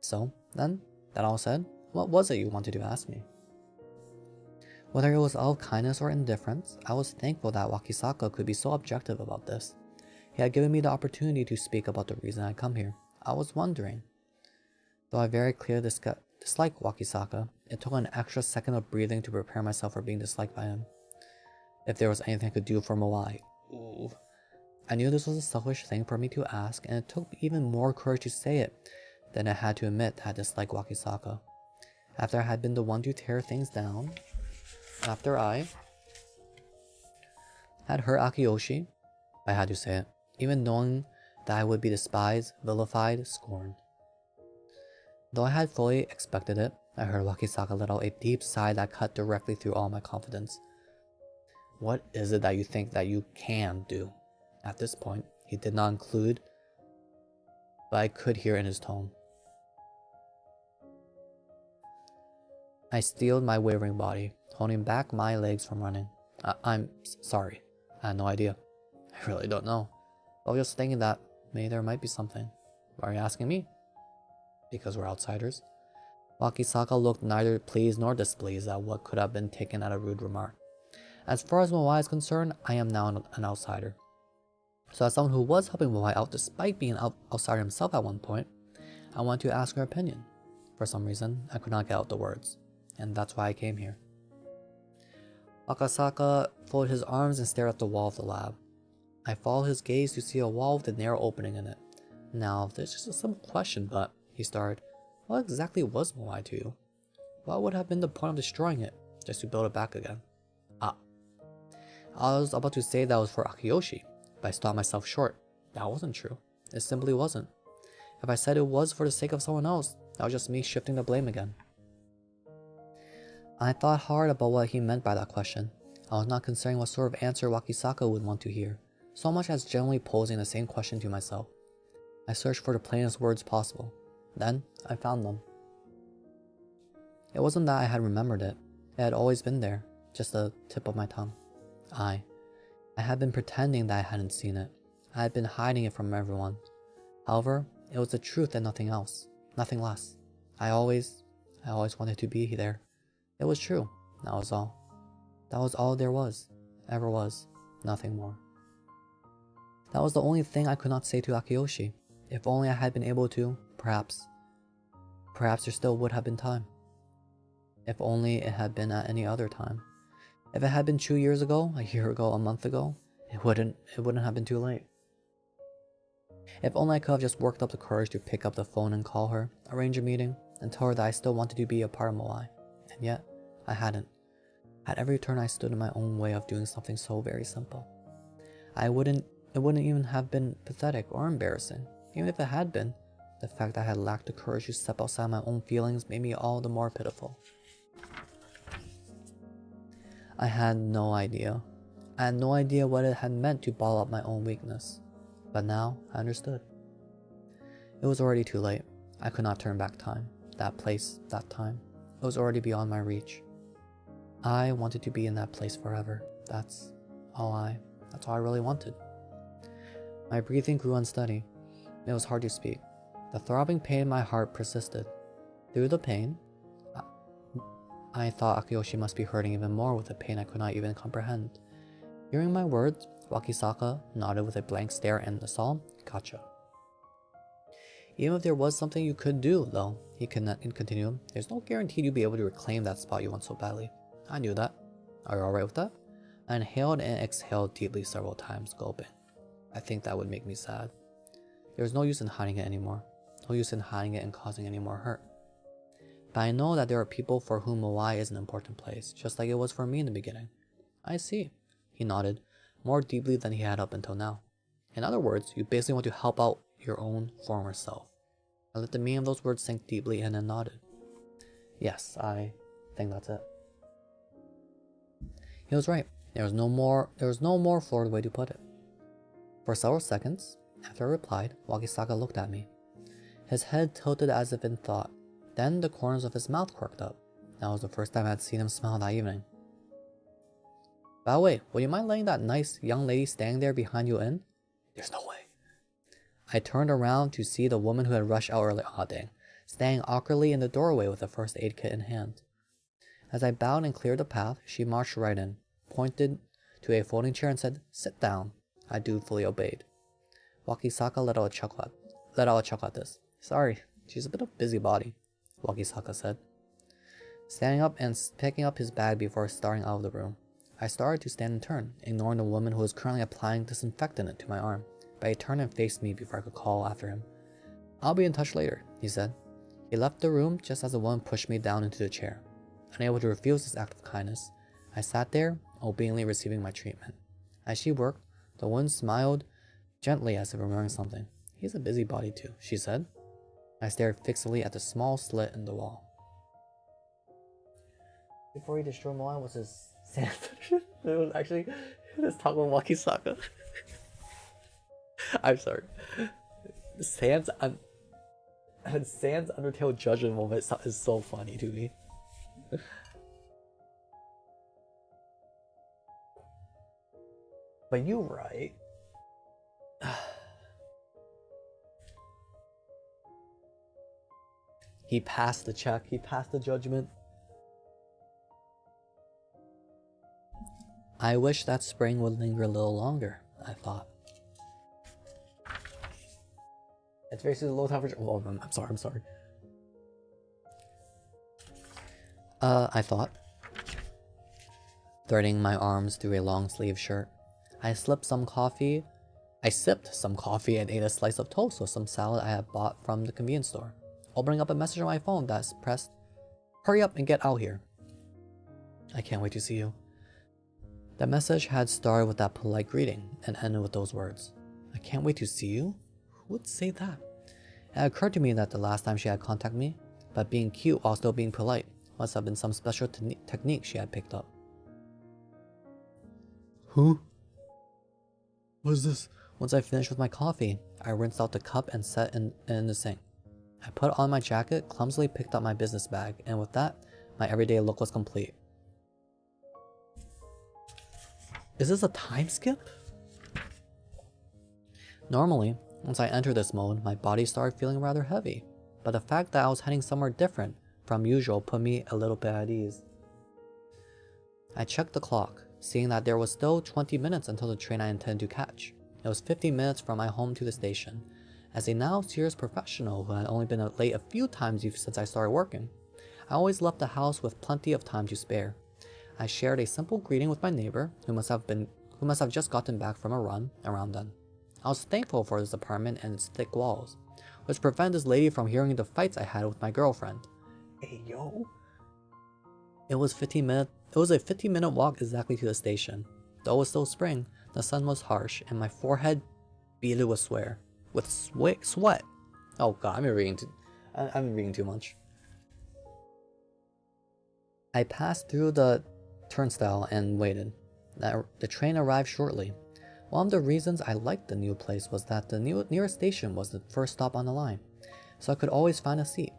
So, then, that all said, what was it you wanted to ask me? Whether it was out of kindness or indifference, I was thankful that Wakisaka could be so objective about this. He had given me the opportunity to speak about the reason I'd come here. I was wondering. Though I very clearly disliked Wakisaka, it took an extra second of breathing to prepare myself for being disliked by him. If there was anything I could do for Moai. Ooh. I knew this was a selfish thing for me to ask, and it took even more courage to say it than I had to admit that I disliked Wakisaka. After I had been the one to tear things down, after I had hurt Akiyoshi, I had to say it, even knowing that I would be despised, vilified, scorned. Though I had fully expected it, I heard Wakisaka let out a deep sigh that cut directly through all my confidence. What is it that you think that you can do? At this point, he did not include, but I could hear in his tone. I steeled my wavering body, holding back my legs from running. I'm sorry. I had no idea. I really don't know. I was just thinking that maybe there might be something. Why are you asking me? Because we're outsiders. Wakisaka looked neither pleased nor displeased at what could have been taken as a rude remark. As far as Moai is concerned, I am now an outsider. So as someone who was helping Moai out despite being an outsider himself at one point, I wanted to ask her opinion. For some reason, I could not get out the words, and that's why I came here. Wakisaka folded his arms and stared at the wall of the lab. I followed his gaze to see a wall with a narrow opening in it. Now, there's just a simple question, but, he started, what exactly was Moai to you? What would have been the point of destroying it, just to build it back again? I was about to say that was for Akiyoshi, but I stopped myself short. That wasn't true. It simply wasn't. If I said it was for the sake of someone else, that was just me shifting the blame again. I thought hard about what he meant by that question. I was not considering what sort of answer Wakisaka would want to hear, so much as generally posing the same question to myself. I searched for the plainest words possible. Then, I found them. It wasn't that I had remembered it. It had always been there, just the tip of my tongue. I had been pretending that I hadn't seen it. I had been hiding it from everyone. However, it was the truth and nothing else, nothing less. I always wanted to be there. It was true, that was all. That was all there was, ever was, nothing more. That was the only thing I could not say to Akiyoshi. If only I had been able to, perhaps there still would have been time. If only it had been at any other time. If it had been 2 years ago, a year ago, a month ago, it wouldn't have been too late. If only I could have just worked up the courage to pick up the phone and call her, arrange a meeting, and tell her that I still wanted to be a part of Moai. And yet, I hadn't. At every turn I stood in my own way of doing something so very simple. It wouldn't even have been pathetic or embarrassing. Even if it had been, the fact that I had lacked the courage to step outside my own feelings made me all the more pitiful. I had no idea. I had no idea what it had meant to bottle up my own weakness. But now I understood. It was already too late. I could not turn back time. That place, that time. It was already beyond my reach. I wanted to be in that place forever. That's all I really wanted. My breathing grew unsteady. It was hard to speak. The throbbing pain in my heart persisted. Through the pain, I thought Akiyoshi must be hurting even more with a pain I could not even comprehend. Hearing my words, Wakisaka nodded with a blank stare and the psalm, "Gotcha." Even if there was something you could do, though, he continued, there's no guarantee you'd be able to reclaim that spot you want so badly. I knew that. Are you alright with that? I inhaled and exhaled deeply several times, gulping. I think that would make me sad. There was no use in hiding it anymore. No use in hiding it and causing any more hurt. But I know that there are people for whom Moai is an important place, just like it was for me in the beginning. I see. He nodded, more deeply than he had up until now. In other words, you basically want to help out your own former self. I let the meaning of those words sink deeply and then nodded. Yes, I think that's it. He was right. There was no more florid way to put it. For several seconds, after I replied, Wakisaka looked at me. His head tilted as if in thought. Then the corners of his mouth quirked up. That was the first time I had seen him smile that evening. By the way, would you mind letting that nice young lady standing there behind you in? There's no way. I turned around to see the woman who had rushed out early dang, standing awkwardly in the doorway with a first aid kit in hand. As I bowed and cleared the path, she marched right in, pointed to a folding chair and said, "Sit down." I dutifully obeyed. Wakisaka let out a chuckle at this. "Sorry, she's a bit of a busybody," Wakisaka said, standing up and picking up his bag before starting out of the room. I started to stand and turn, ignoring the woman who was currently applying disinfectant to my arm, but he turned and faced me before I could call after him. "I'll be in touch later," he said. He left the room just as the woman pushed me down into the chair. Unable to refuse this act of kindness, I sat there, obediently receiving my treatment. As she worked, the woman smiled gently as if remembering something. "He's a busybody too," she said. I stared fixedly at the small slit in the wall. Before he destroyed Moai was his sand. It was actually his talk with Wakisaka. I'm sorry. Sans Undertale judgment moment is so funny to me. But you're right. He passed the check. He passed the judgment. I wish that spring would linger a little longer, I thought. It's basically low temperature. Oh, I'm sorry. I thought, threading my arms through a long sleeve shirt. I sipped some coffee and ate a slice of toast with some salad I had bought from the convenience store, opening up a message on my phone that pressed, "Hurry up and get out here. I can't wait to see you." The message had started with that polite greeting and ended with those words. "I can't wait to see you?" Who would say that? It occurred to me that the last time she had contacted me, but being cute while still being polite, must have been some special technique she had picked up. Who? What is this? Once I finished with my coffee, I rinsed out the cup and set it in the sink. I put on my jacket, clumsily picked up my business bag, and with that, my everyday look was complete. Is this a time skip? Normally, once I entered this mode, my body started feeling rather heavy, but the fact that I was heading somewhere different from usual put me a little bit at ease. I checked the clock, seeing that there was still 20 minutes until the train I intended to catch. It was 15 minutes from my home to the station. As a now serious professional who had only been late a few times since I started working, I always left the house with plenty of time to spare. I shared a simple greeting with my neighbor, who must have just gotten back from a run around then. I was thankful for this apartment and its thick walls, which prevented this lady from hearing the fights I had with my girlfriend. Hey yo. It was a 15-minute walk exactly to the station. Though it was still spring, The sun was harsh, and my forehead beaded with sweat. Oh god, I've been reading too much. I passed through the turnstile and waited. The train arrived shortly. One of the reasons I liked the new place was that the nearest station was the first stop on the line, so I could always find a seat.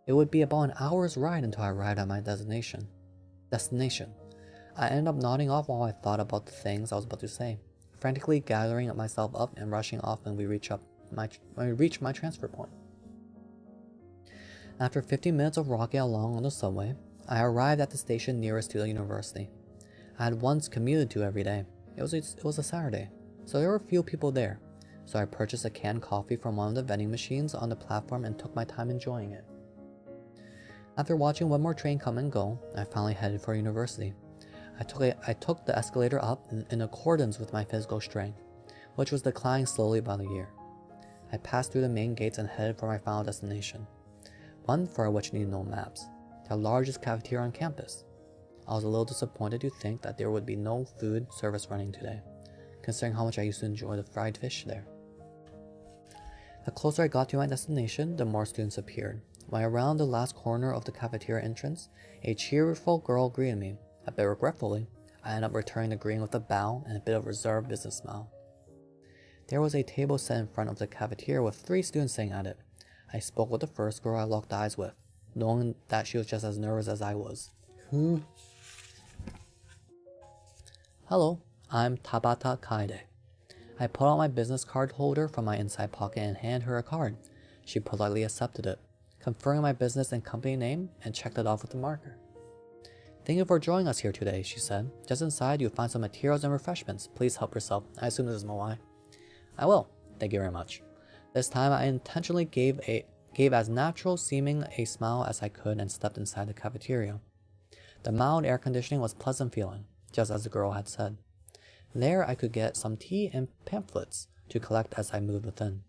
It would be about an hour's ride until I arrived at my destination. I ended up nodding off while I thought about the things I was about to say, frantically gathering myself up and rushing off when we reached my transfer point. After 15 minutes of rocking along on the subway, I arrived at the station nearest to the university. I had once commuted to every day. It was a Saturday, so there were few people there, so I purchased a canned coffee from one of the vending machines on the platform and took my time enjoying it. After watching one more train come and go, I finally headed for university. I took the escalator up in accordance with my physical strength, which was declining slowly by the year. I passed through the main gates and headed for my final destination, one for which needed no maps, the largest cafeteria on campus. I was a little disappointed to think that there would be no food service running today, considering how much I used to enjoy the fried fish there. The closer I got to my destination, the more students appeared. When I rounded the last corner of the cafeteria entrance, a cheerful girl greeted me. A bit regretfully, I ended up returning the greeting with a bow and a bit of reserved business smile. There was a table set in front of the cafeteria with 3 students sitting at it. I spoke with the first girl I locked eyes with, knowing that she was just as nervous as I was. Hello, I'm Tabata Kaide. I pulled out my business card holder from my inside pocket and handed her a card. She politely accepted it, confirming my business and company name, and checked it off with a marker. Thank you for joining us here today, she said. Just inside, you'll find some materials and refreshments. Please help yourself. I assume this is Moai. I will. Thank you very much. This time, I intentionally gave as natural seeming a smile as I could and stepped inside the cafeteria. The mild air conditioning was pleasant feeling, just as the girl had said. There, I could get some tea and pamphlets to collect as I moved within,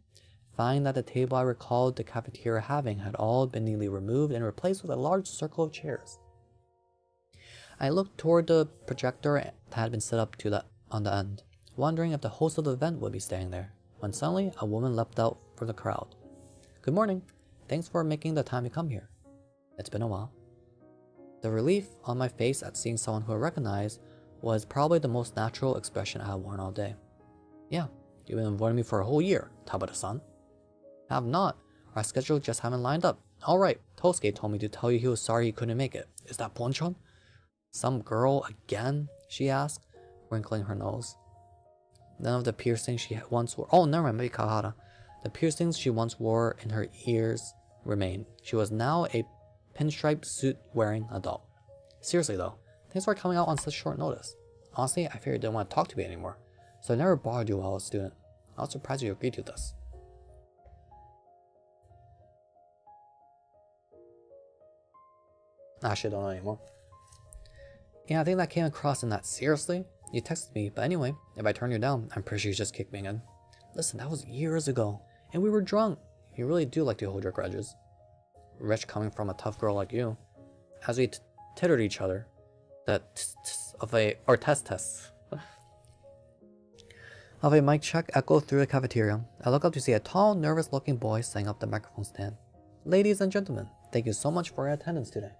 finding that the table I recalled the cafeteria having had all been neatly removed and replaced with a large circle of chairs. I looked toward the projector that had been set up on the end, wondering if the host of the event would be staying there, when suddenly a woman leapt out from the crowd. Good morning. Thanks for making the time to come here. It's been a while. The relief on my face at seeing someone who I recognized was probably the most natural expression I had worn all day. Yeah, you've been avoiding me for a whole year, Tabata-san. Have not. Our schedules just haven't lined up. Alright, Tosuke told me to tell you he was sorry he couldn't make it. Is that Ponchon? Some girl again? She asked, wrinkling her nose. None of the piercings she once wore— oh, never mind, maybe Kawahara. The piercings she once wore in her ears remained. She was now a pinstripe suit-wearing adult. Seriously though, thanks for coming out on such short notice. Honestly, I figured you didn't want to talk to me anymore, so I never bothered you while I was a student. I was surprised you agreed to this. I actually don't know anymore. Yeah, I think that came across in that. Seriously? You texted me, but anyway, if I turn you down, I'm pretty sure you just kicked me again. Listen, that was years ago, and we were drunk. You really do like to hold your grudges. Rich coming from a tough girl like you. As we tittered each other, the test of a mic check echoed through the cafeteria. I looked up to see a tall, nervous-looking boy setting up the microphone stand. Ladies and gentlemen, thank you so much for your attendance today.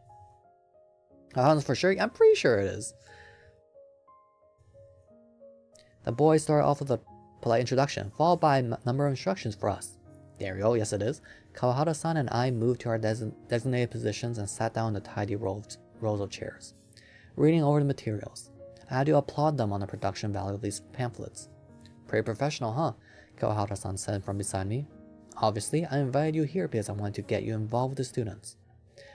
Attendance for sure? I'm pretty sure it is. The boy started off with a polite introduction, followed by a number of instructions for us. There we go, yes it is. Kawahara-san and I moved to our designated positions and sat down in the tidy rows of chairs, reading over the materials. I had to applaud them on the production value of these pamphlets. Pretty professional, huh? Kawahara-san said from beside me. Obviously, I invited you here because I wanted to get you involved with the students.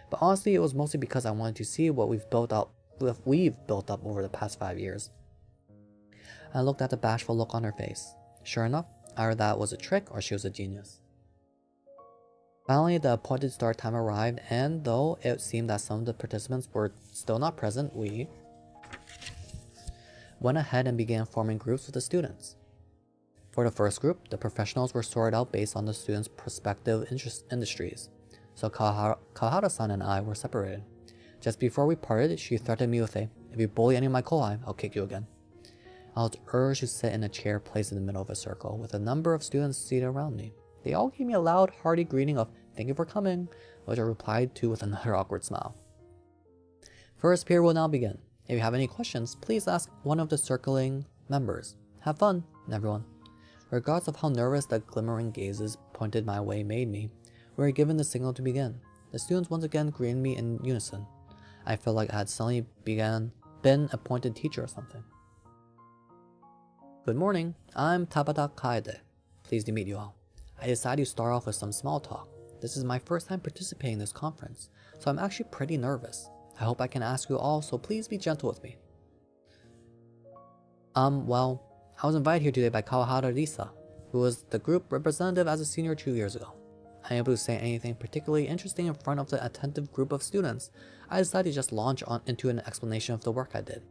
But honestly, it was mostly because I wanted to see what we've built up over the past 5 years. I looked at the bashful look on her face. Sure enough, either that was a trick or she was a genius. Finally, the appointed start time arrived, and though it seemed that some of the participants were still not present, we went ahead and began forming groups with the students. For the first group, the professionals were sorted out based on the students' prospective industries, so Kawahara-san and I were separated. Just before we parted, she threatened me with if you bully any of my kohai, I'll kick you again. I was urged to sit in a chair placed in the middle of a circle with a number of students seated around me. They all gave me a loud, hearty greeting of "Thank you for coming," which I replied to with another awkward smile. First period will now begin. If you have any questions, please ask one of the circling members. Have fun, everyone. Regardless of how nervous the glimmering gazes pointed my way made me, we were given the signal to begin. The students once again greeted me in unison. I felt like I had suddenly been appointed teacher or something. Good morning, I'm Tabata Kaede. Pleased to meet you all. I decided to start off with some small talk. This is my first time participating in this conference, so I'm actually pretty nervous. I hope I can ask you all, so please be gentle with me. Well, I was invited here today by Kawahara Risa, who was the group representative as a senior 2 years ago. Unable to say anything particularly interesting in front of the attentive group of students, I decided to just launch into an explanation of the work I did.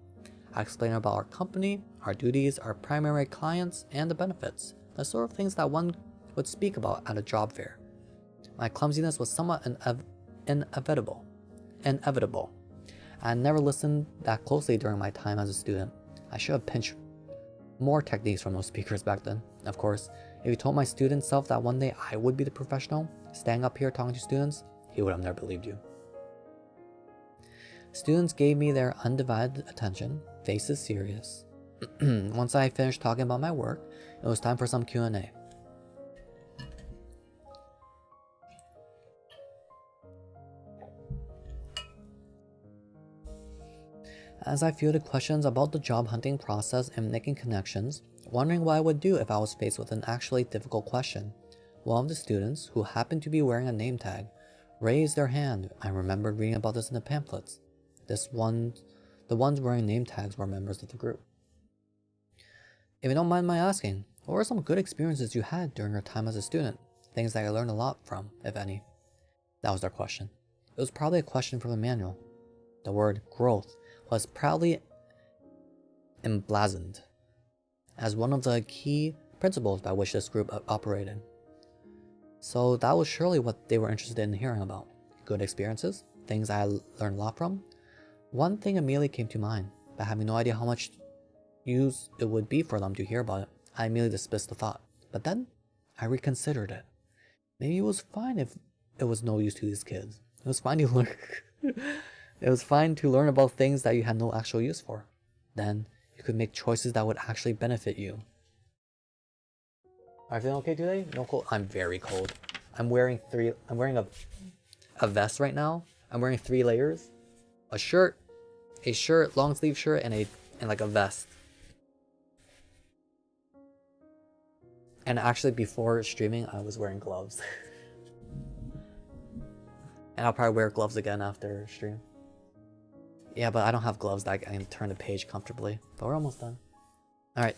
I explained about our company, our duties, our primary clients, and the benefits, the sort of things that one would speak about at a job fair. My clumsiness was somewhat inevitable. I had never listened that closely during my time as a student. I should have pinched more techniques from those speakers back then. Of course, if you told my student self that one day I would be the professional, standing up here talking to students, he would have never believed you. Students gave me their undivided attention, faces serious. Once I finished talking about my work, it was time for some Q&A. As I fielded questions about the job hunting process and making connections, wondering what I would do if I was faced with an actually difficult question, one of the students, who happened to be wearing a name tag, raised their hand. I remembered reading about this in the pamphlets. The ones wearing name tags were members of the group. If you don't mind my asking, what were some good experiences you had during your time as a student? Things that I learned a lot from, if any. That was their question. It was probably a question from the manual. The word growth was proudly emblazoned as one of the key principles by which this group operated. So that was surely what they were interested in hearing about. Good experiences, things I learned a lot from. One thing immediately came to mind, but having no idea how much use it would be for them to hear about it, I immediately dismissed the thought. But then, I reconsidered it. Maybe it was fine if it was no use to these kids. It was fine to learn. It was fine to learn about things that you had no actual use for. Then, you could make choices that would actually benefit you. Are you feeling okay today? No cold? I'm very cold. I'm wearing a vest right now. I'm wearing 3 layers. A shirt, long sleeve shirt, and like a vest. And actually before streaming, I was wearing gloves. And I'll probably wear gloves again after stream. Yeah, but I don't have gloves that I can turn the page comfortably. But we're almost done. Alright,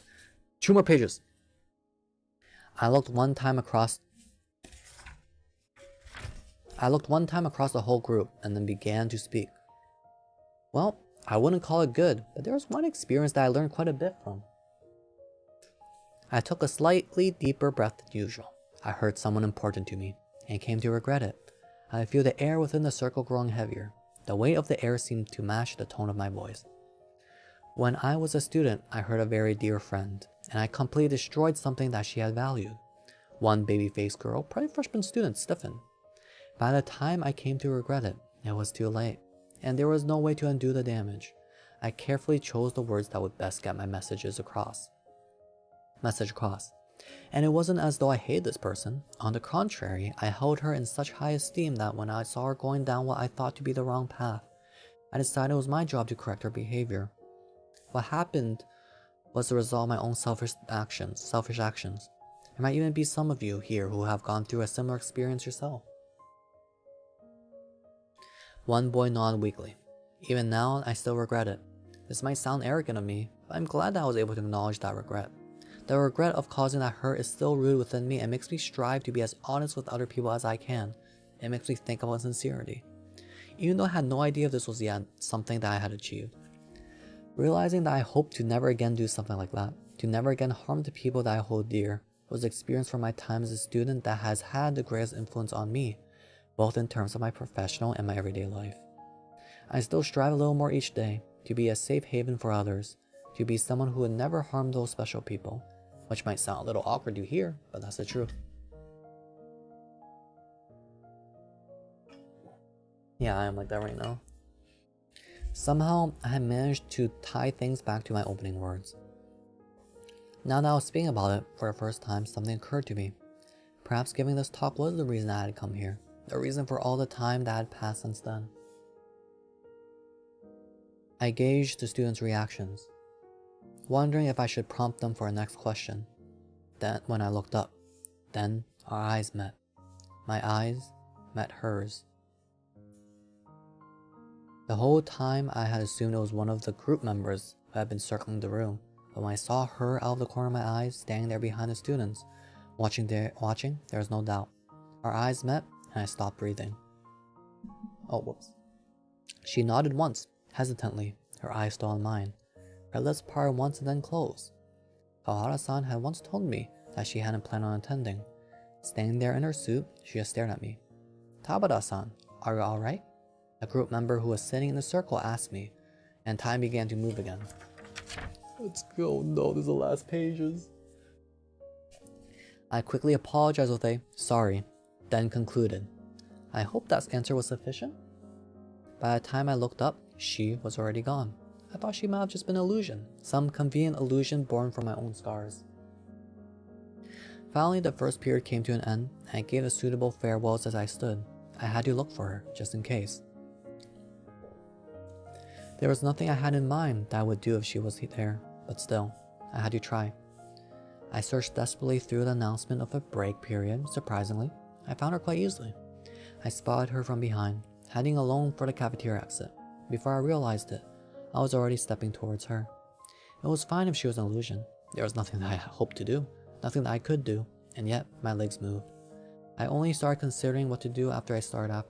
2 more pages. I looked one time across the whole group and then began to speak. Well, I wouldn't call it good, but there was one experience that I learned quite a bit from. I took a slightly deeper breath than usual. I heard someone important to me, and came to regret it. I feel the air within the circle growing heavier. The weight of the air seemed to match the tone of my voice. When I was a student, I hurt a very dear friend, and I completely destroyed something that she had valued. One baby-faced girl, probably freshman student, stiffened. By the time I came to regret it, it was too late, and there was no way to undo the damage. I carefully chose the words that would best get my message across. And it wasn't as though I hated this person. On the contrary, I held her in such high esteem that when I saw her going down what I thought to be the wrong path, I decided it was my job to correct her behavior. What happened was the result of my own selfish actions. There might even be some of you here who have gone through a similar experience yourself. One boy nodded weakly. Even now, I still regret it. This might sound arrogant of me, but I'm glad that I was able to acknowledge that regret. The regret of causing that hurt is still rooted within me and makes me strive to be as honest with other people as I can. It makes me think about sincerity. Even though I had no idea if this was yet something that I had achieved. Realizing that I hope to never again do something like that, to never again harm the people that I hold dear, was an experience from my time as a student that has had the greatest influence on me, both in terms of my professional and my everyday life. I still strive a little more each day to be a safe haven for others, to be someone who would never harm those special people, which might sound a little awkward to hear, but that's the truth. Yeah, I am like that right now. Somehow, I had managed to tie things back to my opening words. Now that I was speaking about it for the first time, something occurred to me. Perhaps giving this talk was the reason I had come here, the reason for all the time that had passed since then. I gauged the students' reactions, wondering if I should prompt them for a next question. Then, when I looked up, then our eyes met. My eyes met hers. The whole time I had assumed it was one of the group members who had been circling the room, but when I saw her out of the corner of my eyes, standing there behind the students, watching, there was no doubt. Our eyes met, and I stopped breathing. Oh, whoops. She nodded once, hesitantly, her eyes still on mine. Her lips parted once and then closed. Kawahara-san had once told me that she hadn't planned on attending. Standing there in her suit, she just stared at me. Tabata-san, are you alright? A group member who was sitting in the circle asked me, and time began to move again. Let's go. No, this is the last pages. I quickly apologized with a sorry, then concluded. I hope that answer was sufficient. By the time I looked up, she was already gone. I thought she might have just been an illusion, some convenient illusion born from my own scars. Finally, the first period came to an end, and I gave a suitable farewells as I stood. I had to look for her, just in case. There was nothing I had in mind that I would do if she was there, but still, I had to try. I searched desperately through the announcement of a break period. Surprisingly, I found her quite easily. I spotted her from behind, heading alone for the cafeteria exit. Before I realized it, I was already stepping towards her. It was fine if she was an illusion. There was nothing that I hoped to do, nothing that I could do, and yet my legs moved. I only started considering what to do after I started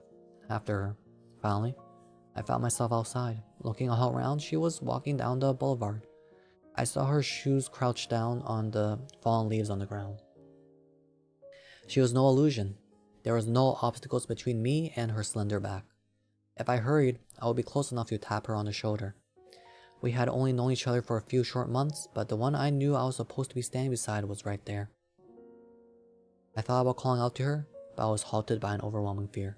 after her. Finally, I found myself outside. Looking all around, she was walking down the boulevard. I saw her shoes crouched down on the fallen leaves on the ground. She was no illusion. There was no obstacles between me and her slender back. If I hurried, I would be close enough to tap her on the shoulder. We had only known each other for a few short months, but the one I knew I was supposed to be standing beside was right there. I thought about calling out to her, but I was halted by an overwhelming fear.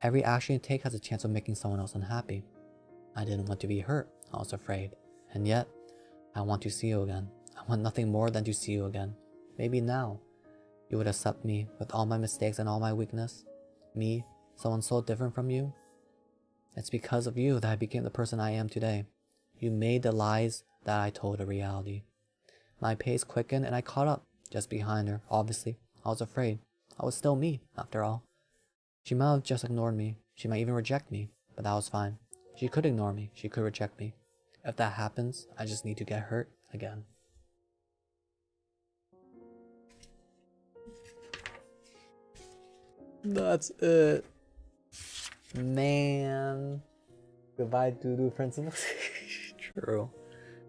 Every action you take has a chance of making someone else unhappy. I didn't want to be hurt. I was afraid. And yet, I want to see you again. I want nothing more than to see you again. Maybe now, you would accept me with all my mistakes and all my weakness. Me, someone so different from you. It's because of you that I became the person I am today. You made the lies that I told a reality. My pace quickened and I caught up, just behind her. Obviously, I was afraid. I was still me, after all. She might have just ignored me. She might even reject me, but that was fine. She could ignore me. She could reject me. If that happens, I just need to get hurt again. That's it. Man. Goodbye, doo-doo principles. True.